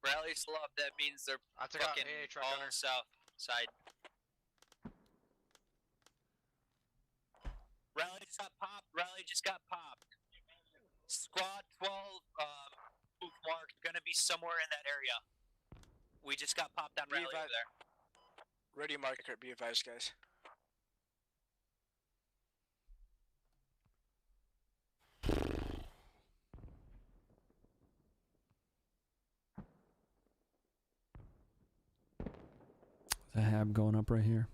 [SPEAKER 3] Rally slow up, that means they're
[SPEAKER 14] I took out
[SPEAKER 3] fucking
[SPEAKER 14] AA truck
[SPEAKER 3] all
[SPEAKER 14] gunner.
[SPEAKER 3] south side. Rally just got popped. Squad 12, move mark, gonna be somewhere in that area. We just got popped on
[SPEAKER 4] Be
[SPEAKER 3] rally over
[SPEAKER 4] advised-
[SPEAKER 3] there.
[SPEAKER 4] Radio marker, be advised, guys.
[SPEAKER 2] There's a hab going up right here.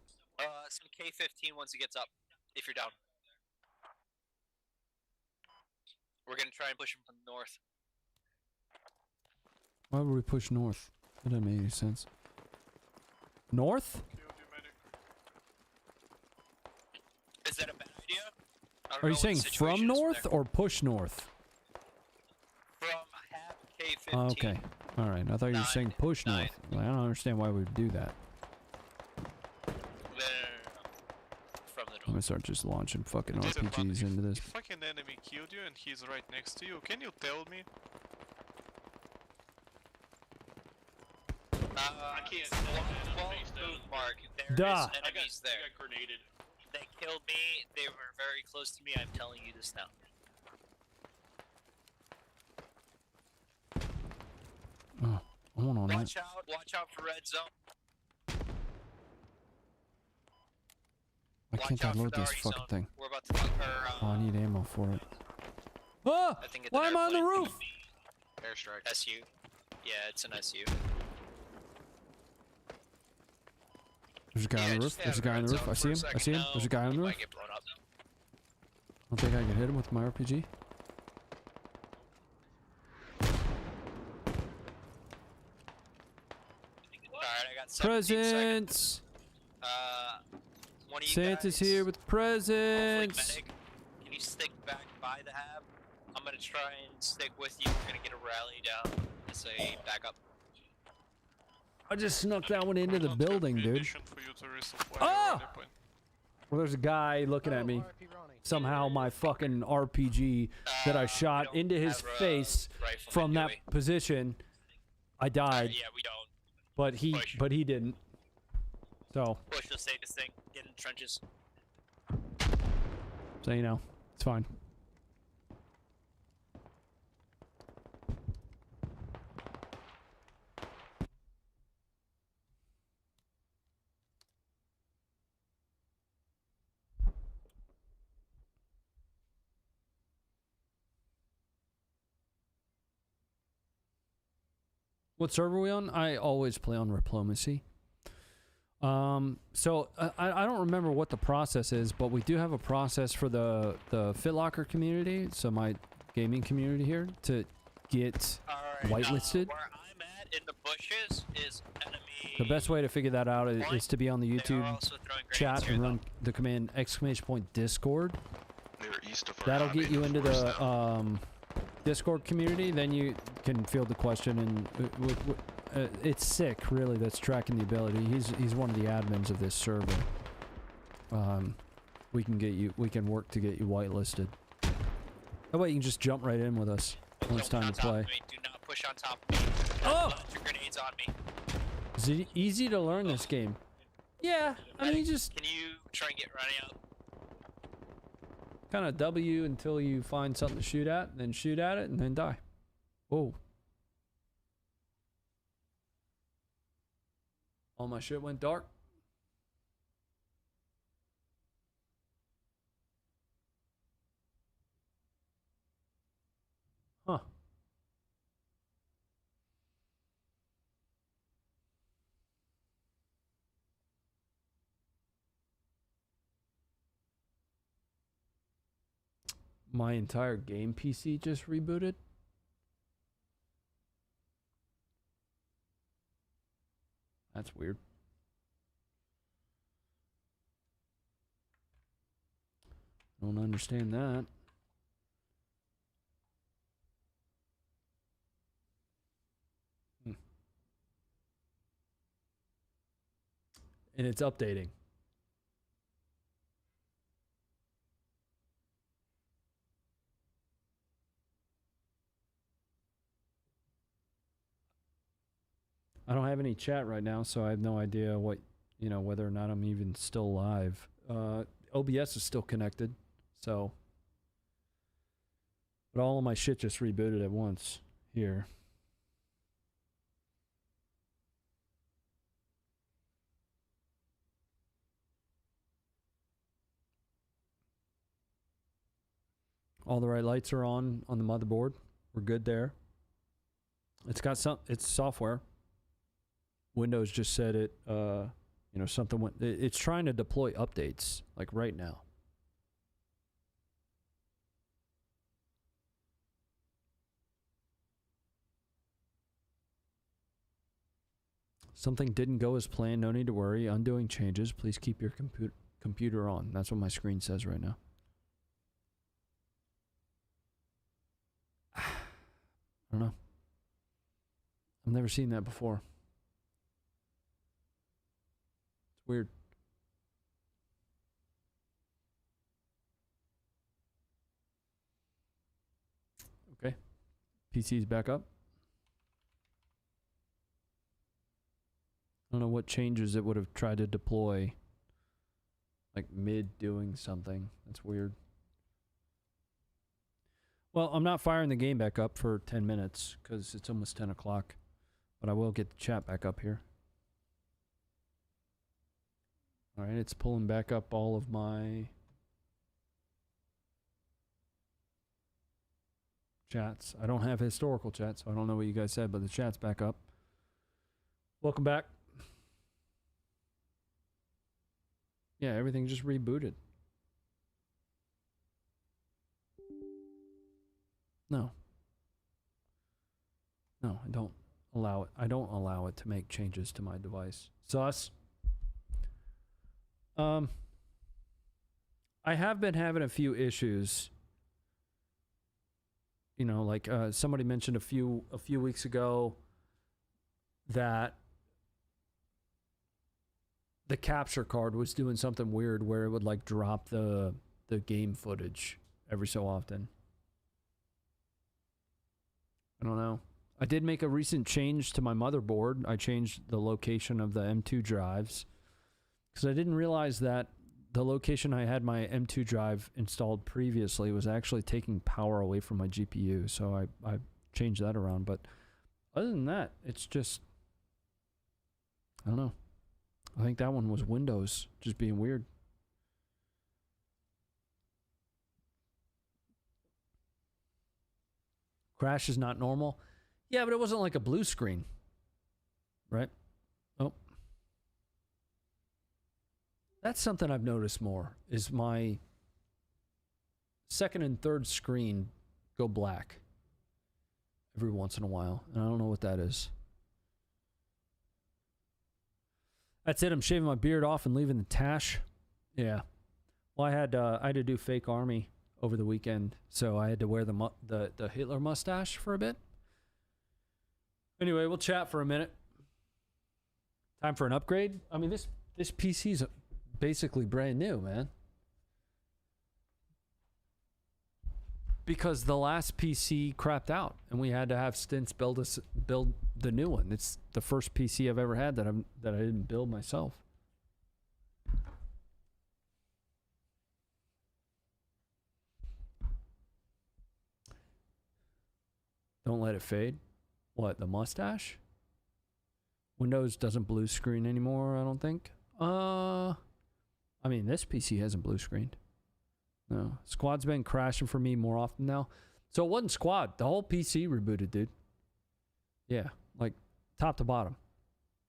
[SPEAKER 3] Some K-15 once it gets up, if you're down. We're gonna try and push him from the north.
[SPEAKER 2] Why would we push north? That doesn't make any sense. North?
[SPEAKER 3] Is that a bad idea? I don't
[SPEAKER 2] Are
[SPEAKER 3] know
[SPEAKER 2] you
[SPEAKER 3] what
[SPEAKER 2] saying
[SPEAKER 3] the situation
[SPEAKER 2] from
[SPEAKER 3] is
[SPEAKER 2] north
[SPEAKER 3] there.
[SPEAKER 2] or push north?
[SPEAKER 3] From half K-15.
[SPEAKER 2] Oh, okay. All right. I thought you were saying push
[SPEAKER 3] Nine.
[SPEAKER 2] north. I don't understand why we would do that.
[SPEAKER 3] From the
[SPEAKER 2] I'm gonna start just launching fucking
[SPEAKER 7] Listen, man,
[SPEAKER 2] RPGs into this.
[SPEAKER 7] If fucking enemy killed you and he's right next to you, can you tell me?
[SPEAKER 3] I can't. Move mark. There
[SPEAKER 2] Duh.
[SPEAKER 3] is enemies there.
[SPEAKER 8] I got grenaded.
[SPEAKER 3] They killed me. They were very close to me. I'm telling you this now.
[SPEAKER 2] Oh, hold on.
[SPEAKER 3] Watch out! Watch out for red zone.
[SPEAKER 2] Why can't I load this fucking thing?
[SPEAKER 3] We're about to fuck her.
[SPEAKER 2] Oh, I need ammo for it. Oh!
[SPEAKER 3] I think it's
[SPEAKER 2] Why
[SPEAKER 3] an
[SPEAKER 2] am I on the
[SPEAKER 3] airplane.
[SPEAKER 2] roof?
[SPEAKER 3] Airstrike. SU. Yeah, it's an SU.
[SPEAKER 2] There's a guy on the roof. There's a guy on the roof. I see him. I see him. There's a guy on the roof.
[SPEAKER 3] Might get blown up.
[SPEAKER 2] I don't think I can hit him with my RPG.
[SPEAKER 3] Alright, I got 17 seconds.
[SPEAKER 2] Presents!
[SPEAKER 3] One of you
[SPEAKER 2] Santa's
[SPEAKER 3] guys,
[SPEAKER 2] here with
[SPEAKER 3] hopefully
[SPEAKER 2] presents!
[SPEAKER 3] medic, can you stick back by the hab? I'm gonna try and stick with you. We're gonna get a rally down as a backup.
[SPEAKER 2] I just snuck that one into the building, dude.
[SPEAKER 7] For you to resupply
[SPEAKER 2] Ah!
[SPEAKER 7] your rally point.
[SPEAKER 2] Well, there's a guy looking at me. Somehow my fucking RPG that I shot into his face from that position, I died.
[SPEAKER 3] Yeah, we don't.
[SPEAKER 2] But he didn't. So,
[SPEAKER 3] Push the safest thing. Get in the trenches.
[SPEAKER 2] so you know, it's fine. What server are we on? I always play on Diplomacy. So I don't remember what the process is, but we do have a process for the FitLocker community, so my gaming community here, to get whitelisted.
[SPEAKER 3] Where I'm at in the bushes is enemy.
[SPEAKER 2] The best way to figure that out is to be on the
[SPEAKER 3] They are
[SPEAKER 2] YouTube
[SPEAKER 3] also throwing
[SPEAKER 2] chat
[SPEAKER 3] grenades
[SPEAKER 2] and
[SPEAKER 3] here,
[SPEAKER 2] run the command *Discord.
[SPEAKER 13] They were east of our
[SPEAKER 2] That'll
[SPEAKER 13] hobby
[SPEAKER 2] get you
[SPEAKER 13] in
[SPEAKER 2] into
[SPEAKER 13] forest
[SPEAKER 2] the
[SPEAKER 13] now.
[SPEAKER 2] Discord community. Then you can field the question, and it's sick, really. That's tracking the ability. He's one of the admins of this server. We can work to get you whitelisted. That way you can just jump right in with us when it's time to play.
[SPEAKER 3] Do not push on top of me.
[SPEAKER 2] Oh!
[SPEAKER 3] Launch your grenades on me.
[SPEAKER 2] Is it easy to learn this game? Yeah, I mean, you just
[SPEAKER 3] Can you try and get running up?
[SPEAKER 2] kind of W until you find something to shoot at, then shoot at it, and then die. Whoa. All my shit went dark. Huh. My entire game PC just rebooted. That's weird. Don't understand that. And it's updating. I don't have any chat right now, so I have no idea what, whether or not I'm even still live. OBS is still connected, so. But all of my shit just rebooted at once here. All the right lights are on the motherboard. We're good there. It's got it's software. Windows just said it, something went, it's trying to deploy updates, like right now. Something didn't go as planned, no need to worry. Undoing changes, please keep your computer on. That's what my screen says right now. I don't know. I've never seen that before. It's weird. Okay. PC's back up. I don't know what changes it would have tried to deploy, like mid doing something. That's weird. Well, I'm not firing the game back up for 10 minutes because it's almost 10 o'clock. But I will get the chat back up here. All right, it's pulling back up all of my chats. I don't have historical chat, so I don't know what you guys said, but the chat's back up. Welcome back. Yeah, everything just rebooted. No. No, I don't allow it. I don't allow it to make changes to my device. Sus. I have been having a few issues. Like somebody mentioned a few weeks ago that the capture card was doing something weird where it would like drop the game footage every so often. I don't know. I did make a recent change to my motherboard. I changed the location of the M2 drives because I didn't realize that the location I had my M2 drive installed previously was actually taking power away from my GPU. So I changed that around. But other than that, it's just, I don't know. I think that one was Windows just being weird. Crash is not normal. Yeah, but it wasn't like a blue screen. right? Oh. That's something I've noticed more, is my second and third screen go black every once in a while, and I don't know what that is. That's it. I'm shaving my beard off and leaving the tash. Yeah. Well, I had to do fake army over the weekend, so I had to wear the Hitler mustache for a bit. Anyway, we'll chat for a minute. Time for an upgrade. I mean, this PC's basically brand new, man. Because the last PC crapped out, and we had to have Stints build the new one. It's the first PC I've ever had that I didn't build myself. Don't let it fade. What, the mustache? Windows doesn't blue screen anymore, I don't think. I mean, this PC hasn't blue screened. No. Squad's been crashing for me more often now. So it wasn't Squad. The whole PC rebooted, dude. Yeah, like top to bottom.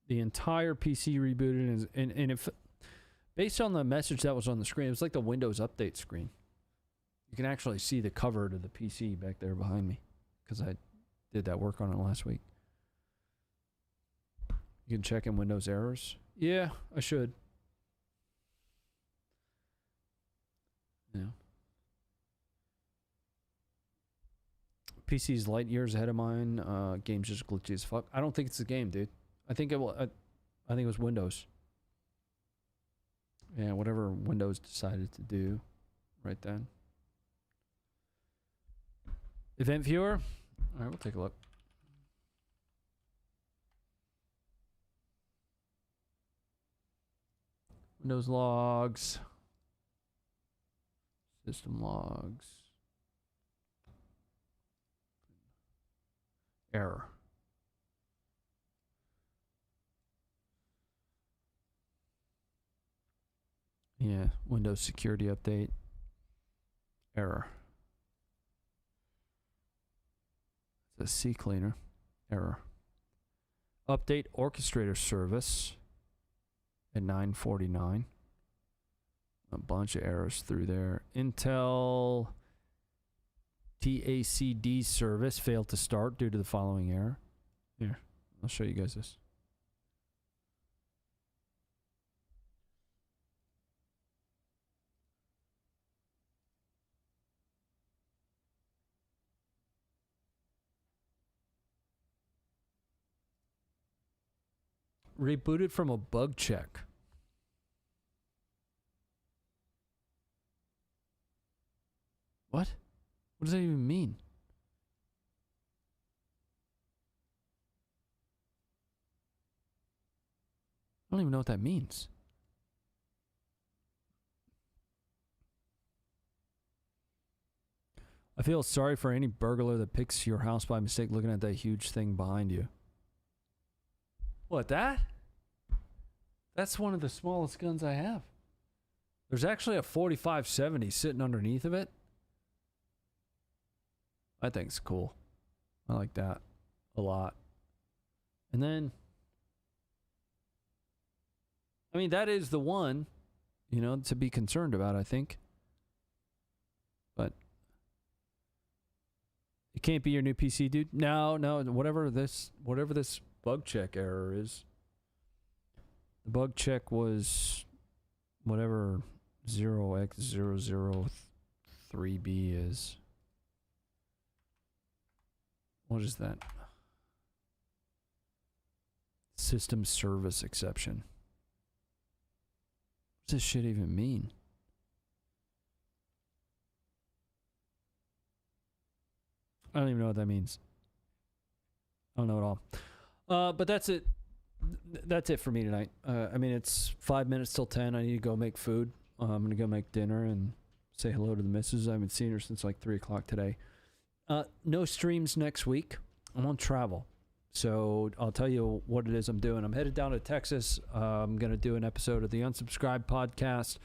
[SPEAKER 2] The entire PC rebooted, and if based on the message that was on the screen, it was like the Windows Update screen. You can actually see the cover to the PC back there behind me, because I did that work on it last week. You can check in Windows errors. Yeah, I should. Yeah. PC's light years ahead of mine. Game's just glitchy as fuck. I don't think it's the game, dude. I think it was Windows. Yeah, whatever Windows decided to do right then. Event viewer. All right, we'll take a look. Windows logs. System logs. Error. Yeah, Windows security update. Error. It's a CCleaner. Error. Update orchestrator service at 9:49. A bunch of errors through there. Intel TACD service failed to start due to the following error. Here, I'll show you guys this. Rebooted from a bug check. What? What does that even mean? I don't even know what that means. I feel sorry for any burglar that picks your house by mistake looking at that huge thing behind you. What, that? That's one of the smallest guns I have. There's actually a 45-70 sitting underneath of it. I think it's cool. I like that a lot. And then, I mean, that is the one, you know, to be concerned about, I think. But it can't be your new PC, dude. No, whatever this bug check error is. The bug check was whatever 0x003b is. What is that? System service exception. What does this shit even mean? I don't even know what that means. I don't know at all. But that's it. That's it for me tonight. I mean, it's 5 minutes till 10. I need to go make food. I'm going to go make dinner and say hello to the missus. I haven't seen her since like 3 o'clock today. No streams next week. I'm on travel. So I'll tell you what it is I'm doing. I'm headed down to Texas. I'm going to do an episode of the Unsubscribed podcast.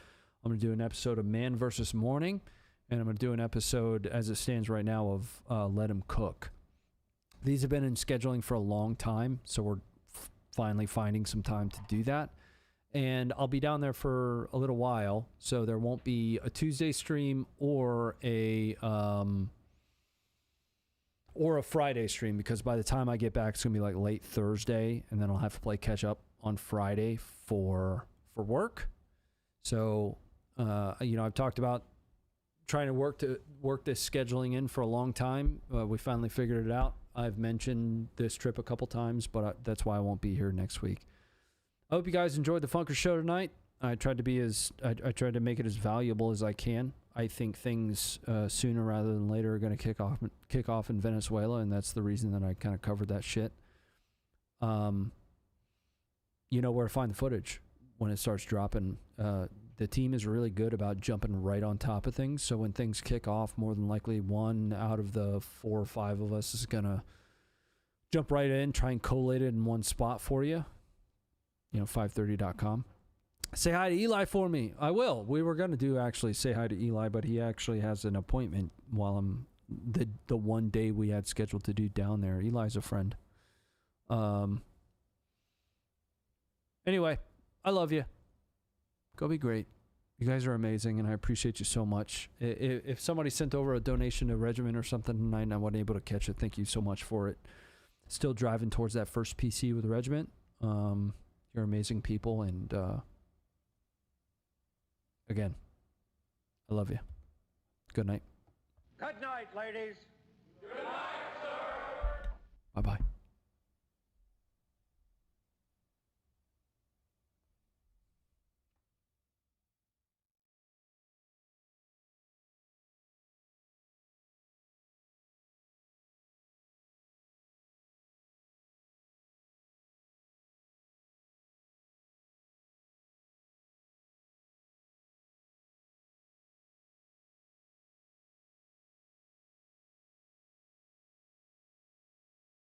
[SPEAKER 2] I'm going to do an episode of Man vs. Morning. And I'm going to do an episode, as it stands right now, of Let Him Cook. These have been in scheduling for a long time. So we're finally finding some time to do that. And I'll be down there for a little while, so there won't be a Tuesday stream or a Friday stream, because by the time I get back, it's gonna be like late Thursday, and then I'll have to play catch up on Friday for work. So, you know, I've talked about trying to work this scheduling in for a long time. We finally figured it out. I've mentioned this trip a couple times, but that's why I won't be here next week. I hope you guys enjoyed the Funker show tonight. I tried to make it as valuable as I can. I think things sooner rather than later are going to kick off in Venezuela, and that's the reason that I kind of covered that shit. You know where to find the footage when it starts dropping. The team is really good about jumping right on top of things, so when things kick off, more than likely one out of the 4 or 5 of us is going to jump right in, try and collate it in one spot for you. You know, 530.com. Say hi to Eli for me. I will. We were going to do actually say hi to Eli, but he actually has an appointment while I'm the one day we had scheduled to do down there. Eli's a friend. Anyway, I love you. Go be great. You guys are amazing, and I appreciate you so much. If somebody sent over a donation to Regiment or something tonight and I wasn't able to catch it, thank you so much for it. Still driving towards that first PC with the Regiment. You're amazing people, and again, I love you. Good night.
[SPEAKER 1] Good night, ladies.
[SPEAKER 2] Bye-bye.